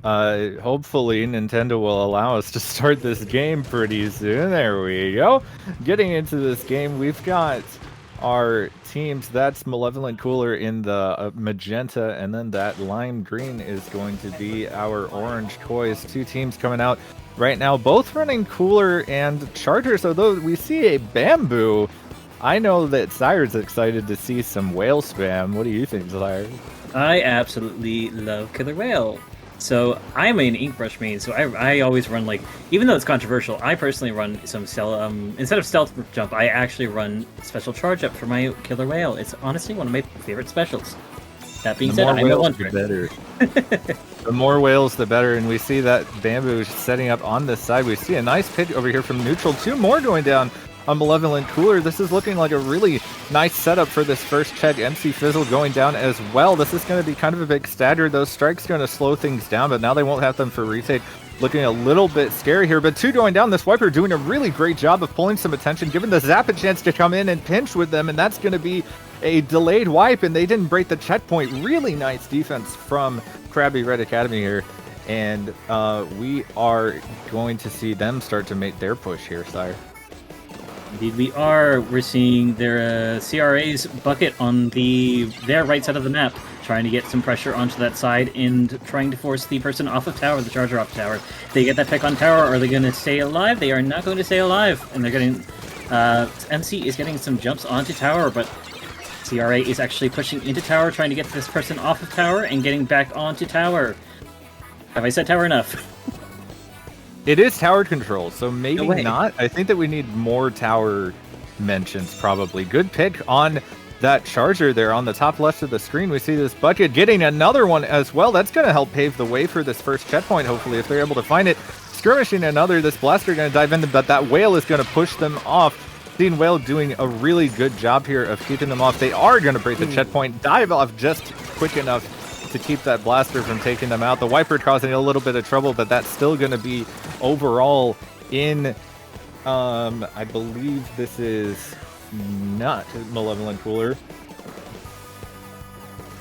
Hopefully Nintendo will allow us to start this game pretty soon. There we go. Getting into this game, we've got our teams. That's Malevolent Cooler in the magenta, and then that lime green is going to be our Orange Toys. Two teams coming out right now, both running Cooler and Chargers, although we see a Bamboo. I know that Sire's excited to see some whale spam. What do you think, Sire? I absolutely love Killer Whale. So I'm an ink brush main, so I always run like, even though it's controversial, I personally run some instead of stealth jump, I actually run special charge up for my killer whale. It's honestly one of my favorite specials. That being The said, more I'm a whales, one the trick. better. The more whales, the better. And we see that Bamboo setting up on this side. We see a nice pick over here from neutral. 2 more going down on Malevolent Cooler. This is looking like a really nice setup for this first check. MC Fizzle going down as well. This is going to be kind of a big stagger. Those strikes going to slow things down, but now they won't have them for retake. Looking a little bit scary here, but 2 going down. This Wiper doing a really great job of pulling some attention, giving the Zap a chance to come in and pinch with them, and that's going to be a delayed wipe, and they didn't break the checkpoint. Really nice defense from Krabby Red Academy here, and we are going to see them start to make their push here, Sire. Indeed, we are. We're seeing their CRA's bucket on their right side of the map, trying to get some pressure onto that side and trying to force the person off of tower, the charger off tower. If they get that pick on tower, are they going to stay alive? They are not going to stay alive, and they're getting. MC is getting some jumps onto tower, but CRA is actually pushing into tower, trying to get this person off of tower and getting back onto tower. Have I said tower enough? It is tower control, so maybe No way. not. I think that we need more tower mentions, probably. Good pick on that charger there on the top left of the screen. We see this bucket getting another one as well. That's going to help pave the way for this first checkpoint, hopefully, if they're able to find it. Skirmishing another, this blaster going to dive in, but that whale is going to push them off. Seeing Whale doing a really good job here of keeping them off. They are going to break the checkpoint, dive off just quick enough to keep that blaster from taking them out. The Wiper causing a little bit of trouble, but that's still going to be overall in, I believe this is not Malevolent Cooler.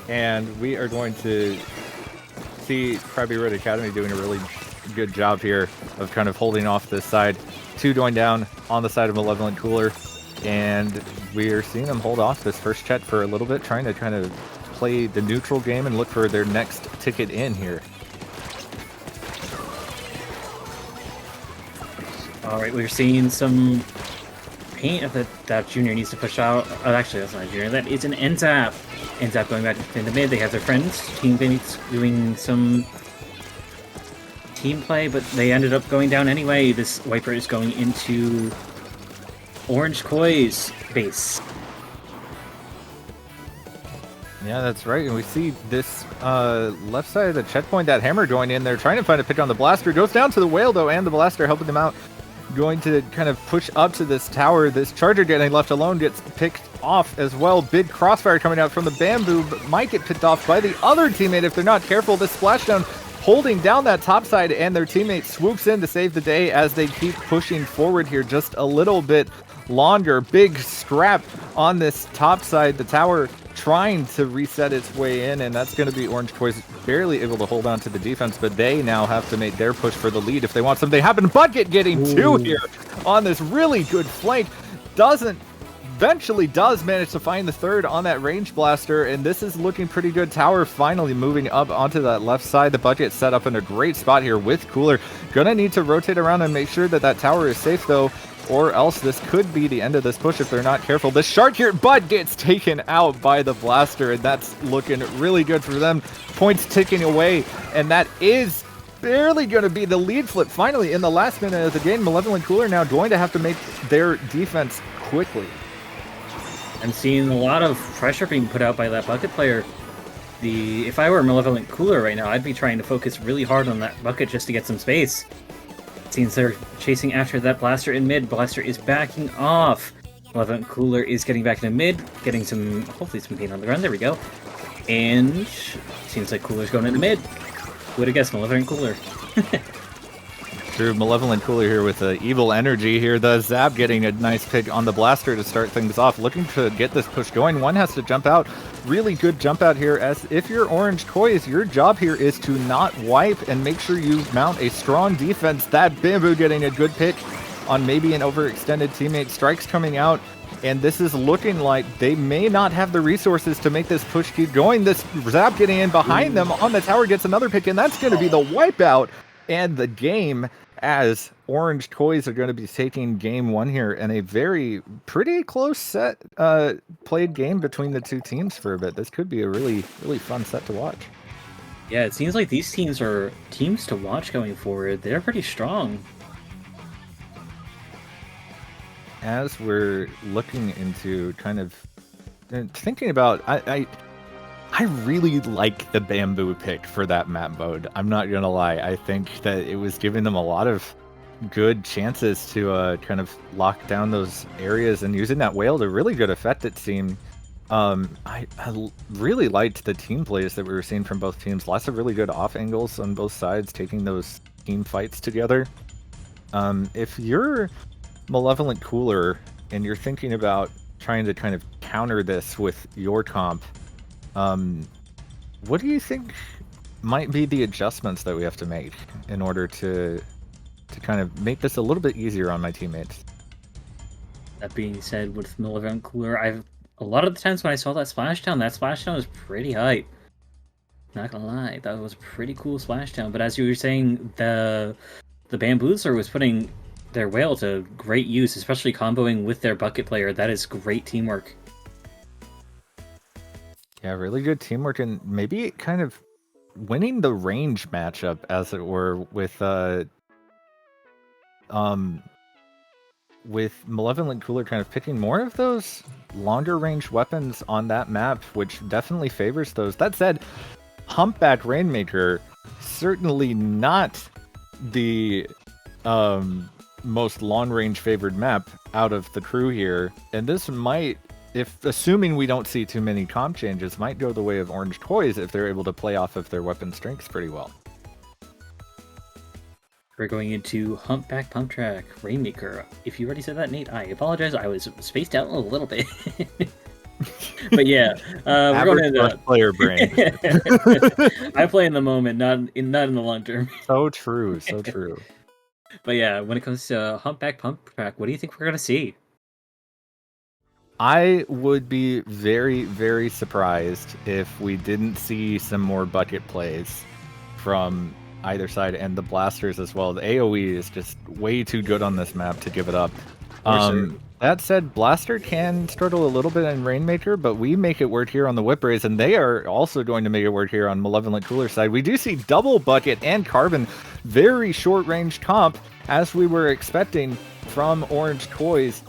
And we are going to see Krabby Red Academy doing a really good job here of kind of holding off this side. 2 going down on the side of Malevolent Cooler, and we are seeing them hold off this first check for a little bit, trying to kind of play the neutral game and look for their next ticket in here. All right, we're seeing some paint that Junior needs to push out. Oh, actually, that's not Junior. That is an NZAP. NZAP going back in the mid. They have their friends, teammates doing some team play, but they ended up going down anyway. This Wiper is going into Orange Koi's base. Yeah, that's right. And we see this left side of the checkpoint, that hammer going in there, trying to find a pick on the blaster. Goes down to the whale, though, and the blaster helping them out. Going to kind of push up to this tower. This charger getting left alone gets picked off as well. Big crossfire coming out from the Bamboo, but might get picked off by the other teammate if they're not careful. This splashdown holding down that top side, and their teammate swoops in to save the day as they keep pushing forward here just a little bit longer. Big scrap on this top side. The tower trying to reset its way in, and that's going to be Orange Toys barely able to hold on to the defense, but they now have to make their push for the lead if they want something to happen. Bucket getting 2 here on this really good flank. Eventually does manage to find the third on that range blaster, and this is looking pretty good. Tower finally moving up onto that left side. The Bucket set up in a great spot here with Cooler. Gonna need to rotate around and make sure that that tower is safe, though, or else this could be the end of this push if they're not careful. The shark here, but gets taken out by the blaster, and that's looking really good for them. Points ticking away, and that is barely going to be the lead flip finally in the last minute of the game. Malevolent Cooler now going to have to make their defense quickly. I'm seeing a lot of pressure being put out by that bucket player. If I were Malevolent Cooler right now, I'd be trying to focus really hard on that bucket just to get some space. Seems they're chasing after that blaster in mid. Blaster is backing off. Malevolent Cooler is getting back in mid, getting hopefully some paint on the ground. There we go. And seems like Cooler's going into mid. Who would have guessed Malevolent Cooler? Through Malevolent Cooler here with the evil energy here. The Zap getting a nice pick on the blaster to start things off. Looking to get this push going. One has to jump out. Really good jump out here, as if you're Orange Toys, your job here is to not wipe and make sure you mount a strong defense. That Bamboo getting a good pick on maybe an overextended teammate. Strikes coming out, and this is looking like they may not have the resources to make this push keep going. This Zap getting in behind them on the tower gets another pick, and that's going to be the wipeout and the game, as Orange Toys are going to be taking game 1 here in a pretty close set played game between the two teams for a bit. This could be a really fun set to watch. Yeah, it seems like these teams are teams to watch going forward. They're pretty strong. As we're looking into kind of thinking about, I really like the bamboo pick for that map mode. I'm not gonna lie. I think that it was giving them a lot of good chances to kind of lock down those areas, and using that whale to really good effect, it seemed. I really liked the team plays that we were seeing from both teams. Lots of really good off angles on both sides, taking those team fights together. If you're Malevolent Cooler and you're thinking about trying to kind of counter this with your comp, what do you think might be the adjustments that we have to make in order to kind of make this a little bit easier on my teammates? That being said, with Malevolent Cooler, a lot of the times when I saw that splashdown was pretty hype. Not gonna lie, that was a pretty cool splashdown. But as you were saying, the Bamboozler was putting their whale to great use, especially comboing with their bucket player. That is great teamwork. Yeah, really good teamwork, and maybe kind of winning the range matchup, as it were, with Malevolent Cooler kind of picking more of those longer range weapons on that map, which definitely favors those. That said, Humpback Rainmaker, certainly not the most long range favored map out of the crew here, and this might, if assuming we don't see too many comp changes, might go the way of Orange Toys if they're able to play off of their weapon strengths pretty well. We're going into Humpback Pump Track Rainmaker. If you already said that, Nate, I apologize. I was spaced out a little bit. But yeah, we're going into player brain. I play in the moment, not in the long term. So true, so true. But yeah, when it comes to Humpback Pump Track, what do you think we're gonna see? I would be very, very surprised if we didn't see some more bucket plays from either side, and the blasters as well. The AoE is just way too good on this map to give it up. That said, Blaster can struggle a little bit in Rainmaker, but we make it work here on the Whip Rays, and they are also going to make it work here on Malevolent Cooler side. We do see double bucket and carbon, very short range comp, as we were expecting from Orange Toys,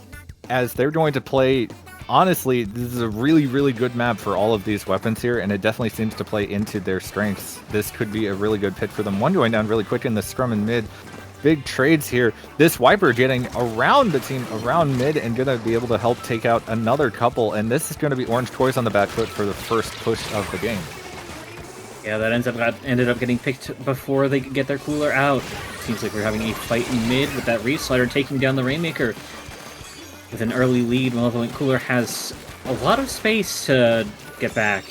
as they're going to play. Honestly, this is a really, really good map for all of these weapons here, and it definitely seems to play into their strengths. This could be a really good pick for them. One going down really quick in the scrum and mid. Big trades here. This Wiper getting around the team, around mid, and going to be able to help take out another couple, and this is going to be Orange Toys on the back foot for the first push of the game. Yeah, that ended up getting picked before they could get their cooler out. Seems like we're having a fight in mid with that Reef Slider taking down the Rainmaker. With an early lead, Malevolent Cooler has a lot of space to get back.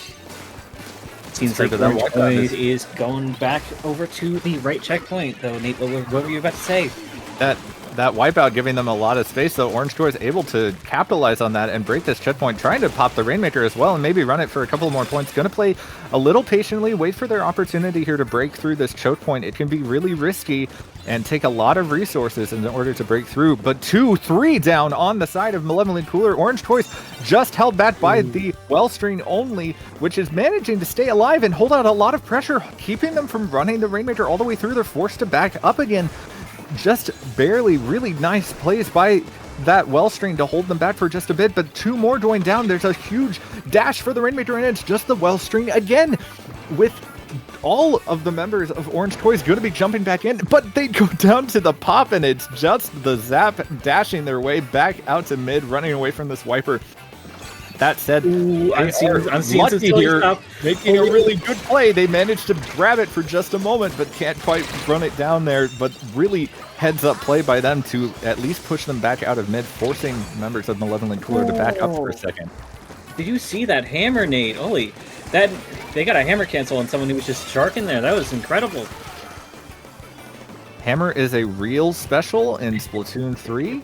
Seems like Orange Toys is going back over to the right checkpoint, though. Nate, what were you about to say? That wipeout giving them a lot of space, though. Orange Toys able to capitalize on that and break this checkpoint, trying to pop the Rainmaker as well and maybe run it for a couple more points. Going to play a little patiently, wait for their opportunity here to break through this choke point. It can be really risky and take a lot of resources in order to break through, but 2-3 down on the side of Malevolent Cooler. Orange Toys just held back by the Wellstring only, which is managing to stay alive and hold out a lot of pressure, keeping them from running the Rainmaker all the way through. They're forced to back up again. Just barely. Really nice plays by that Wellstring to hold them back for just a bit, but two more going down. There's a huge dash for the Rainmaker, and it's just the Wellstring again, with all of the members of Orange Toys going to be jumping back in, but they go down to the pop, and it's just the Zap dashing their way back out to mid, running away from this Wiper. That said, I'm seeing lucky here, making a really good play. They managed to grab it for just a moment, but can't quite run it down there. But really heads up play by them to at least push them back out of mid, forcing members of Malevolent Cooler to back up for a second. Did you see that hammer, Nate? Holy, they got a hammer cancel on someone who was just sharking there. That was incredible. Hammer is a real special in Splatoon 3.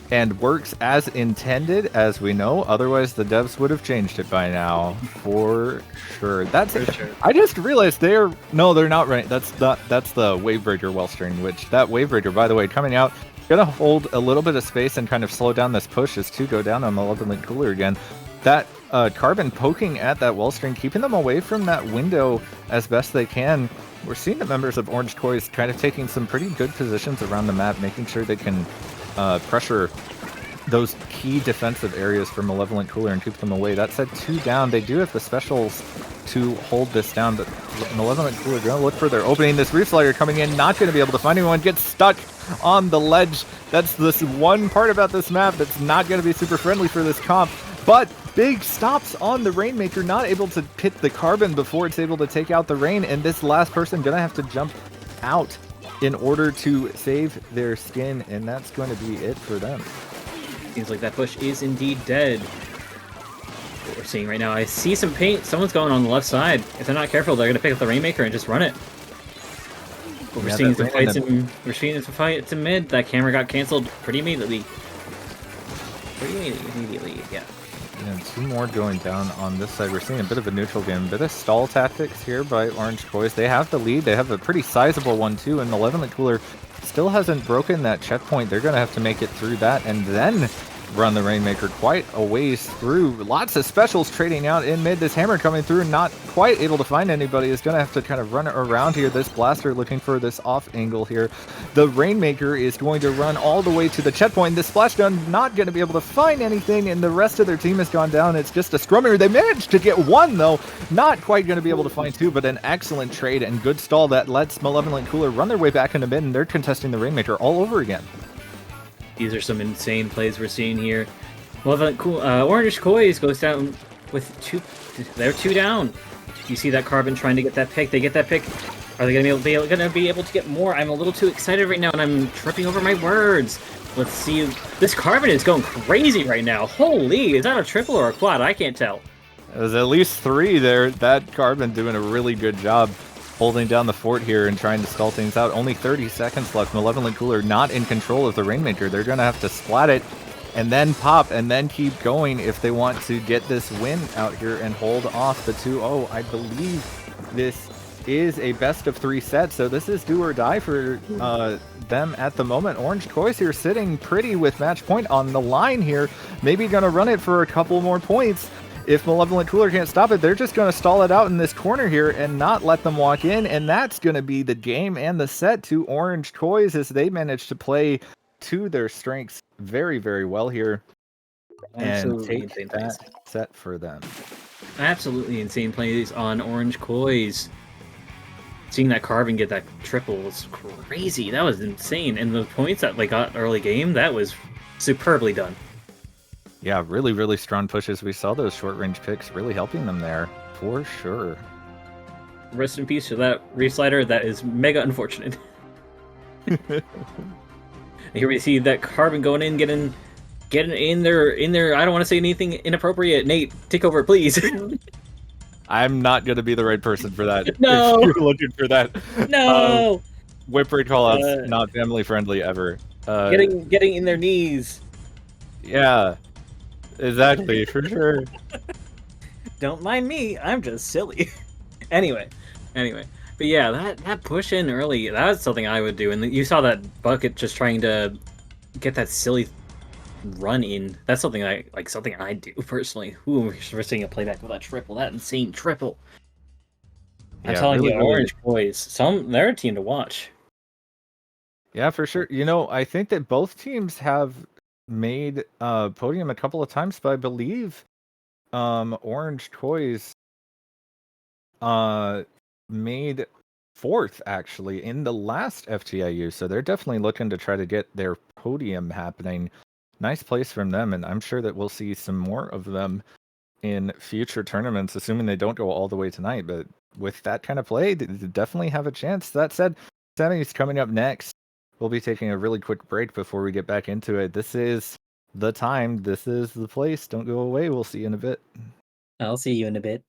And works as intended, as we know. Otherwise, the devs would have changed it by now, for sure. I just realized they're not right. That's the Wavebreaker Wellstring, which that Wavebreaker, by the way, coming out, gonna hold a little bit of space and kind of slow down this push as two go down on Malevolent Cooler again. That Carbon poking at that wall string, keeping them away from that window as best they can. We're seeing the members of Orange Toys kind of taking some pretty good positions around the map, making sure they can pressure those key defensive areas for Malevolent Cooler and keep them away. That said, 2 down. They do have the specials to hold this down, but Malevolent Cooler going to look for their opening. This Reef Slider coming in, not going to be able to find anyone, gets stuck on the ledge. That's this one part about this map that's not going to be super friendly for this comp, but big stops on the Rainmaker, not able to hit the Carbon before it's able to take out the Rain, and this last person going to have to jump out in order to save their skin, and that's going to be it for them. Seems like that bush is indeed dead. What we're seeing right now, I see some paint. Someone's going on the left side. If they're not careful, they're going to pick up the Rainmaker and just run it. But we're seeing some fights in. We're seeing some fights in mid. That camera got canceled pretty immediately. Yeah. And 2 more going down on this side. We're seeing a bit of a neutral game, a bit of stall tactics here by Orange Toys. They have the lead. They have a pretty sizable one too, and Malevolent Cooler still hasn't broken that checkpoint. They're going to have to make it through that and then run the Rainmaker quite a ways through. Lots of specials trading out in mid. This Hammer coming through, not quite able to find anybody, is going to have to kind of run around here. This Blaster looking for this off angle here. The Rainmaker is going to run all the way to the checkpoint. This Splash Gun not going to be able to find anything, and the rest of their team has gone down. It's just a scrummer. They managed to get 1 though, not quite going to be able to find 2, but an excellent trade and good stall that lets Malevolent Cooler run their way back into mid, and they're contesting the Rainmaker all over again. These are some insane plays we're seeing here. Malevolent Orange Toys goes down with 2. They're 2 down. You see that Carbon trying to get that pick. They get that pick. Are they going to be able to get more? I'm a little too excited right now, and I'm tripping over my words. Let's see. This Carbon is going crazy right now. Holy, is that a triple or a quad? I can't tell. There's at least 3 there. That Carbon doing a really good job holding down the fort here and trying to stall things out. Only 30 seconds left. Malevolent Cooler not in control of the Rainmaker. They're going to have to splat it and then pop and then keep going if they want to get this win out here and hold off the 2-0. I believe this is a best of 3 set, so this is do or die for them at the moment. Orange Toys here sitting pretty with match point on the line here. Maybe going to run it for a couple more points. If Malevolent Cooler can't stop it, they're just going to stall it out in this corner here and not let them walk in, and that's going to be the game and the set to Orange Toys as they manage to play to their strengths very, very well here. Absolutely and take insane that plays. set for them. Absolutely insane plays on Orange Toys. Seeing that Carbon get that triple was crazy. That was insane. And the points that they got early game, that was superbly done. Yeah, really, really strong pushes. We saw those short-range picks really helping them there, for sure. Rest in peace to that Reef Slider. That is mega unfortunate. Here we see that Carbon going in, getting in there. I don't want to say anything inappropriate. Nate, take over, please. I'm not going to be the right person for that. No! If you're looking for that. No! Whipper callouts, not family friendly ever. Getting in their knees. Yeah, exactly, for sure. Don't mind me. I'm just silly. Anyway. But yeah, that push in early, that was something I would do. And you saw that Bucket just trying to get that silly run in. That's something I do personally. Ooh, we're seeing a playback of that triple, that insane triple. I'm telling you, Orange Boys, they're a team to watch. Yeah, for sure. You know, I think that both teams have made podium a couple of times, but I believe Orange Toys made 4th actually in the last FTIU, so they're definitely looking to try to get their podium happening. Nice place from them, and I'm sure that we'll see some more of them in future tournaments, assuming they don't go all the way tonight. But with that kind of play, they definitely have a chance. That said, Sammy's coming up next. We'll be taking a really quick break before we get back into it. This is the time. This is the place. Don't go away. We'll see you in a bit. I'll see you in a bit.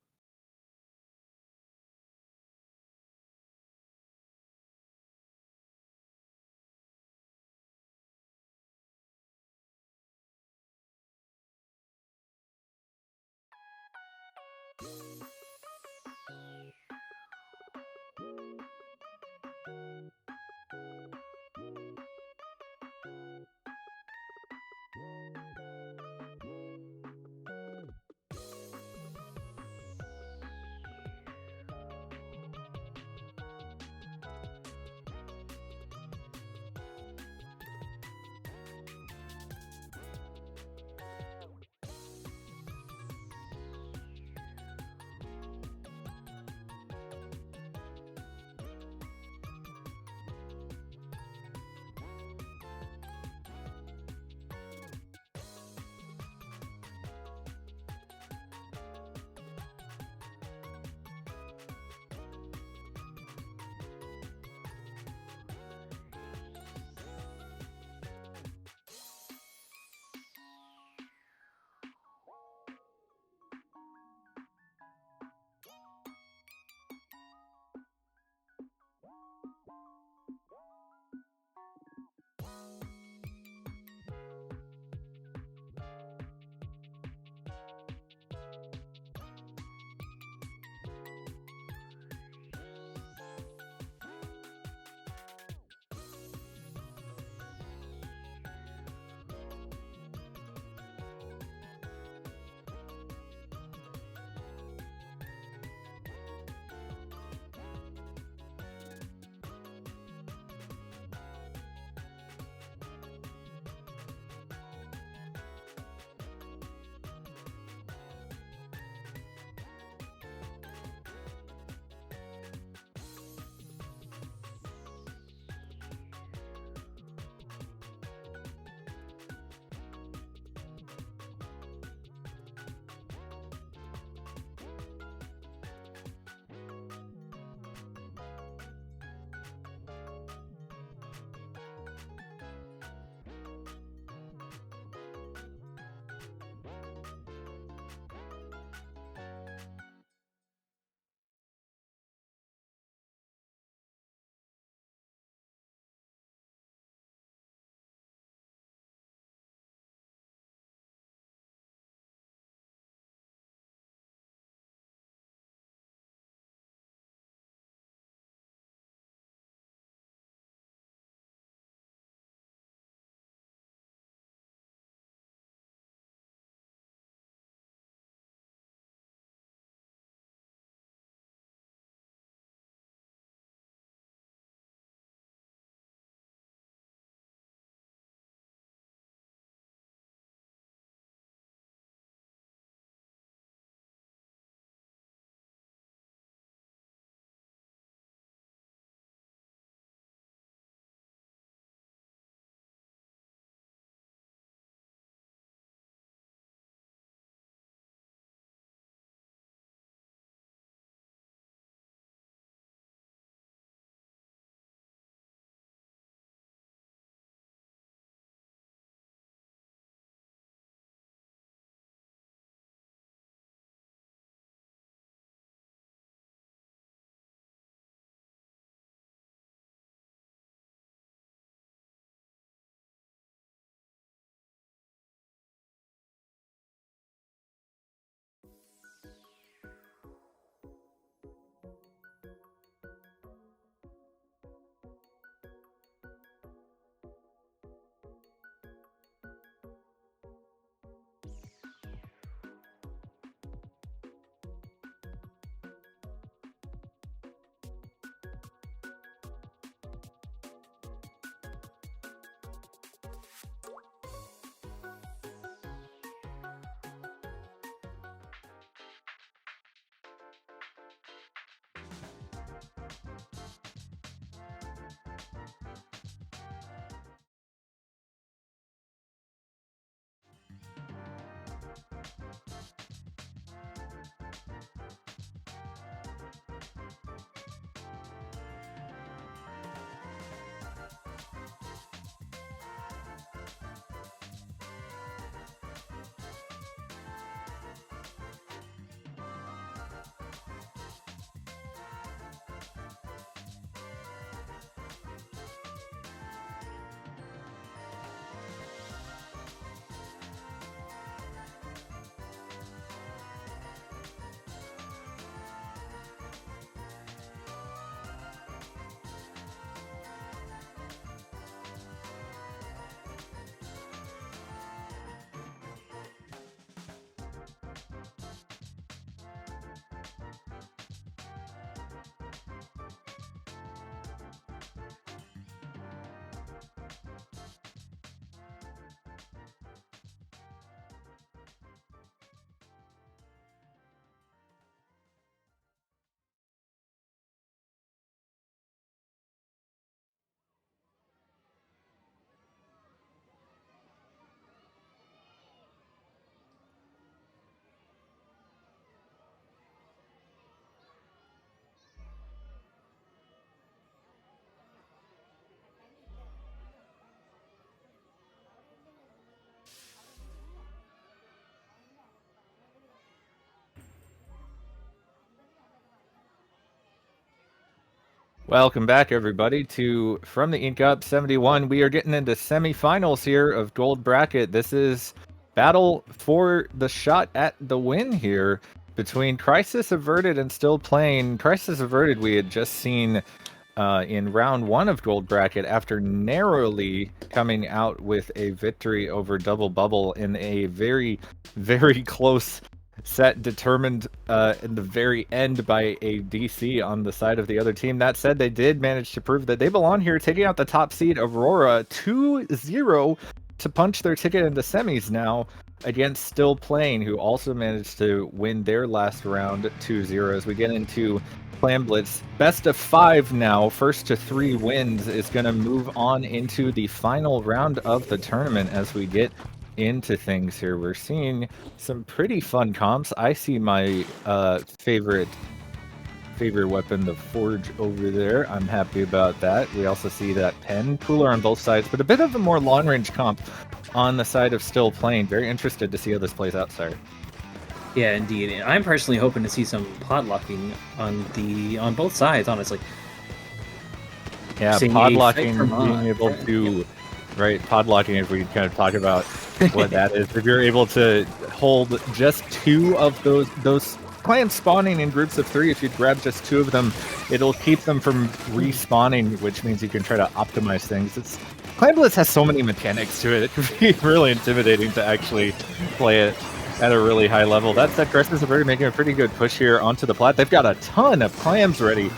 Welcome back, everybody, to From the Ink Up 71. We are getting into semifinals here of Gold Bracket. This is battle for the shot at the win here between Crisis Averted and Still Playing. Crisis Averted we had just seen in round 1 of Gold Bracket after narrowly coming out with a victory over Double Bubble in a very, very close set, determined in the very end by a DC on the side of the other team. That said, they did manage to prove that they belong here, taking out the top seed Aurora 2-0 to punch their ticket into semis now against Still Playing, who also managed to win their last round 2-0. As we get into Clan Blitz, best of 5 now, first to 3 wins is going to move on into the final round of the tournament. As we get into things here, we're seeing some pretty fun comps. I see my favorite weapon, the Forge, over there. I'm happy about that. We also see that pen cooler on both sides, but a bit of a more long range comp on the side of Still Playing. Very interested to see how this plays out, sir. Yeah, indeed. And I'm personally hoping to see some podlocking on both sides, honestly. Yeah, Seeing a podlocking, fight for being mod. able to, right, podlocking, if we kind of talk about what that is, if you're able to hold just 2 of those clans spawning in groups of 3, if you grab just 2 of them, it'll keep them from respawning, which means you can try to optimize things. Clan Blitz has so many mechanics to it, it can be really intimidating to actually play it at a really high level. That said, Crisis are making a pretty good push here onto the plat. They've got a ton of clams ready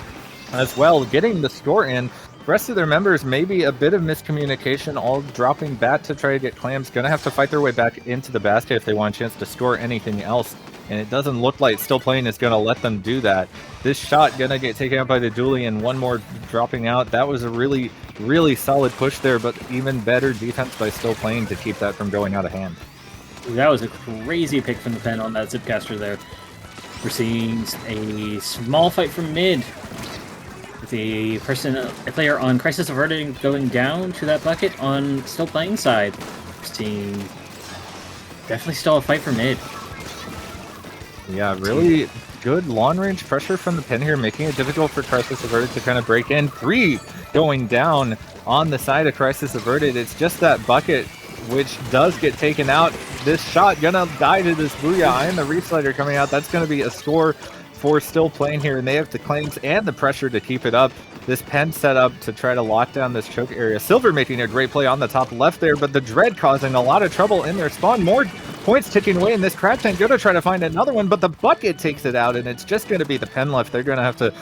as well, getting the score in. The rest of their members, maybe a bit of miscommunication, all dropping bat to try to get clams. Gonna have to fight their way back into the basket if they want a chance to score anything else. And it doesn't look like Still Playing is gonna let them do that. This shot gonna get taken out by the dually and one more dropping out. That was a really, really solid push there, but even better defense by Still Playing to keep that from going out of hand. That was a crazy pick from the pen on that Zipcaster there. We're seeing a small fight from mid. The player on Crisis Averted going down to that bucket on Still Playing side. We're seeing definitely still a fight for mid. Yeah, really good long-range pressure from the pin here, making it difficult for Crisis Averted to kind of break in. 3 going down on the side of Crisis Averted. It's just that bucket which does get taken out. This shot gonna die to this Booyah, and the Reslider coming out. That's gonna be a score for Still Playing here, and they have the claims and the pressure to keep it up. This pen set up to try to lock down this choke area. Silver making a great play on the top left there, but the Dread causing a lot of trouble in their spawn. More points ticking away in this crab tank. Gonna try to find another one, but the bucket takes it out, and it's just gonna be the pen left. They're gonna have to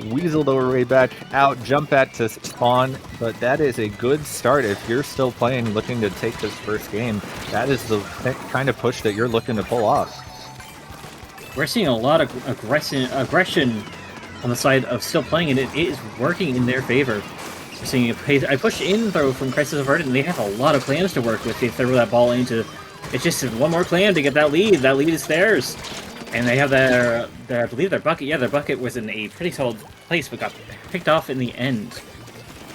weasel their way back out, jump back to spawn, but that is a good start. If you're Still Playing, looking to take this first game, that is the kind of push that you're looking to pull off. We're seeing a lot of aggression on the side of Still Playing, and it is working in their favor. We're seeing a push in throw from Crisis Averted, and they have a lot of clams to work with. They throw that ball into. It's just one more clam to get that lead. That lead is theirs, and they have their I believe their bucket. Yeah, their bucket was in a pretty solid place, but got picked off in the end.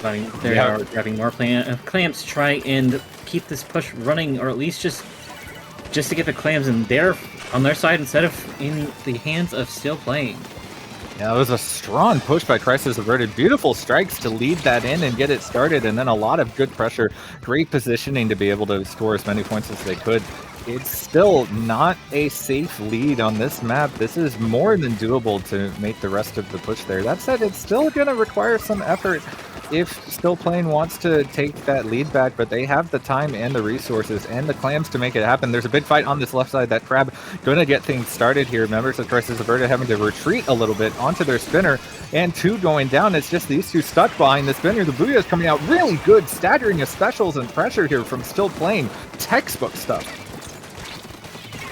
They are grabbing more clams to try and keep this push running, or at least just to get the clams on their side instead of in the hands of Still Playing. Yeah, it was a strong push by Crisis Averted. Beautiful strikes to lead that in and get it started, and then a lot of good pressure. Great positioning to be able to score as many points as they could. It's still not a safe lead on this map. This is more than doable to make the rest of the push there. That said, it's still going to require some effort if Still Playing wants to take that lead back, but they have the time and the resources and the clams to make it happen. There's a big fight on this left side. That crab going to get things started here. Members of Crisis Averted having to retreat a little bit onto their spinner, and 2 going down. It's just these 2 stuck behind the spinner. The Booyah is coming out really good, staggering of specials and pressure here from Still Playing. Textbook stuff.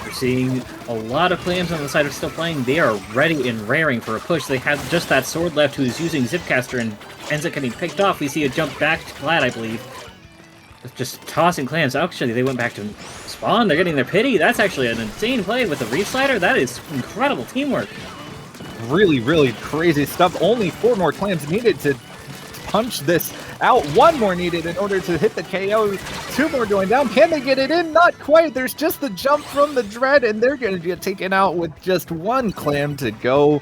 We're seeing a lot of clams on the side of Still Playing. They are ready and raring for a push. They have just that sword left who is using Zipcaster and ends up getting picked off. We see a jump back to Glad, I believe. Just tossing clams. Actually, they went back to spawn. They're getting their pity. That's actually an insane play with the Reef Slider. That is incredible teamwork. Really, really crazy stuff. Only 4 more clams needed to punch this out. 1 more needed in order to hit the KO. 2 more going down. Can they get it in? Not quite. There's just the jump from the Dread, and they're going to get taken out with just 1 clam to go.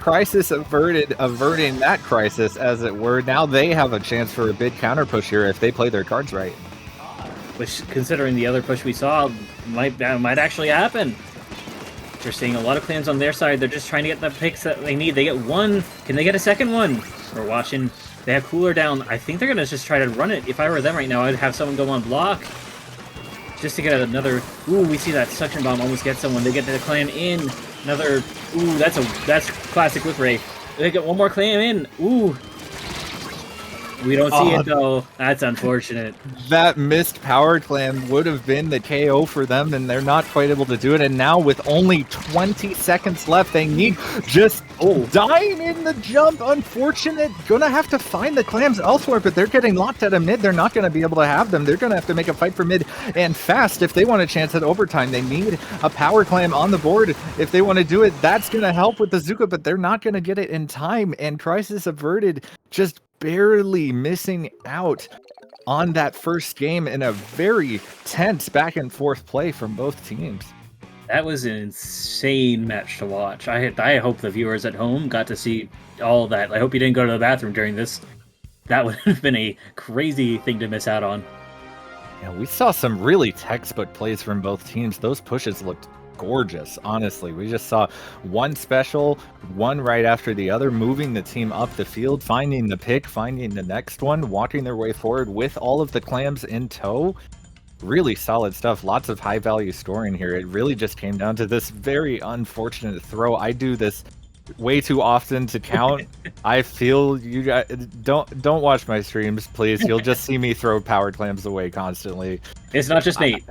Crisis averting that crisis, as it were. Now they have a chance for a big counter push here if they play their cards right. Which, considering the other push we saw, might actually happen. We're seeing a lot of clans on their side. They're just trying to get the picks that they need. They get one. Can they get a second one? We're watching. They have Cooler down. I think they're going to just try to run it. If I were them right now, I'd have someone go on block. Just to get another... Ooh, we see that suction bomb almost get someone. They get the clan in. Another... Ooh, that's classic with Ray. They get one more clan in. Ooh. We don't see it, though. That's unfortunate. That missed power clan would have been the KO for them, and they're not quite able to do it. And now with only 20 seconds left, they need just dying in the jump. Unfortunate. Gonna have to find the clams elsewhere, but they're getting locked at a mid. They're not going to be able to have them. They're going to have to make a fight for mid and fast if they want a chance at overtime. They need a power clam on the board if they want to do it. That's going to help with the Zuka, but they're not going to get it in time. And Crisis Averted just barely missing out on that first game in a very tense back and forth play from both teams. That was an insane match to watch. I hope the viewers at home got to see all that. I hope you didn't go to the bathroom during this. That would have been a crazy thing to miss out on. Yeah, we saw some really textbook plays from both teams. Those pushes looked gorgeous, honestly. We just saw one special, one right after the other, moving the team up the field, finding the pick, finding the next one, walking their way forward with all of the clams in tow. Really solid stuff. Lots of high value scoring here. It really just came down to this very unfortunate throw. I do this way too often to count. I feel you guys don't watch my streams, please. You'll just see me throw power clams away constantly. It's not just Nate.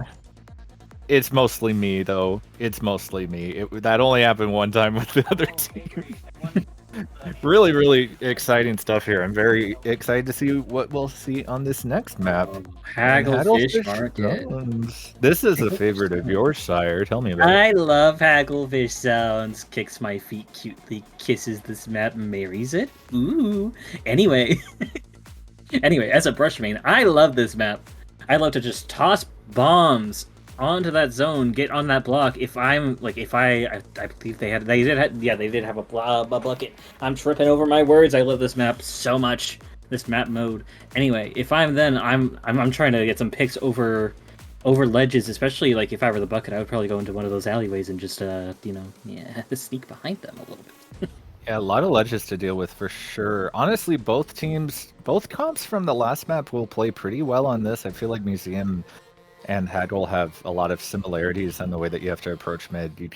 It's mostly me, though. It's mostly me. That only happened one time with the other team. Really, really exciting stuff here. I'm very excited to see what we'll see on this next map. Hagglefish Market. Sounds. This is a favorite of yours, sire. Tell me about it. I love Hagglefish sounds. Kicks my feet cutely, kisses this map, marries it. Ooh. Anyway, as a brush main, I love this map. I love to just toss bombs onto that zone, get on that block. If I'm like, I believe they did have a bucket. I'm tripping over my words. I love this map so much. This map mode. Anyway, if I'm then I'm trying to get some picks over ledges, especially like if I were the bucket, I would probably go into one of those alleyways and just sneak behind them a little bit. Yeah, a lot of ledges to deal with for sure. Honestly, both comps from the last map will play pretty well on this. I feel like Museum and Haggle have a lot of similarities in the way that you have to approach mid. You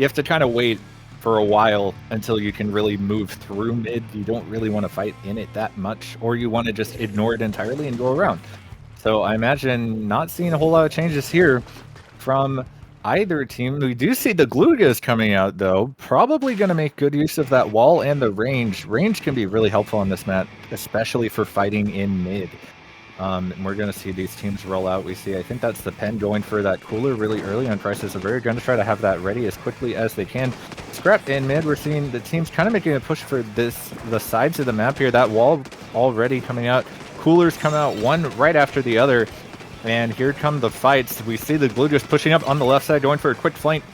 have to kind of wait for a while until you can really move through mid. You don't really want to fight in it that much, or you want to just ignore it entirely and go around. So I imagine not seeing a whole lot of changes here from either team. We do see the Glugas coming out, though. Probably going to make good use of that wall and the range. Range can be really helpful on this map, especially for fighting in mid. And we're going to see these teams roll out. We see, I think that's the Pen going for that cooler really early on Crisis. They're going to try to have that ready as quickly as they can. Scrap in mid, we're seeing the teams kind of making a push for the sides of the map here. That wall already coming out. Coolers come out one right after the other. And here come the fights. We see the Glue just pushing up on the left side, going for a quick flank,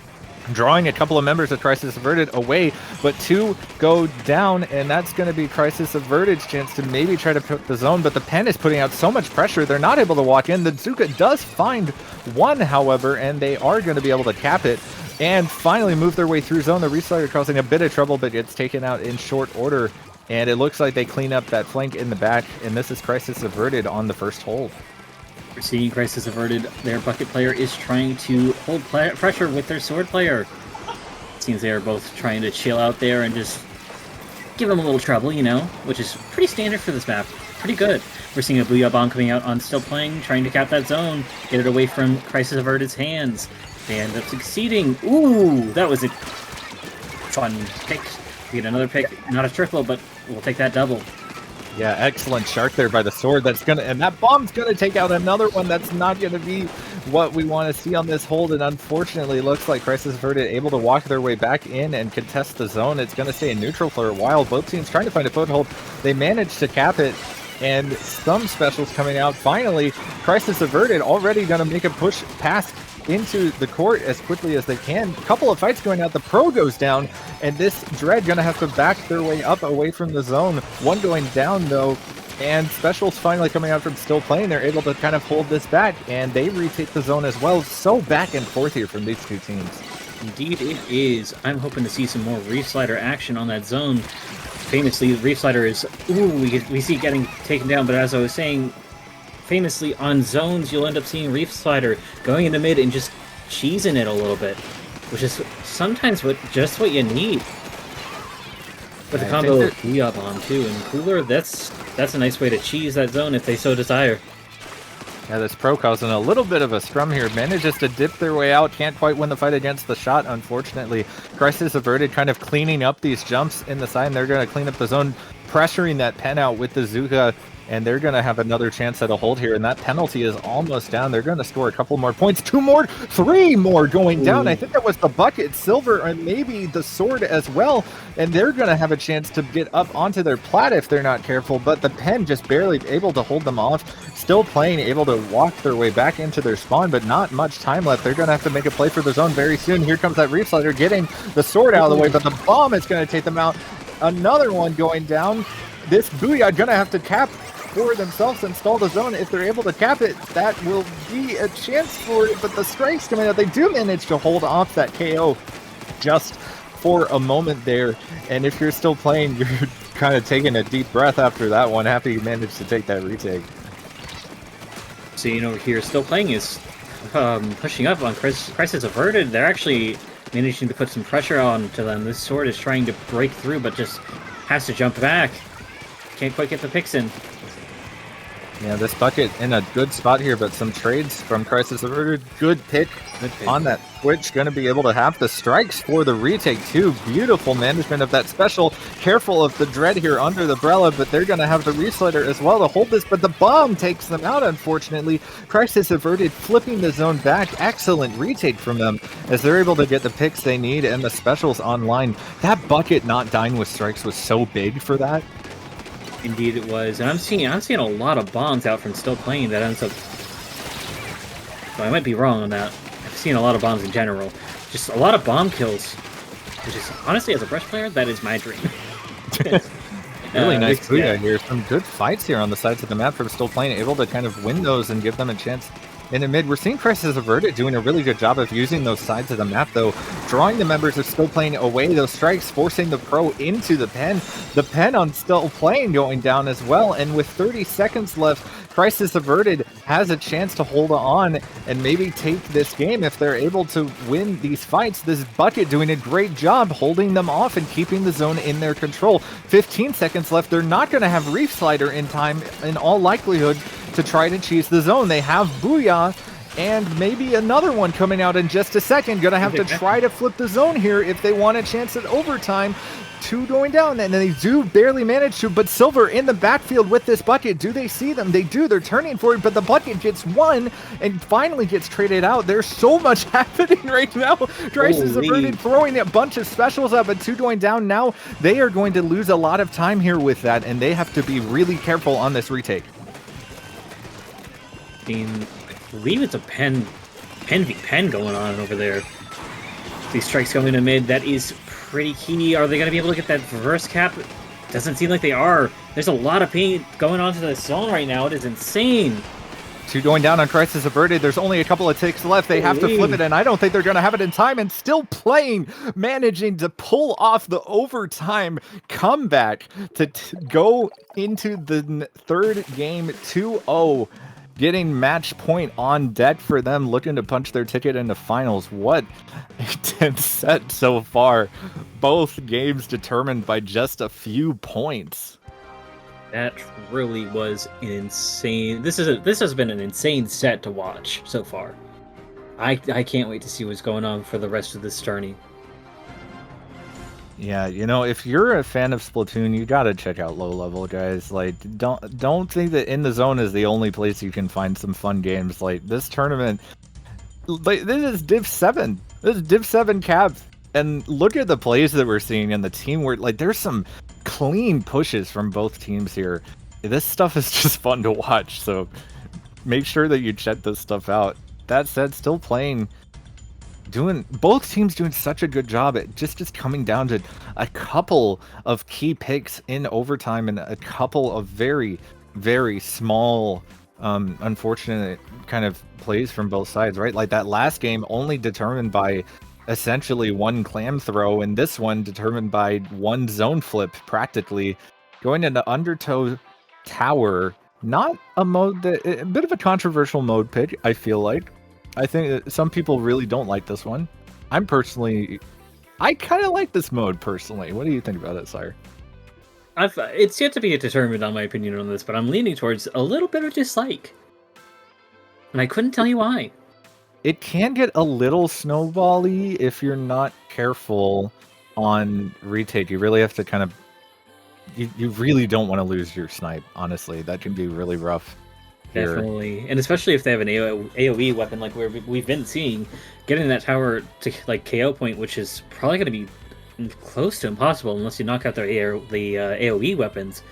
drawing a couple of members of Crisis Averted away, but two go down, and that's going to be Crisis Averted's chance to maybe try to put the zone, but the Pen is putting out so much pressure, they're not able to walk in. The Zuka does find one, however, and they are going to be able to cap it and finally move their way through zone. The Restarter causing a bit of trouble, but gets taken out in short order, and it looks like they clean up that flank in the back, and this is Crisis Averted on the first hold. We're seeing Crisis Averted. Their bucket player is trying to hold pressure with their sword player. It seems they are both trying to chill out there and just give them a little trouble, which is pretty standard for this map. Pretty good. We're seeing a Booyah Bomb coming out on Still Playing, trying to cap that zone, get it away from Crisis Averted's hands. They end up succeeding. Ooh, that was a fun pick. We get another pick, not a triple, but we'll take that double. Yeah, excellent shark there by the sword. And that bomb's gonna take out another one. That's not gonna be what we want to see on this hold. And unfortunately, it looks like Crisis Averted able to walk their way back in and contest the zone. It's gonna stay in neutral for a while. Both teams trying to find a foothold. They managed to cap it, and some specials coming out. Finally, Crisis Averted already gonna make a push past into the court as quickly as they can. A couple of fights going out. The pro goes down, and this Dread gonna have to back their way up away from the zone. One going down though, and Specials finally coming out from still playing. They're able to kind of hold this back, and they retake the zone as well. So back and forth here from these two teams. Indeed it is. I'm hoping to see some more Reef Slider action on that zone. Famously, Reef Slider is, we see it getting taken down, but as I was saying, famously on zones, you'll end up seeing Reef Slider going into mid and just cheesing it a little bit, which is sometimes just what you need. With the combo of Booyah Bomb too, and Cooler, that's a nice way to cheese that zone if they so desire. Yeah, this pro causing a little bit of a scrum here. Manages to dip their way out. Can't quite win the fight against the shot, unfortunately. Crisis Averted kind of cleaning up these jumps in the side, and they're going to clean up the zone, pressuring that pen out with the Zuka, and they're going to have another chance at a hold here, and that penalty is almost down. They're going to score a couple more points. 2 more, 3 more going down. I think that was the bucket, Silver, and maybe the sword as well, and they're going to have a chance to get up onto their plat if they're not careful, but the pen just barely able to hold them off. Still playing, able to walk their way back into their spawn, but not much time left. They're going to have to make a play for their zone very soon. Here comes that Reef Slider getting the sword out of the way, but the bomb is going to take them out. Another one going down. This Booyah going to have to cap for themselves, install the zone. If they're able to cap it, that will be a chance for it, but the strikes coming out, they do manage to hold off that KO just for a moment there, and if you're still playing, you're kind of taking a deep breath after that one. Happy you managed to take that retake. Seeing over here, still playing is pushing up on Crisis Averted. They're actually managing to put some pressure onto them. This sword is trying to break through, but just has to jump back. Can't quite get the picks in. Yeah, this bucket in a good spot here, but some trades from Crisis Averted. Good pick on that switch. Going to be able to have the strikes for the retake too. Beautiful management of that special. Careful of the Dread here under the umbrella, but they're going to have the Reslider as well to hold this, but the bomb takes them out, unfortunately. Crisis Averted flipping the zone back. Excellent retake from them as they're able to get the picks they need and the specials online. That bucket not dying with strikes was so big for that. Indeed it was, and I'm seeing a lot of bombs out from still playing that ends up. Well, I might be wrong on that. I've seen a lot of bombs in general, just a lot of bomb kills, which is honestly, as a brush player, that is my dream. Really nice Booyah here. Some good fights here on the sides of the map from still playing, able to kind of win those and give them a chance. In the mid, we're seeing Crisis Averted doing a really good job of using those sides of the map, though, drawing the members of Still Playing away those strikes, forcing the pro into the pen. The pen on Still Playing going down as well, and with 30 seconds left, Crisis Averted has a chance to hold on and maybe take this game if they're able to win these fights. This bucket doing a great job holding them off and keeping the zone in their control. 15 seconds left. They're not going to have Reef Slider in time, in all likelihood, to try to cheese the zone. They have Booyah and maybe another one coming out in just a second. Gonna have to try to flip the zone here if they want a chance at overtime. 2 going down, and they do barely manage to, but Silver in the backfield with this bucket. Do they see them? They do. They're turning for it, but the bucket gets one and finally gets traded out. There's so much happening right now. Crisis Averted throwing a bunch of specials up, but 2 going down. Now they are going to lose a lot of time here with that, and they have to be really careful on this retake. I believe it's a pen v pen going on over there. These strikes going to mid, that is pretty key. Are they going to be able to get that reverse cap? Doesn't seem like they are. There's a lot of pain going on to the zone right now. It is insane. 2 going down on Crisis Averted. There's only a couple of ticks left. They have to flip it, and I don't think they're going to have it in time. And Still Playing, managing to pull off the overtime comeback to go into the third game 2-0. Getting match point on deck for them, looking to punch their ticket into finals. What a tense set so far. Both games determined by just a few points. That really was insane. This has been an insane set to watch so far. I can't wait to see what's going on for the rest of this journey. Yeah, you know, if you're a fan of Splatoon, you gotta check out Low Level, guys. Like, don't think that In the Zone is the only place you can find some fun games. Like, this tournament, like, this is Div 7. This is Div 7 Cap. And look at the plays that we're seeing in the team where, like, there's some clean pushes from both teams here. This stuff is just fun to watch, so make sure that you check this stuff out. that said, still playing, both teams doing such a good job at just coming down to a couple of key picks in overtime and a couple of very, very small, unfortunate kind of plays from both sides, right? Like that last game only determined by essentially one clam throw, and this one determined by one zone flip, practically going into undertow tower. Not a mode that, a bit of a controversial mode pick, I feel like. I think that some people really don't like this one. I kind of like this mode personally. What do you think about it, Sire? It's yet to be determined on my opinion on this, but I'm leaning towards a little bit of dislike. And I couldn't tell you why. It can get a little snowbally if you're not careful on retake. You really have to kind of... You really don't want to lose your snipe, honestly. That can be really rough. Definitely. And especially if they have an AoE weapon like we've been seeing, getting that tower to like KO point, which is probably going to be close to impossible unless you knock out their AoE weapons,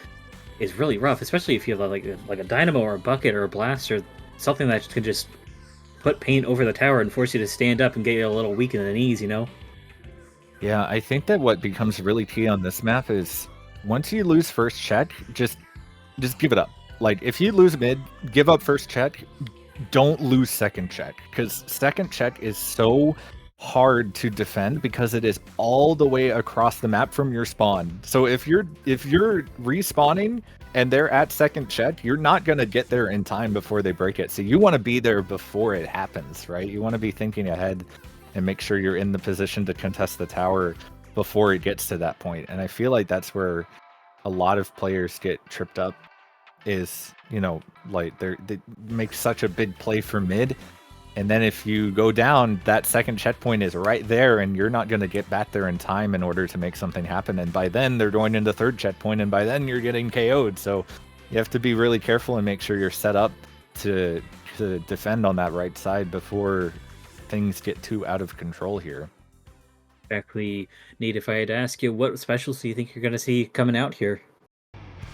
is really rough, especially if you have like a dynamo or a bucket or a blast or something that can just put paint over the tower and force you to stand up and get you a little weak in the knees, you know? Yeah, I think that what becomes really key on this map is once you lose first check, just give it up. Like, if you lose mid, give up first check, don't lose second check, because second check is so hard to defend because it is all the way across the map from your spawn. So if you're respawning and they're at second check, you're not going to get there in time before they break it. So you want to be there before it happens, right? You want to be thinking ahead and make sure you're in the position to contest the tower before it gets to that point. And I feel like that's where a lot of players get tripped up, is, you know, like they make such a big play for mid, and then if you go down, that second checkpoint is right there, and you're not going to get back there in time in order to make something happen. And by then they're going into third checkpoint, and by then you're getting KO'd. So you have to be really careful and make sure you're set up to defend on that right side before things get too out of control here. Exactly. Nate, if I had to ask you, what specials do you think you're going to see coming out here?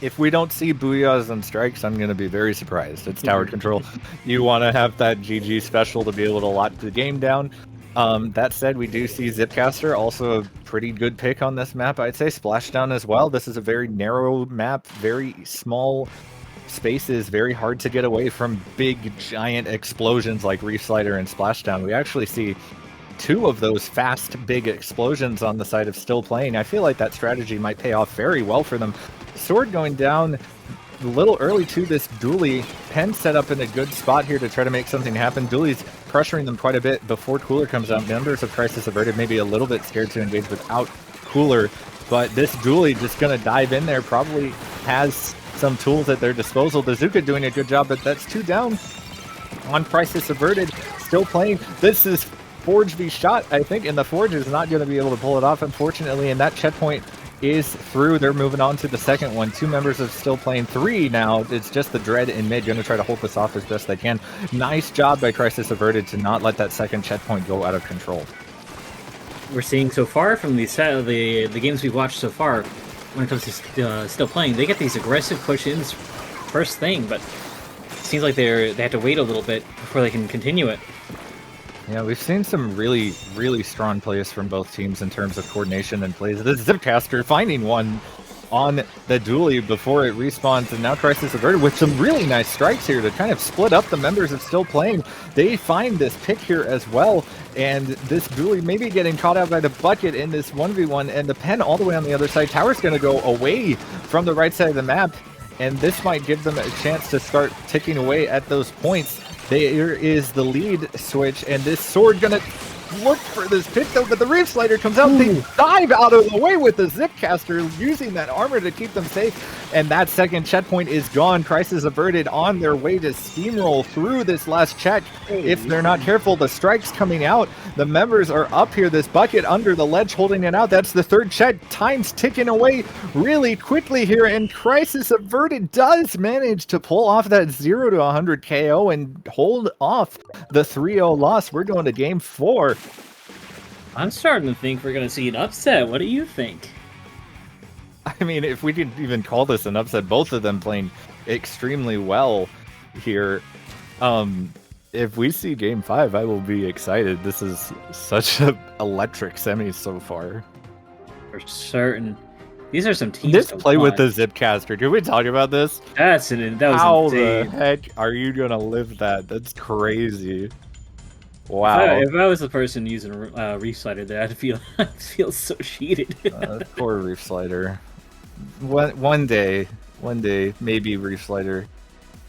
If we don't see booyahs and strikes, I'm going to be very surprised. It's tower control. You want to have that GG special to be able to lock the game down. That said, we do see Zipcaster, also a pretty good pick on this map. I'd say Splashdown as well. This is a very narrow map, very small spaces, very hard to get away from big, giant explosions like Reef Slider and Splashdown. We actually see two of those fast, big explosions on the side of Still Playing. I feel like that strategy might pay off very well for them. Sword going down a little early to this Dooley. Pen set up in a good spot here to try to make something happen. Dooley's pressuring them quite a bit before Cooler comes out. Members of Crisis Averted maybe a little bit scared to engage without Cooler, but this Dooley just going to dive in there, probably has some tools at their disposal. Bazooka doing a good job, but that's two down on Crisis Averted. Still Playing. This is Forge v Shot, I think, and the Forge is not going to be able to pull it off, unfortunately, and that checkpoint is through. They're moving on to the second one. Two members of Still Playing. Three now. It's just the Dread in mid, going to try to hold this off as best they can. Nice job by Crisis Averted to not let that second checkpoint go out of control. We're seeing so far from the games we've watched so far, when it comes to Still Playing, they get these aggressive push-ins first thing, but it seems like they have to wait a little bit before they can continue it. Yeah, we've seen some really, really strong plays from both teams in terms of coordination and plays. The Zipcaster finding one on the Dooley before it respawns, and now Crisis Averted with some really nice strikes here to kind of split up the members of Still Playing. They find this pick here as well, and this Dooley maybe getting caught out by the bucket in this 1v1, and the Pen all the way on the other side. Tower's going to go away from the right side of the map, and this might give them a chance to start ticking away at those points. There is the lead switch, and this Sword gonna look for this pick though, but the Reef Slider comes out. They dive out of the way with the Zipcaster, using that armor to keep them safe, and that second checkpoint is gone. Crisis Averted on their way to steamroll through this last check. If they're not careful, the strikes coming out. The members are up here, this bucket under the ledge holding it out. That's the third check. Time's ticking away really quickly here, and Crisis Averted does manage to pull off that 0 to 100 KO and hold off the 3-0 loss. We're going to game 4. I'm starting to think we're going to see an upset. What do you think? I mean, if we could even call this an upset, both of them playing extremely well here. if we see Game 5, I will be excited. This is such a electric semi so far. For certain. These are some teams. This to play with watch. the Zipcaster. Did we talk about this? That was How insane. the heck are you gonna live that? That's crazy. Wow. If I was the person using Reef Slider there, I'd feel so cheated. Poor Reef Slider. One day, maybe Reef Slider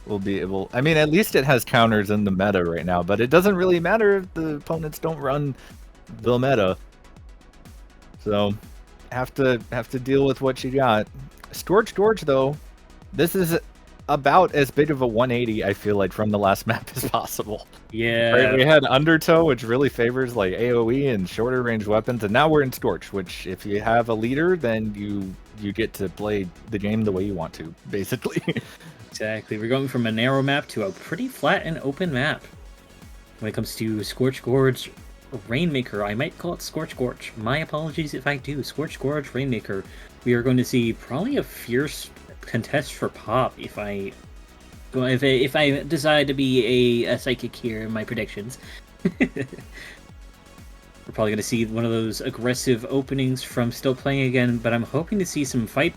will be able. I mean, at least it has counters in the meta right now, but it doesn't really matter if the opponents don't run the meta. So, have to deal with what you got. Scorch Gorge, though, this is about as big of a 180, I feel like, from the last map as possible. Yeah. Right, we had Undertow, which really favors like AoE and shorter range weapons, and now we're in Scorch, which if you have a leader, then you get to play the game the way you want to, basically. Exactly. We're going from a narrow map to a pretty flat and open map. When it comes to Scorch Gorge, Rainmaker, I might call it Scorch Gorge. My apologies if I do. Scorch Gorge, Rainmaker. We are going to see probably a fierce contest for Pop if I decide to be a psychic here in my predictions. We're probably going to see one of those aggressive openings from Still Playing again, but I'm hoping to see some fight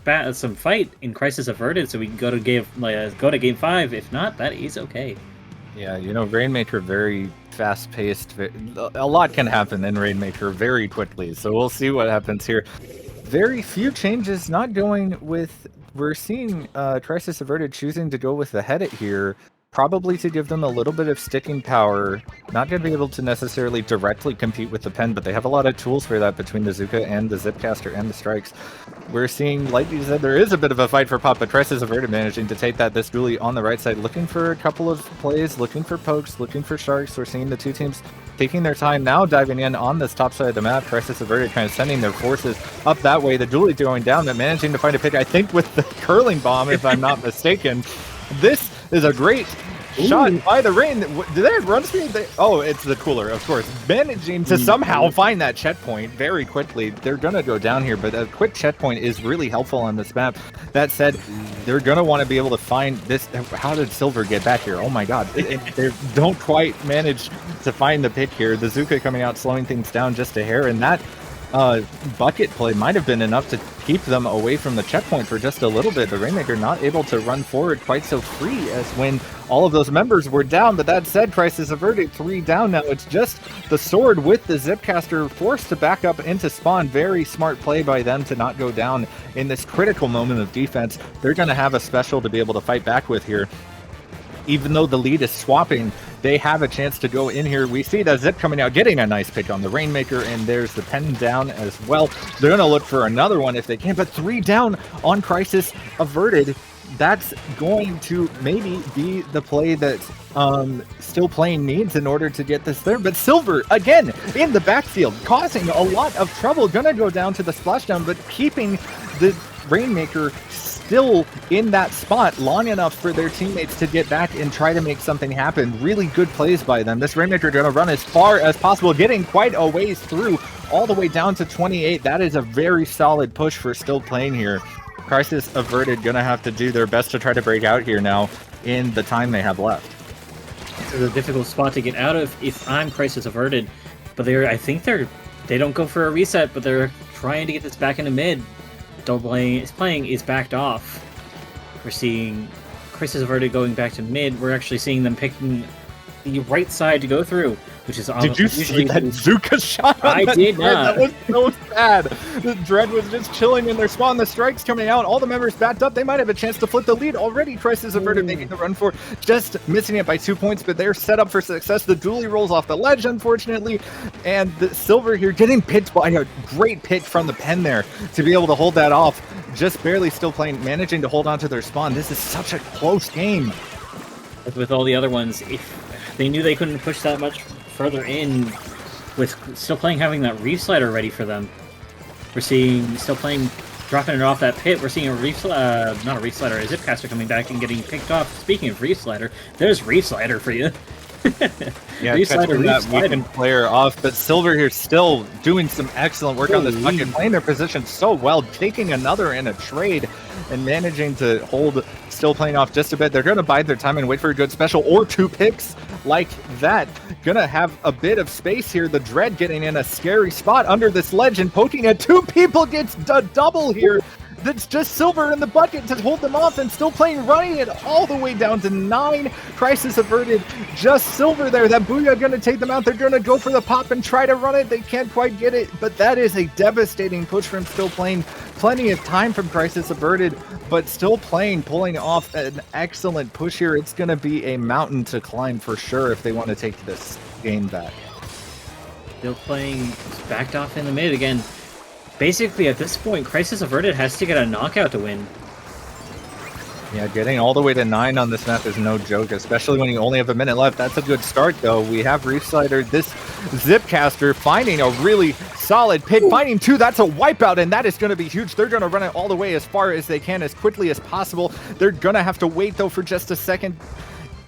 in Crisis Averted, so we can go to game 5. If not, that is okay. Yeah, you know, Rainmaker very fast-paced. A lot can happen in Rainmaker very quickly, so we'll see what happens here. Very few changes not going with... We're seeing Crisis Averted choosing to go with the Headit here, probably to give them a little bit of sticking power. Not going to be able to necessarily directly compete with the Pen, but they have a lot of tools for that between the Zuka and the Zipcaster and the Strikes. We're seeing, like you said, there is a bit of a fight for Pop, but Crisis Averted managing to take that. This dually on the right side, looking for a couple of plays, looking for pokes, looking for Sharks. We're seeing the two teams taking their time now, diving in on this top side of the map. Crisis Averted kind of sending their forces up that way. The dually going down, but managing to find a pick, I think, with the curling bomb, if I'm not mistaken. This is a great shot by the Rain. Did they run speed? Oh, it's the cooler, of course. Managing to somehow find that checkpoint very quickly. They're going to go down here, but a quick checkpoint is really helpful on this map. That said, they're going to want to be able to find this. How did Silver get back here? Oh my god. They don't quite manage to find the pick here. The Zuka coming out, slowing things down just a hair, and that bucket play might have been enough to keep them away from the checkpoint for just a little bit. The Rainmaker not able to run forward quite so free as when all of those members were down, but that said, Crisis Averted 3 down now. It's just the Sword with the Zipcaster forced to back up into spawn. Very smart play by them to not go down in this critical moment of defense. They're going to have a special to be able to fight back with here. Even though the lead is swapping, they have a chance to go in here. We see that Zip coming out, getting a nice pick on the Rainmaker, and there's the Pen down as well. They're going to look for another one if they can, but 3 down on Crisis Averted. That's going to maybe be the play that Still Playing needs in order to get this there. But Silver, again, in the backfield, causing a lot of trouble. Going to go down to the splashdown, but keeping the Rainmaker still in that spot long enough for their teammates to get back and try to make something happen. Really good plays by them. This Rainmaker going to run as far as possible, getting quite a ways through, all the way down to 28. That is a very solid push for Still Playing here. Crisis Averted going to have to do their best to try to break out here now in the time they have left. This is a difficult spot to get out of if I'm Crisis Averted, but I think they don't go for a reset, but they're trying to get this back into mid. Still Playing is backed off. We're seeing Crisis Averted going back to mid. We're actually seeing them picking the right side to go through, which is Did you see that Zuka shot? I did not. That was so sad. The Dread was just chilling in their spawn. The Strikes coming out. All the members backed up. They might have a chance to flip the lead already. Crisis Averted making the run for just missing it by 2 points, but they're set up for success. The dually rolls off the ledge, unfortunately, and the Silver here getting picked by a great pick from the Pen there to be able to hold that off. Just barely Still Playing, managing to hold on to their spawn. This is such a close game. With all the other ones, if they knew they couldn't push that much further in, with Still Playing having that Reef Slider ready for them. We're seeing Still Playing dropping it off that pit. We're seeing a not a Reef Slider, a Zipcaster coming back and getting picked off. Speaking of Reef Slider, there's Reef Slider for you. Yeah, Reef Slider, that weakened player off, but Silver here still doing some excellent work on this bucket, playing their position so well, taking another in a trade and managing to hold Still playing off just a bit. They're going to bide their time and wait for a good special or 2 picks like that. Going to have a bit of space here. The Dread getting in a scary spot under this ledge and poking at 2 people, gets a double here. That's just Silver in the bucket to hold them off, and Still Playing running it all the way down to 9. Crisis averted, just Silver there. That Booyah going to take them out. They're going to go for the pop and try to run it. They can't quite get it, but that is a devastating push from Still Playing. Plenty of time from Crisis averted, but Still Playing pulling off an excellent push here. It's going to be a mountain to climb for sure if they want to take this game back. Still Playing backed off in the mid again. Basically, at this point, Crisis Averted has to get a knockout to win. Yeah, getting all the way to 9 on this map is no joke, especially when you only have a minute left. That's a good start, though. We have Reef Slider, this Zipcaster finding a really solid pick, finding 2. That's a wipeout, and that is going to be huge. They're going to run it all the way as far as they can, as quickly as possible. They're going to have to wait, though, for just a second,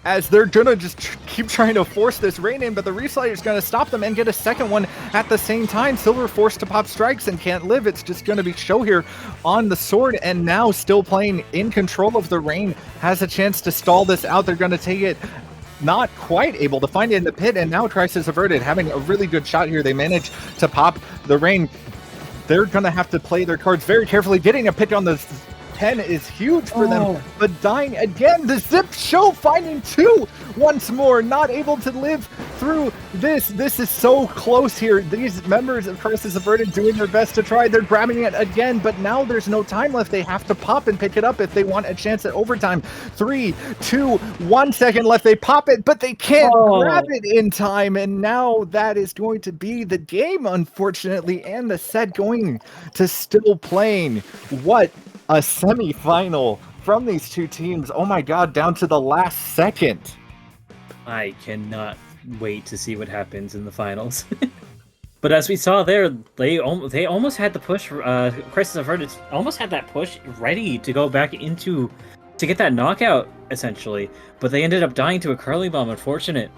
as they're going to just keep trying to force this rain in, but the Reef Slider is going to stop them and get a second one at the same time. Silver forced to pop strikes and can't live. It's just going to be Show here on the sword, and now Still Playing in control of the rain, has a chance to stall this out. They're going to take it. Not quite able to find it in the pit, and now Crisis Averted having a really good shot here. They manage to pop the rain. They're going to have to play their cards very carefully. Getting a pick on the 10 is huge for them, but dying again. The Zip Show finding 2 once more, not able to live through this. This is so close here. These members of Crisis Averted doing their best to try. They're grabbing it again, but now there's no time left. They have to pop and pick it up if they want a chance at overtime. 3, 2, 1 second left. They pop it, but they can't grab it in time, and now that is going to be the game, unfortunately, and the set going to Still Playing. What a semi-final from these 2 teams. Oh my god, down to the last second. I cannot wait to see what happens in the finals. But as we saw there, they almost had the push. Crisis Averted almost had that push ready to go back into to get that knockout, essentially. But they ended up dying to a curling bomb, unfortunate.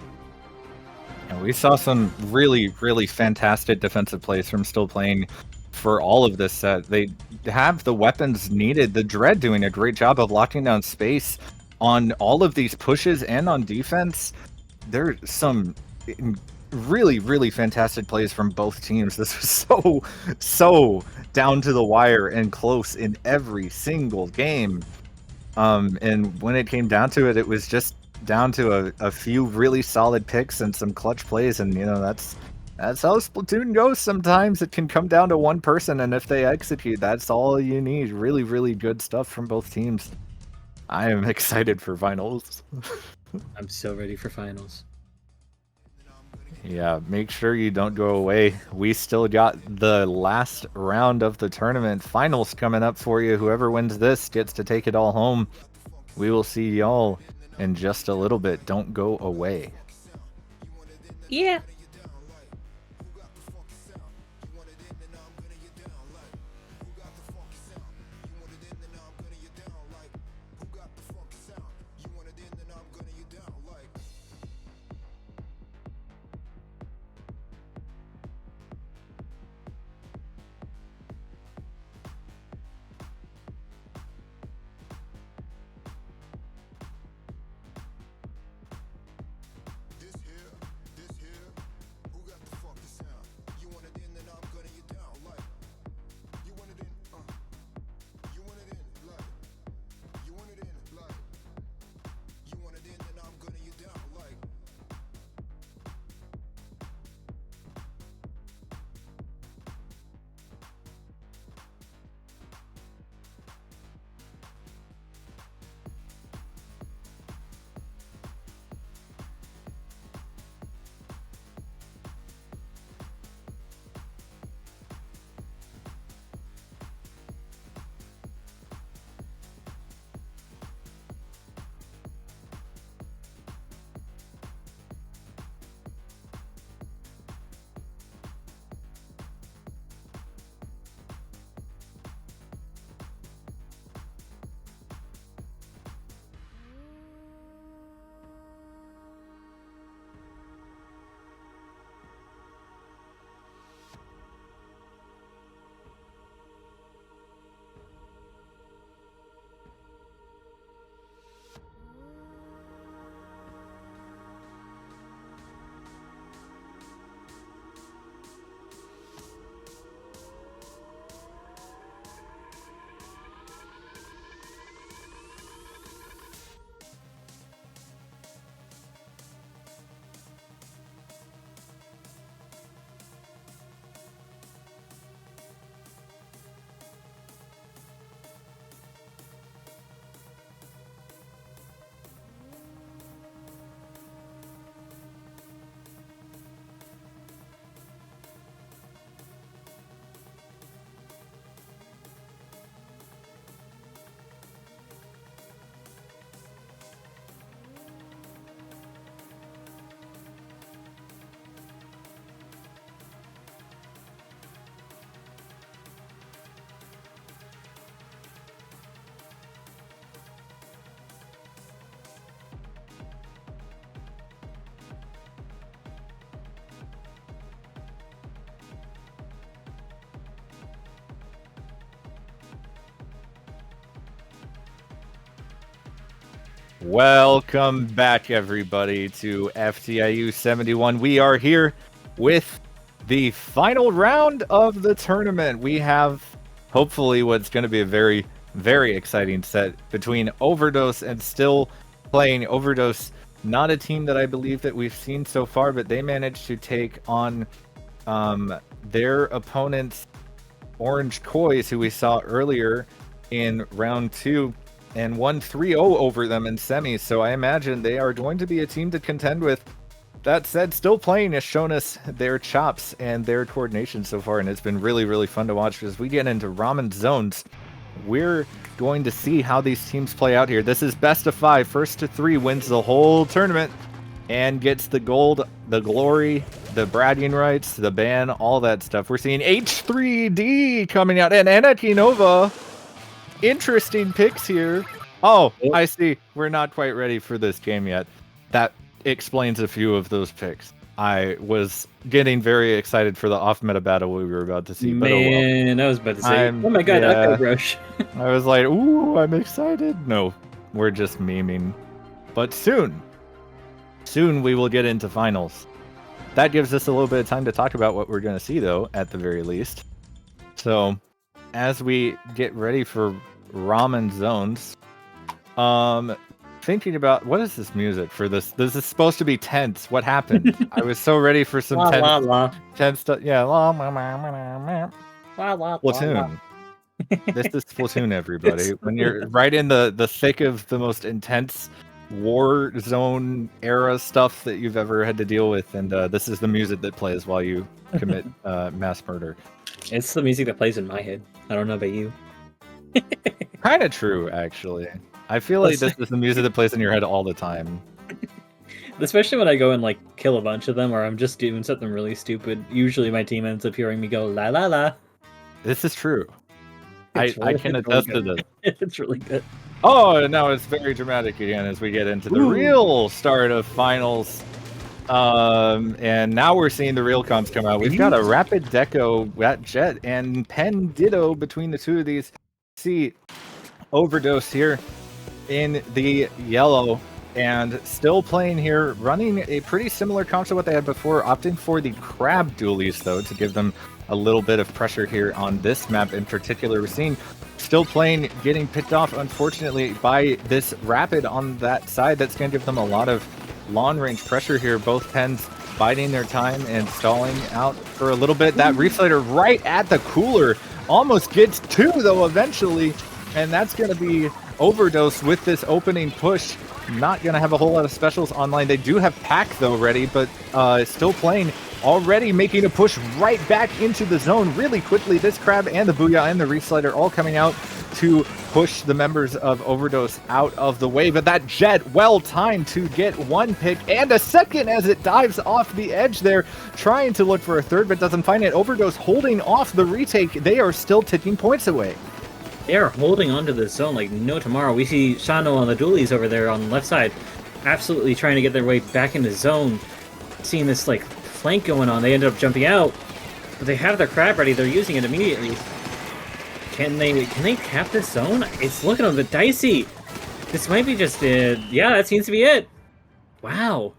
Yeah, we saw some really, really fantastic defensive plays from Still Playing for all of this set. They have the weapons needed. The Dread doing a great job of locking down space on all of these pushes and on defense. There's some really, really fantastic plays from both teams. This was so down to the wire and close in every single game. And when it came down to it, it was just down to a few really solid picks and some clutch plays. And, you know, that's how Splatoon goes sometimes. It can come down to one person, and if they execute, that's all you need. Really, really good stuff from both teams. I am excited for finals. I'm so ready for finals. Yeah, make sure you don't go away. We still got the last round of the tournament. Finals coming up for you. Whoever wins this gets to take it all home. We will see y'all in just a little bit. Don't go away. Yeah. This here Welcome back, everybody, to FTIU 71. We are here with the final round of the tournament. We have, hopefully, what's going to be a very, very exciting set between Overdose and Still Playing. Overdose, not a team that I believe that we've seen so far, but they managed to take on their opponents, Orange Kois, who we saw earlier in round 2, and won 3-0 over them in semis. So I imagine they are going to be a team to contend with. That said, Still Playing has shown us their chops and their coordination so far, and it's been really, really fun to watch. As we get into ramen zones, we're going to see how these teams play out here. This is best of 5. First to 3 wins the whole tournament and gets the gold, the glory, the bragging rights, the ban, all that stuff. We're seeing H3D coming out, and Anarchy Nova. Interesting picks here. Oh, I see. We're not quite ready for this game yet. That explains a few of those picks. I was getting very excited for the off-meta battle we were about to see. Man, but I was about to say, oh my god, yeah. Echo Rush. I was like, ooh, I'm excited. No, we're just memeing. But soon we will get into finals. That gives us a little bit of time to talk about what we're going to see, though, at the very least. So, as we get ready for ramen zones, thinking about what is this music for this? This is supposed to be tense. What happened? I was so ready for some tense stuff. Yeah, Splatoon. This is Splatoon, everybody. When you're right in the thick of the most intense war zone era stuff that you've ever had to deal with, and this is the music that plays while you commit mass murder. It's the music that plays in my head. I don't know about you. Kind of true, actually. I feel like this is the music that plays in your head all the time. Especially when I go and like kill a bunch of them, or I'm just doing something really stupid. Usually my team ends up hearing me go la la la. This is true. It's I can attest to this. It's really good. Oh, now it's very dramatic again as we get into the real start of finals. And now we're seeing the real comps come out. We've got a Rapid Deco, Jet, and Pen Ditto between the two of these. See Overdose here in the yellow, and Still Playing here, running a pretty similar comp to what they had before, opting for the crab dualies, though, to give them a little bit of pressure here on this map in particular. We're seeing Still Playing getting picked off, unfortunately, by this Rapid on that side. That's going to give them a lot of long-range pressure here. Both Pens biding their time and stalling out for a little bit. That Reflater right at the cooler almost gets 2, though, eventually, and that's going to be Overdose with this opening push. Not going to have a whole lot of specials online. They do have Pack, though, ready, but Still Playing already making a push right back into the zone really quickly. This Crab and the Booyah and the Reflighter all coming out to push the members of Overdose out of the way. But that Jet, well timed to get 1 pick and a second as it dives off the edge there, trying to look for a third, but doesn't find it. Overdose holding off the retake. They are still taking points away. They are holding onto the zone like no tomorrow. We see Shano on the dualies over there on the left side, absolutely trying to get their way back into zone. Seeing this like flank going on, they end up jumping out, but they have their crab ready. They're using it immediately. Can they cap this zone? It's looking a bit dicey. This might be just yeah, that seems to be it. Wow.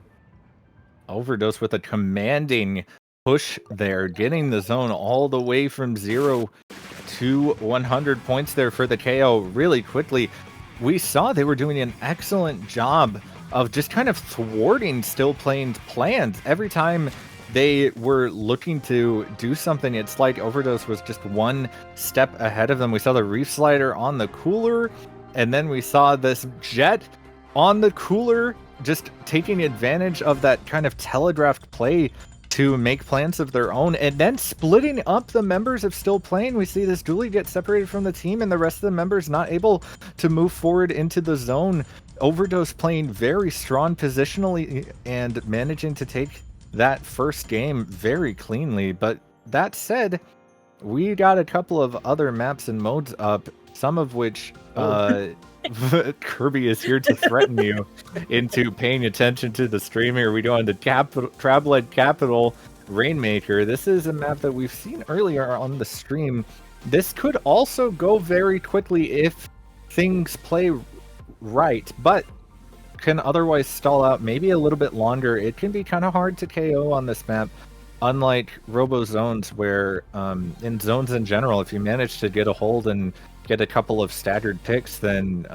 Overdose with a commanding push there, getting the zone all the way from 0 to 100 points there for the KO really quickly. We saw they were doing an excellent job of just kind of thwarting Still Playing's plans. Every time they were looking to do something, it's like Overdose was just 1 step ahead of them. We saw the Reef Slider on the cooler, and then we saw this Jet on the cooler, just taking advantage of that kind of telegraphed play to make plans of their own, and then splitting up the members of Still Playing. We see this dually get separated from the team, and the rest of the members not able to move forward into the zone. Overdose playing very strong positionally and managing to take that first game very cleanly. But that said, we got a couple of other maps and modes up, some of which Kirby is here to threaten you into paying attention to the stream here. We go on to Traveled Capital Rainmaker. This is a map that we've seen earlier on the stream. This could also go very quickly if things play right, but can otherwise stall out maybe a little bit longer, it can be kind of hard to KO on this map. Unlike Robo Zones, where in zones in general, if you manage to get a hold and get a couple of staggered picks, then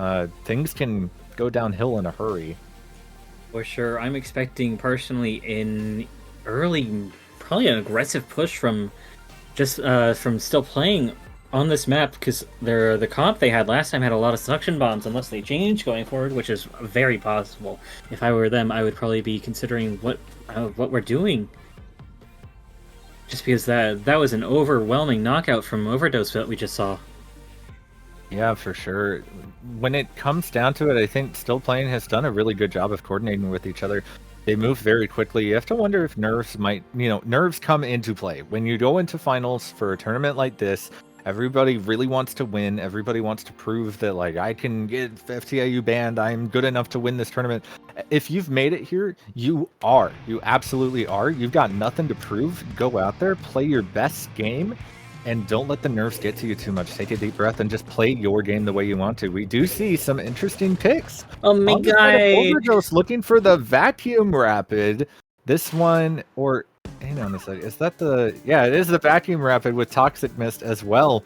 things can go downhill in a hurry. For sure. I'm expecting personally in early, probably an aggressive push from Still Playing on this map, because the comp they had last time had a lot of suction bombs, unless they change going forward, which is very possible. If I were them, I would probably be considering what we're doing. Just because that was an overwhelming knockout from Overdose that we just saw. Yeah, for sure. When it comes down to it, I think Still Playing has done a really good job of coordinating with each other. They move very quickly. You have to wonder if nerves nerves come into play. When you go into finals for a tournament like this, everybody really wants to win. Everybody wants to prove that, like, I can get FTIU banned. I'm good enough to win this tournament. If you've made it here, you are. You absolutely are. You've got nothing to prove. Go out there, play your best game, and don't let the nerves get to you too much. Take a deep breath and just play your game the way you want to. We do see some interesting picks. Oh my god! Overdose looking for the Vacuum Rapid. This one, or hang on a second. Is that the? Yeah, it is the Vacuum Rapid with Toxic Mist as well.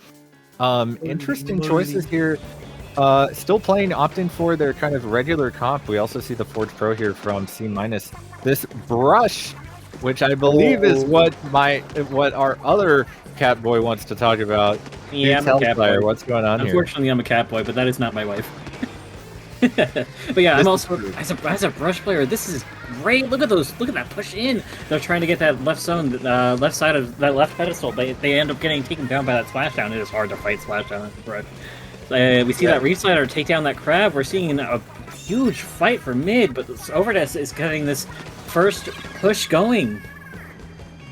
Interesting choices here. Still Playing, opting for their kind of regular comp. We also see the Forge Pro here from C-. This Brush, which I believe is what our other Catboy wants to talk about. Yeah, I'm a Catboy. What's going on Unfortunately, I'm a Catboy, but that is not my wife. But yeah, I'm also as a Brush player. This is great. Look at that push in. They're trying to get that left zone, left side of that left pedestal. They end up getting taken down by that splashdown. It is hard to fight splashdown as a Brush. We see that Reslider take down that crab. We're seeing a huge fight for mid, but Overdose is getting this first push going.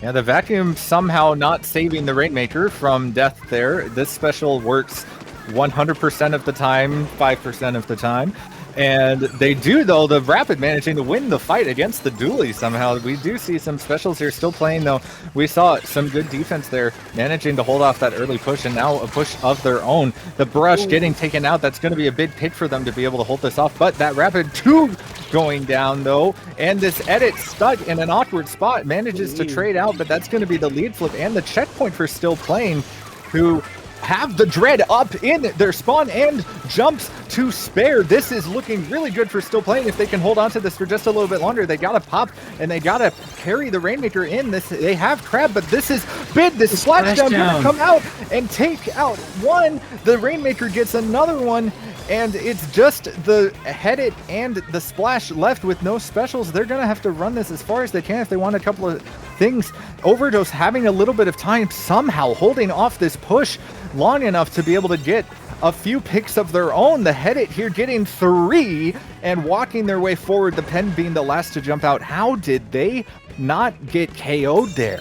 Yeah, the Vacuum somehow not saving the Rainmaker from death there. This special works 100% of the time, 5% of the time. And they do, though, the Rapid managing to win the fight against the Dually somehow. We do see some specials here. Still Playing, though. We saw some good defense there, managing to hold off that early push, and now a push of their own. The Brush getting taken out. That's going to be a big pick for them to be able to hold this off. But that Rapid 2 going down, though. And this Edit stuck in an awkward spot. Manages to trade out, but that's going to be the lead flip and the checkpoint for Still Playing, who have the Dread up in their spawn and jumps to spare. This is looking really good for Still Playing. If they can hold on to this for just a little bit longer, they gotta pop and they gotta carry the Rainmaker in. They have Crab, but this is bid. This Splashdown gonna come out and take out one. The Rainmaker gets another one, and it's just the Head It and the Splash left with no specials. They're gonna have to run this as far as they can if they want a couple of things. Overdose having a little bit of time, somehow holding off this push long enough to be able to get a few picks of their own. The Head It here getting 3 and walking their way forward, the Pen being the last to jump out. How did they not get KO'd there?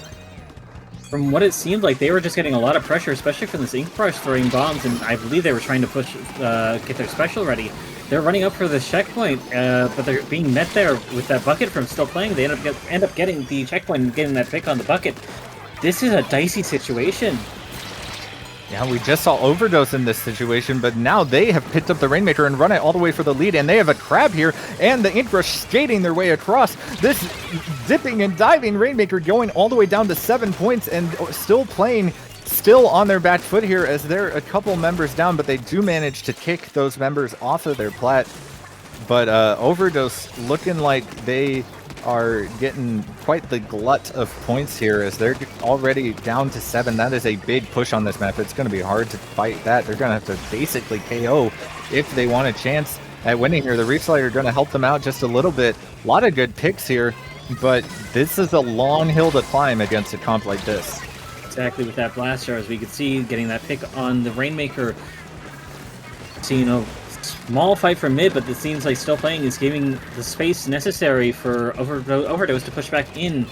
From what it seemed like, they were just getting a lot of pressure, especially from this Ink Brush throwing bombs, and I believe they were trying to push, get their special ready. They're running up for the checkpoint, but they're being met there with that bucket from Still Playing. They end up getting the checkpoint and getting that pick on the bucket. This is a dicey situation. Yeah, we just saw Overdose in this situation, but now they have picked up the Rainmaker and run it all the way for the lead, and they have a Crab here, and the Ink Brush skating their way across. This zipping and diving Rainmaker going all the way down to 7 points, and Still Playing still on their back foot here as they're a couple members down, but they do manage to kick those members off of their plat. But Overdose looking like they are getting quite the glut of points here as they're already down to 7. That is a big push on this map. It's going to be hard to fight that. They're going to have to basically KO if they want a chance at winning here. The Reslider are going to help them out just a little bit. A lot of good picks here, but this is a long hill to climb against a comp like this. Exactly, with that Blaster, as we could see, getting that pick on the Rainmaker. So, small fight from mid, but it seems like Still Playing is giving the space necessary for Overdose to push back in,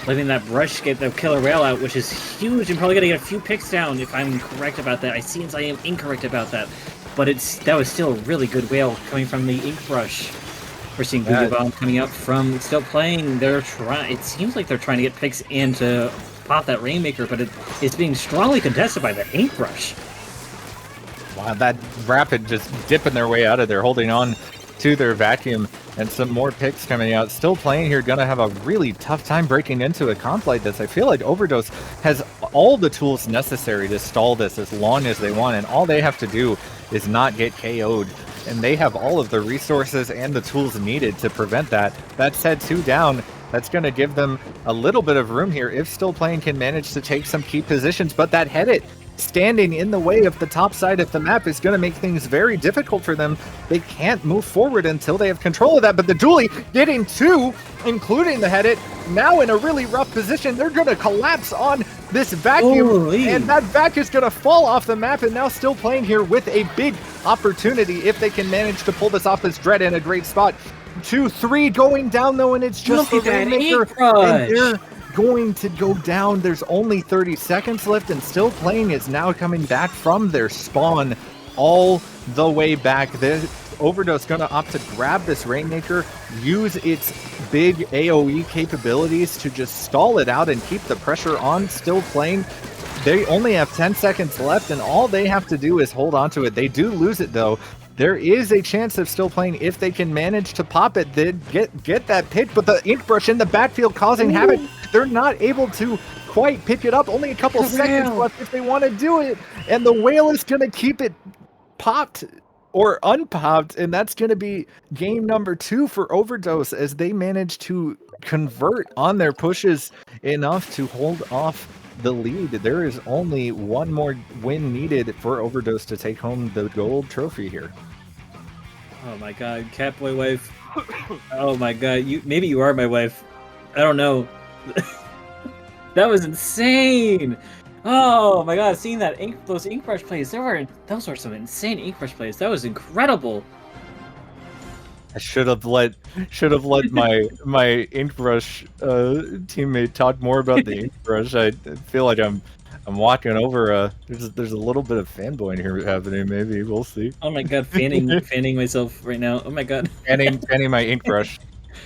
letting that Brush get the Killer Whale out, which is huge, and probably going to get a few picks down if I'm correct about that. I am incorrect about that, but that was still a really good whale coming from the Ink Brush. We're seeing Voodoo Bomb coming up from Still Playing. It seems like they're trying to get picks in to pop that Rainmaker, but it's being strongly contested by the Ink Brush. Wow, that Rapid just dipping their way out of there, holding on to their vacuum, and some more picks coming out. Still playing here, gonna have a really tough time breaking into a comp like this. I feel like Overdose has all the tools necessary to stall this as long as they want, and all they have to do is not get KO'd. And they have all of the resources and the tools needed to prevent that. That said, 2 down. That's going to give them a little bit of room here if Still Playing can manage to take some key positions, but that Headit standing in the way of the top side of the map is going to make things very difficult for them. They can't move forward until they have control of that, but the Dually getting 2, including the Headit, now in a really rough position. They're going to collapse on this vacuum, Holy. and that vac is going to fall off the map, and now Still Playing here with a big opportunity if they can manage to pull this off. This Dread in a great spot. 2-3 going down though, and it's just Look the at that Rainmaker, ink rush. and they're going to go down. There's only 30 seconds left, and Still Playing is now coming back from their spawn all the way back. The Overdose gonna opt to grab this Rainmaker, use its big AoE capabilities to just stall it out and keep the pressure on Still Playing. They only have 10 seconds left, and all they have to do is hold on to it. They do lose it though. There is a chance of Still Playing if they can manage to pop it. They get that pick, but the Ink Brush in the backfield causing havoc. They're not able to quite pick it up. Only a couple seconds left if they want to do it. And the Whale is going to keep it popped or unpopped, and that's going to be game number 2 for Overdose as they manage to convert on their pushes enough to hold off the lead. There is only one more win needed for Overdose to take home the gold trophy here. Oh my god, Catboy wife. Oh my god, maybe you are my wife. I don't know. That was insane. Oh my god, seeing that those ink brush plays, those were some insane ink brush plays. That was incredible. I should have let my ink brush teammate talk more about the ink brush. I feel like I'm walking over. There's a little bit of fanboying here happening. Maybe we'll see. Oh my god, fanning myself right now. Oh my god. Fanning my ink brush.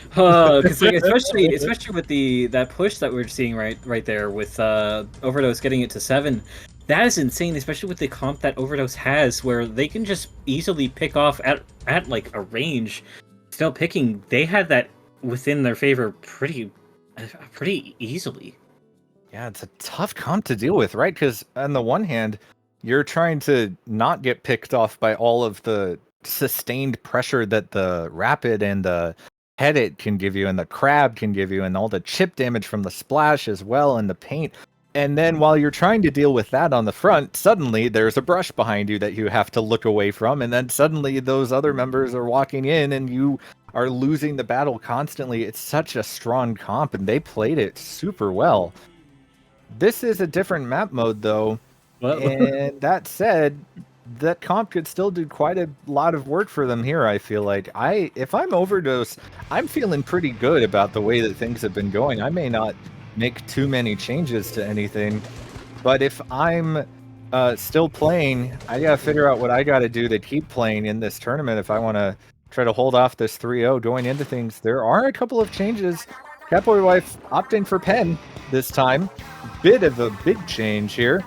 Because like, especially with that push that we're seeing right there with Overdose getting it to 7. That is insane, especially with the comp that Overdose has, where they can just easily pick off at like a range. Still picking, they had that within their favor pretty easily. Yeah, it's a tough comp to deal with, right? Because on the one hand, you're trying to not get picked off by all of the sustained pressure that the Rapid and the Headit can give you, and the Crab can give you, and all the chip damage from the splash as well, and the paint. And then while you're trying to deal with that on the front, suddenly there's a brush behind you that you have to look away from, and then suddenly those other members are walking in and you are losing the battle constantly. It's such a strong comp, and they played it super well. This is a different map mode though, and that said, that comp could still do quite a lot of work for them here, I feel like. If I'm Overdose, I'm feeling pretty good about the way that things have been going. I may not make too many changes to anything, but if I'm Still Playing, I gotta figure out what I gotta do to keep playing in this tournament if I want to try to hold off this 3-0 going into things. There are a couple of changes. Catboy Wife opting for Pen this time. Bit of a big change here,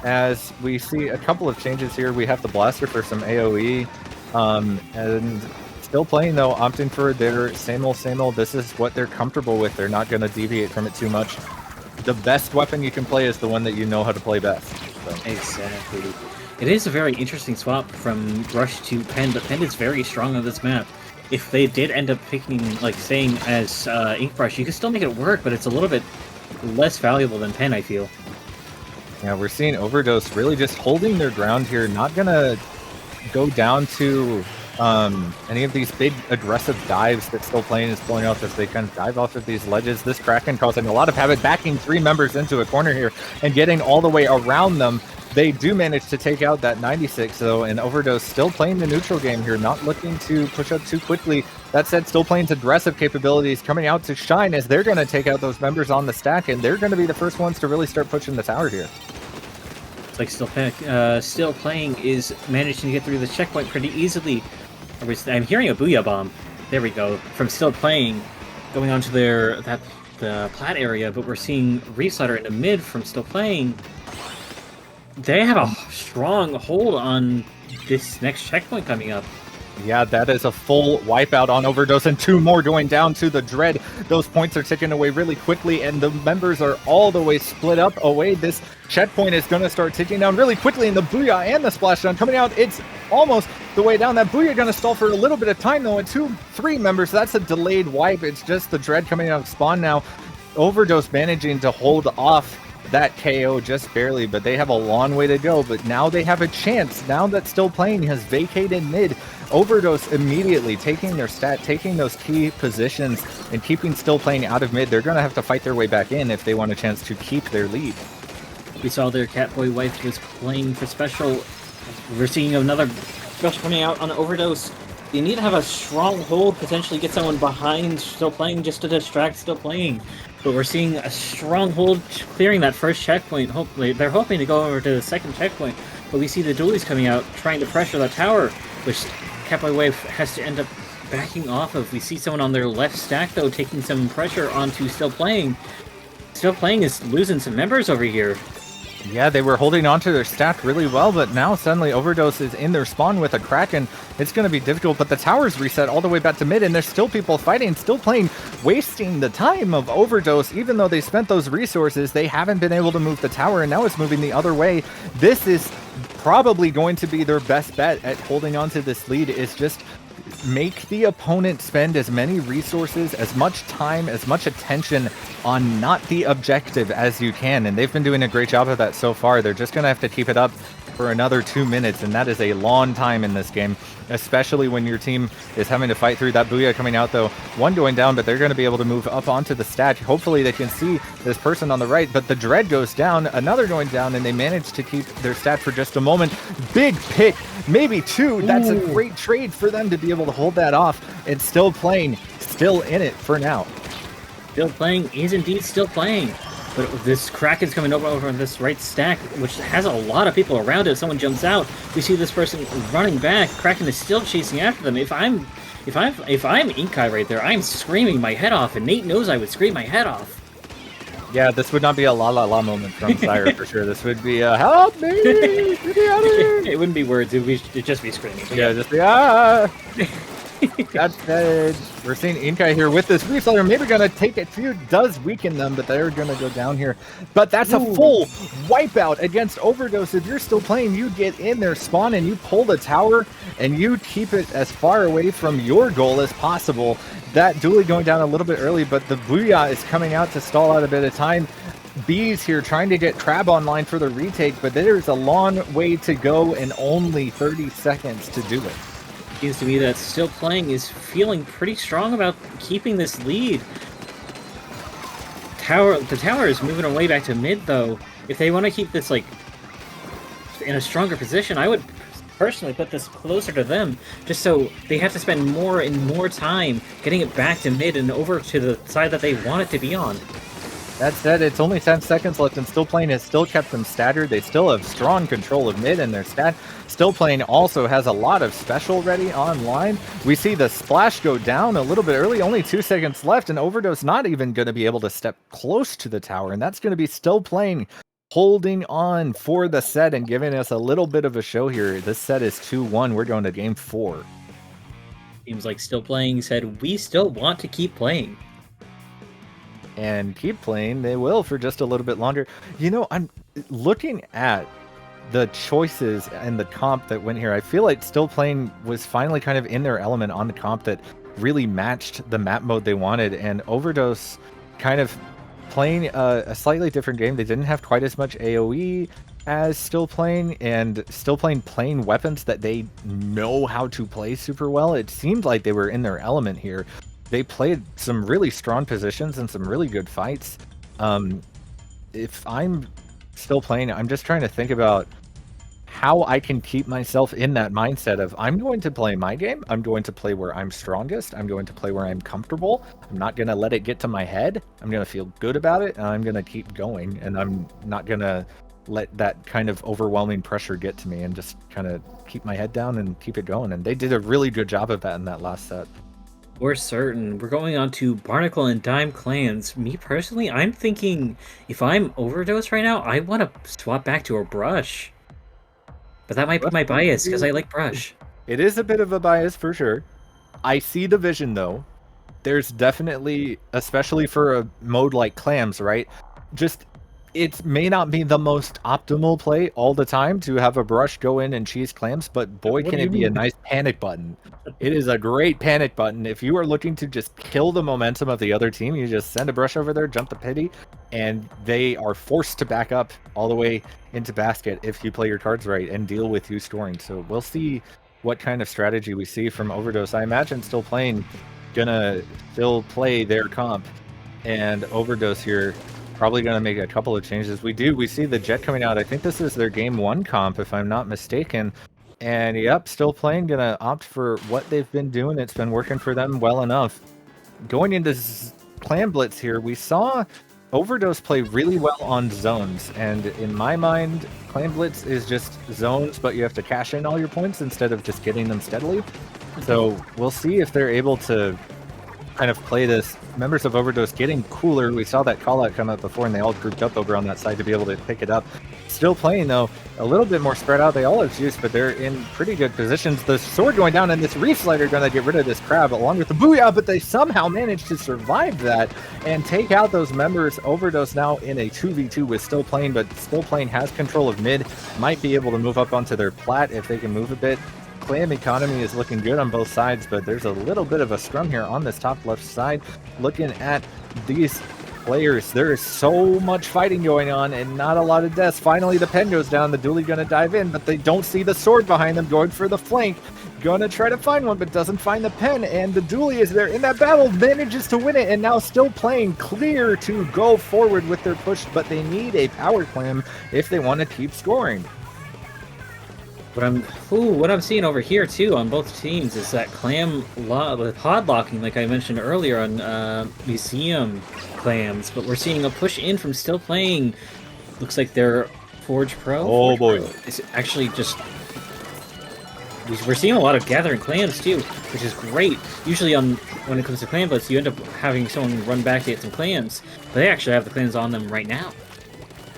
as we see a couple of changes here. We have the Blaster for some AoE, and Still Playing though, opting for their same old. This is what they're comfortable with. They're not going to deviate from it too much. The best weapon you can play is the one that you know how to play best. So. Exactly. It is a very interesting swap from Rush to Pen, but Pen is very strong on this map. If they did end up picking, like, staying as Ink Brush, you can still make it work, but it's a little bit less valuable than Pen, I feel. Yeah, we're seeing Overdose really just holding their ground here, not going to go down to any of these big aggressive dives that Still Playing is pulling off as they kind of dive off of these ledges. This Kraken causing a lot of havoc, backing 3 members into a corner here and getting all the way around them. They do manage to take out that 96 though, and Overdose still playing the neutral game here, not looking to push up too quickly. That said, Still Playing's aggressive capabilities coming out to shine as they're going to take out those members on the stack, and they're going to be the first ones to really start pushing the tower here. It's like Still Playing is managing to get through the checkpoint pretty easily. I'm hearing a Booyah Bomb. There we go. From Still Playing, going on to the plat area, but we're seeing Reslider in the mid from Still Playing. They have a strong hold on this next checkpoint coming up. Yeah, that is a full wipeout on Overdose, and 2 more going down to the Dread. Those points are ticking away really quickly, and the members are all the way split up away. This checkpoint is going to start ticking down really quickly, and the Booyah and the Splashdown coming out. It's almost the way down. That Booyah going to stall for a little bit of time, though, and 3 members. That's a delayed wipe. It's just the Dread coming out of spawn now. Overdose managing to hold off that KO just barely, but they have a long way to go. But now they have a chance. Now that Still Playing has vacated mid, Overdose immediately taking their stat, taking those key positions, and keeping Still Playing out of mid. They're going to have to fight their way back in if they want a chance to keep their lead. We saw their Catboy wife was playing for special. We're seeing another special coming out on Overdose. You need to have a strong hold, potentially get someone behind Still Playing just to distract Still Playing. But we're seeing a strong hold clearing that first checkpoint. Hopefully, they're hoping to go over to the second checkpoint. But we see the dualies coming out, trying to pressure the tower, which Catboy Wave has to end up backing off of. We see someone on their left stack, though, taking some pressure onto Still Playing. Still Playing is losing some members over here. Yeah, they were holding on to their stack really well, but now suddenly Overdose is in their spawn with a Kraken. It's going to be difficult, but the tower's reset all the way back to mid, and there's still people fighting, Still Playing, wasting the time of Overdose. Even though they spent those resources, they haven't been able to move the tower, and now it's moving the other way. This is probably going to be their best bet at holding on to this lead, is just make the opponent spend as many resources, as much time, as much attention on not the objective as you can. And they've been doing a great job of that so far. They're just going to have to keep it up for another 2 minutes, and that is a long time in this game, especially when your team is having to fight through that Booyah coming out, though. 1 going down, but they're going to be able to move up onto the stat. Hopefully they can see this person on the right, but the Dread goes down, another going down, and they manage to keep their stat for just a moment. Big pick, maybe 2. That's a great trade for them to be able to hold that off, and Still Playing, still in it for now. Still Playing is indeed Still Playing. But this Kraken's coming over on this right stack, which has a lot of people around it. Someone jumps out. We see this person running back. Kraken is still chasing after them. If I'm Inkai right there, I'm screaming my head off, and Nate knows I would scream my head off. Yeah, this would not be a la la la moment from Sire for sure. This would be a help me! Get me out of here! It wouldn't be words. It'd just be screaming. Yeah, just be ah. That said, we're seeing Inkai here with this reset. They're maybe going to take it. Few does weaken them, but they're going to go down here. But that's a full wipeout against Overdose. If you're Still Playing, you get in their spawn and you pull the tower and you keep it as far away from your goal as possible. That dually going down a little bit early, but the Booyah is coming out to stall out a bit of time. Bees here trying to get Crab online for the retake, but there's a long way to go and only 30 seconds to do it. Seems to me that Still Playing is feeling pretty strong about keeping this lead. The tower is moving away back to mid, though. If they want to keep this, like, in a stronger position, I would personally put this closer to them, just so they have to spend more and more time getting it back to mid and over to the side that they want it to be on. That said, it's only 10 seconds left, and Still Playing has still kept them staggered. They still have strong control of mid and their stat. Still Playing also has a lot of special ready online. We see the splash go down a little bit early, only 2 seconds left, and Overdose not even going to be able to step close to the tower, and that's going to be Still Playing holding on for the set and giving us a little bit of a show here. This set is 2-1. We're going to game 4. Seems like Still Playing said, we still want to keep playing. And keep playing, they will for just a little bit longer. You know, I'm looking at the choices and the comp that went here. I feel like Still Playing was finally kind of in their element on the comp that really matched the map mode they wanted, and Overdose kind of playing a slightly different game. They didn't have quite as much AoE as Still Playing, and Still playing weapons that they know how to play super well. It seemed like they were in their element here. They played some really strong positions and some really good fights. If I'm Still Playing, I'm just trying to think about how I can keep myself in that mindset of, I'm going to play my game, I'm going to play where I'm strongest, I'm going to play where I'm comfortable, I'm not going to let it get to my head, I'm going to feel good about it, and I'm going to keep going, and I'm not going to let that kind of overwhelming pressure get to me, and just kind of keep my head down and keep it going. And they did a really good job of that in that last set. We're certain. We're going on to Barnacle and Dime clans. Me personally, I'm thinking if I'm Overdose right now, I want to swap back to a Brush. But that might be my bias, because I like Brush. It is a bit of a bias for sure. I see the vision though. There's definitely, especially for a mode like clams, right? Just it may not be the most optimal play all the time to have a brush go in and cheese clams, but boy, What can do you it be a mean? nice panic button. It is a great panic button. If you are looking to just kill the momentum of the other team, you just send a brush over there, jump the pity, and they are forced to back up all the way into basket if you play your cards right and deal with you scoring. So we'll see what kind of strategy we see from Overdose. I imagine still playing, gonna still play their comp, and Overdose here probably going to make a couple of changes. We see the Jet coming out. I think this is their game 1 comp, if I'm not mistaken. And yep, still playing, going to opt for what they've been doing. It's been working for them well enough. Going into Clan Blitz here, we saw Overdose play really well on zones. And in my mind, Clan Blitz is just zones, but you have to cash in all your points instead of just getting them steadily. So we'll see if they're able to kind of play this. Members of Overdose getting cooler. We saw that call out come up before, and they all grouped up over on that side to be able to pick it up. Still playing though, a little bit more spread out. They all have juice, but they're in pretty good positions. The sword going down, and this Reef Slider going to get rid of this crab along with the Booyah, but they somehow managed to survive that and take out those members. Overdose now in a 2v2 with Still Playing, but Still Playing has control of mid, might be able to move up onto their plat if they can move a bit. Clam economy is looking good on both sides, but there's a little bit of a scrum here on this top left side. Looking at these players, there is so much fighting going on and not a lot of deaths. Finally, the pen goes down. The dually going to dive in, but they don't see the sword behind them, going for the flank. Going to try to find one, but doesn't find the pen, and the dually is there in that battle, manages to win it, and now Still Playing clear to go forward with their push, but they need a power clam if they want to keep scoring. What I'm seeing over here too on both teams is that with pod locking, like I mentioned earlier on museum clams, but we're seeing a push in from Still Playing. Looks like they're Forge Pro. Oh boy, it's actually just we're seeing a lot of gathering clams too, which is great. Usually when it comes to clam blitz, you end up having someone run back to get some clams, but they actually have the clams on them right now.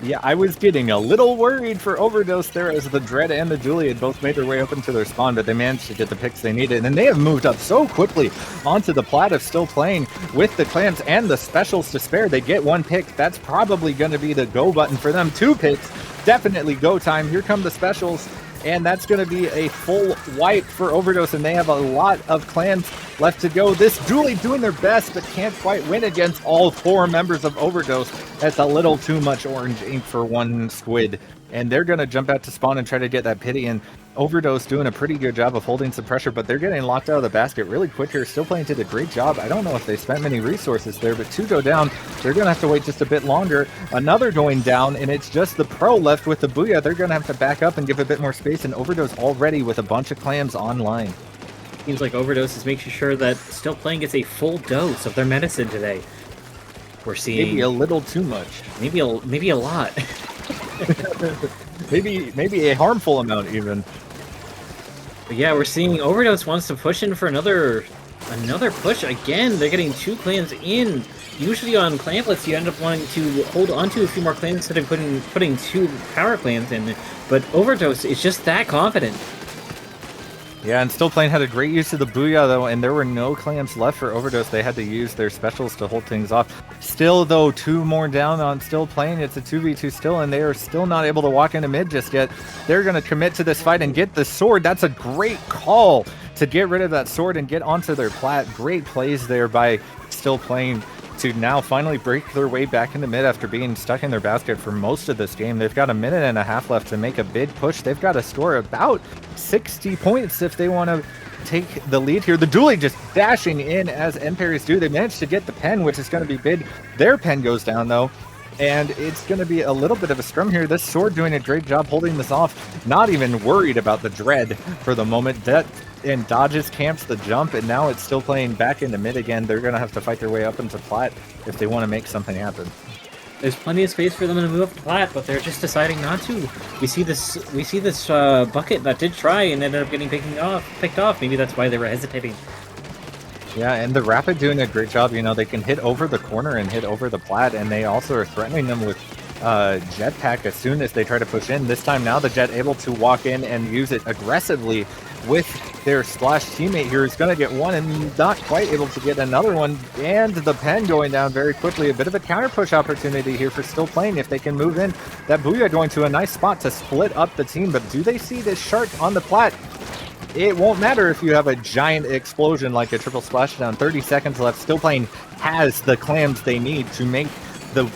Yeah, I was getting a little worried for Overdose there as the Dread and the Julie had both made their way up into their spawn, but they managed to get the picks they needed, and they have moved up so quickly onto the plat of Still Playing with the clams and the specials to spare. They get one pick. That's probably going to be the go button for them. 2 picks, definitely go time. Here come the specials, and that's going to be a full wipe for Overdose, and they have a lot of clans left to go. This Julie doing their best, but can't quite win against all 4 members of Overdose. That's a little too much orange ink for one squid, and they're going to jump out to spawn and try to get that pity, and Overdose doing a pretty good job of holding some pressure, but they're getting locked out of the basket really quick here. Still Playing did a great job. I don't know if they spent many resources there, but 2 go down. They're going to have to wait just a bit longer. Another going down, and it's just the Pro left with the Booyah. They're going to have to back up and give a bit more space, and Overdose already with a bunch of clams online. Seems like Overdose is making sure that Still Playing gets a full dose of their medicine today. We're seeing maybe a little too much. Maybe a lot. maybe a harmful amount even. But yeah, we're seeing Overdose wants to push in for another push. Again, they're getting 2 clans in. Usually on clan blitz, you end up wanting to hold on to a few more clans instead of putting 2 power clans in. But Overdose is just that confident. Yeah, and Still Playing had a great use of the Booyah, though, and there were no clams left for Overdose. They had to use their specials to hold things off. Still, though, 2 more down on Still Playing. It's a 2v2 still, and they are still not able to walk into mid just yet. They're going to commit to this fight and get the sword. That's a great call to get rid of that sword and get onto their plat. Great plays there by Still Playing to now finally break their way back into mid after being stuck in their basket for most of this game. They've got a minute and a half left to make a big push. They've got to score about 60 points if they want to take the lead here. The dually just dashing in as Empiries do. They managed to get the pen, which is going to be big. Their pen goes down, though, and it's going to be a little bit of a scrum here. This sword doing a great job holding this off. Not even worried about the Dread for the moment. That and dodges, camps the jump, and now it's Still Playing back into mid again. They're going to have to fight their way up into plat if they want to make something happen. There's plenty of space for them to move up to plat, but they're just deciding not to. We see this bucket that did try and ended up getting picked off. Maybe that's why they were hesitating. Yeah, and the Rapid doing a great job. You know, they can hit over the corner and hit over the plat, and they also are threatening them with jetpack as soon as they try to push in. This time now the Jet able to walk in and use it aggressively with their Splash teammate here, is going to get one and not quite able to get another one, and the pen going down very quickly. A bit of a counter push opportunity here for Still Playing if they can move in. That Booyah going to a nice spot to split up the team, but do they see this shark on the plat? It won't matter if you have a giant explosion like a triple splashdown. 30 seconds left. Still Playing has the clams they need to make the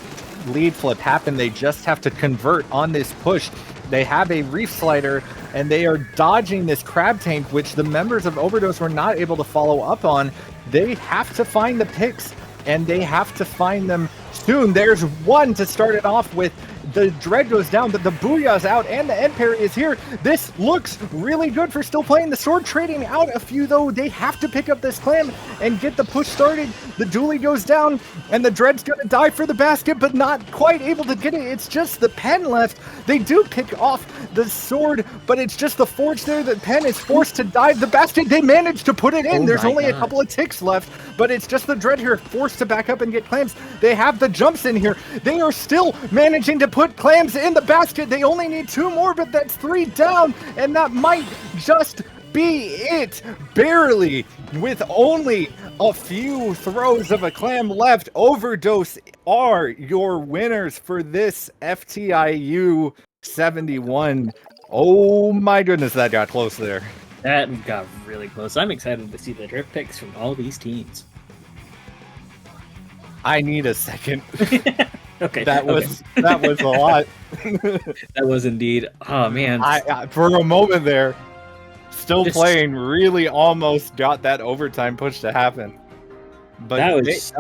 lead flip happen. They just have to convert on this push. They have a reef slider and they are dodging this crab tank, which the members of Overdose were not able to follow up on. They have to find the picks and they have to find them soon. There's one to start it off with. The Dread goes down, but the Booyah's out, and the end parry is here. This looks really good for Still Playing. The Sword trading out a few, though. They have to pick up this clam and get the push started. The Dually goes down, and the Dread's going to die for the basket, but not quite able to get it. It's just the pen left. They do pick off the Sword, but it's just the Forge there. The pen is forced to dive the basket. They managed to put it in. There's only a couple of ticks left, but it's just the Dread here forced to back up and get clams. They have the jumps in here. They are still managing to put clams in the basket. They only need 2 more, but that's 3 down, and that might just be it. Barely, with only a few throws of a clam left. Overdose are your winners for this FTIU 71. Oh my goodness, that got close there. That got really close. I'm excited to see the drip picks from all these teams. I need a second. Okay. That was a lot. That was indeed. Oh man. I for a moment there, Still Playing really almost got that overtime push to happen. But that was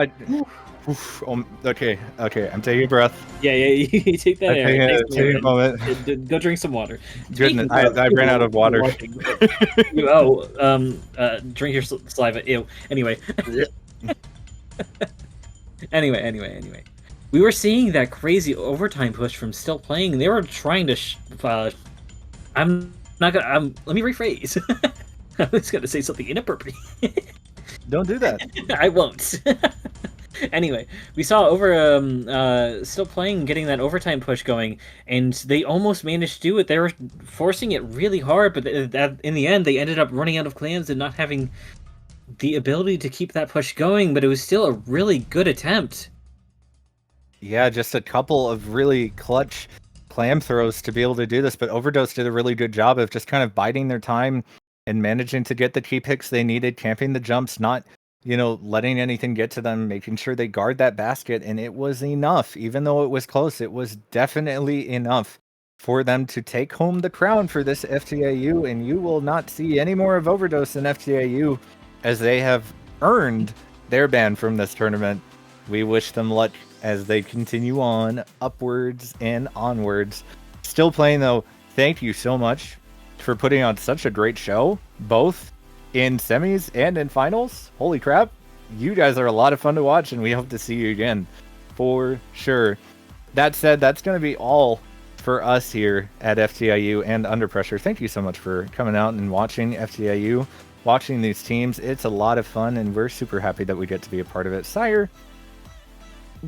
okay. I'm taking a breath. Yeah, you take that air. Take a moment. Go drink some water. Goodness, I ran out of water. Drink your saliva. Ew. Anyway. Anyway. We were seeing that crazy overtime push from Still Playing. They were trying to. Let me rephrase. I was going to say something inappropriate. Don't do that. I won't. Anyway, we saw Still Playing getting that overtime push going, and they almost managed to do it. They were forcing it really hard, but in the end, they ended up running out of clams and not having the ability to keep that push going, but it was still a really good attempt. Yeah, just a couple of really clutch clam throws to be able to do this, but Overdose did a really good job of just kind of biding their time and managing to get the key picks they needed, camping the jumps, not, letting anything get to them, making sure they guard that basket, and it was enough. Even though it was close, it was definitely enough for them to take home the crown for this FTIU, and you will not see any more of Overdose in FTIU as they have earned their ban from this tournament. We wish them luck as they continue on upwards and onwards. Still Playing, though, thank you so much for putting on such a great show, both in semis and in finals. Holy crap, you guys are a lot of fun to watch, and we hope to see you again for sure. That said, that's going to be all for us here at FTIU and Under Pressure. Thank you so much for coming out and watching FTIU, watching these teams. It's a lot of fun, and we're super happy that we get to be a part of it. Sire,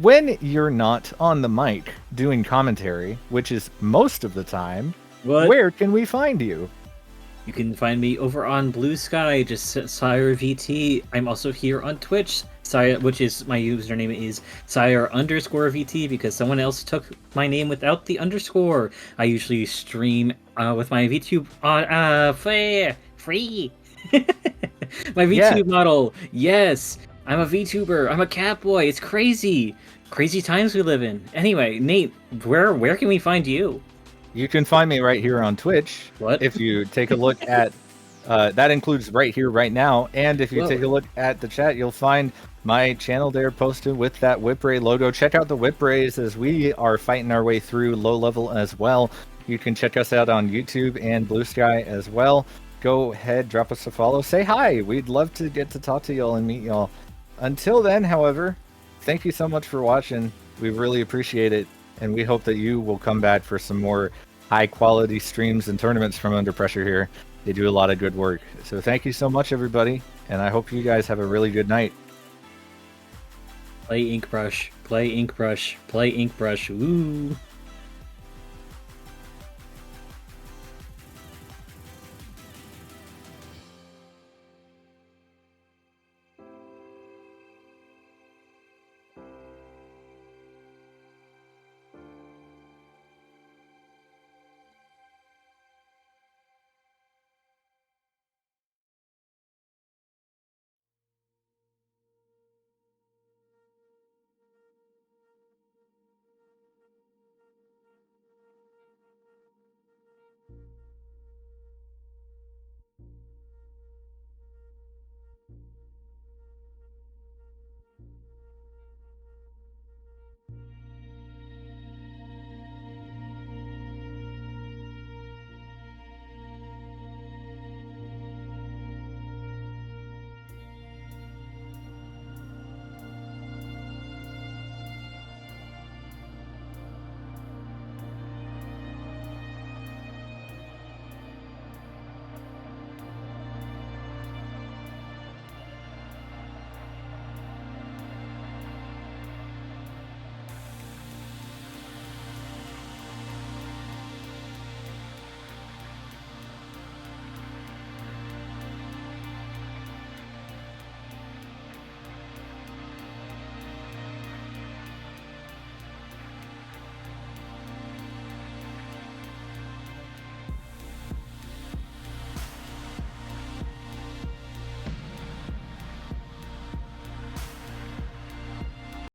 when you're not on the mic doing commentary, which is most of the time, where can we find you? You can find me over on Blue Sky, just Sire VT. I'm also here on Twitch, Sire, which is my username is Sire_VT, because someone else took my name without the underscore. I usually stream with my VTube free. My VTube model. Yes, I'm a VTuber. I'm a cat boy. It's crazy. Crazy times we live in. Anyway, Nate, where can we find you? You can find me right here on Twitch. What? If you take a look at, that includes right here, right now. And if you take a look at the chat, you'll find my channel there posted with that Whipray logo. Check out the Whiprays as we are fighting our way through low level as well. You can check us out on YouTube and Blue Sky as well. Go ahead, drop us a follow. Say hi. We'd love to get to talk to y'all and meet y'all. Until then, however, thank you so much for watching. We really appreciate it. And we hope that you will come back for some more high quality streams and tournaments from Under Pressure here. They do a lot of good work. So thank you so much, everybody. And I hope you guys have a really good night. Play ink brush. Play ink brush. Play ink brush. Ooh.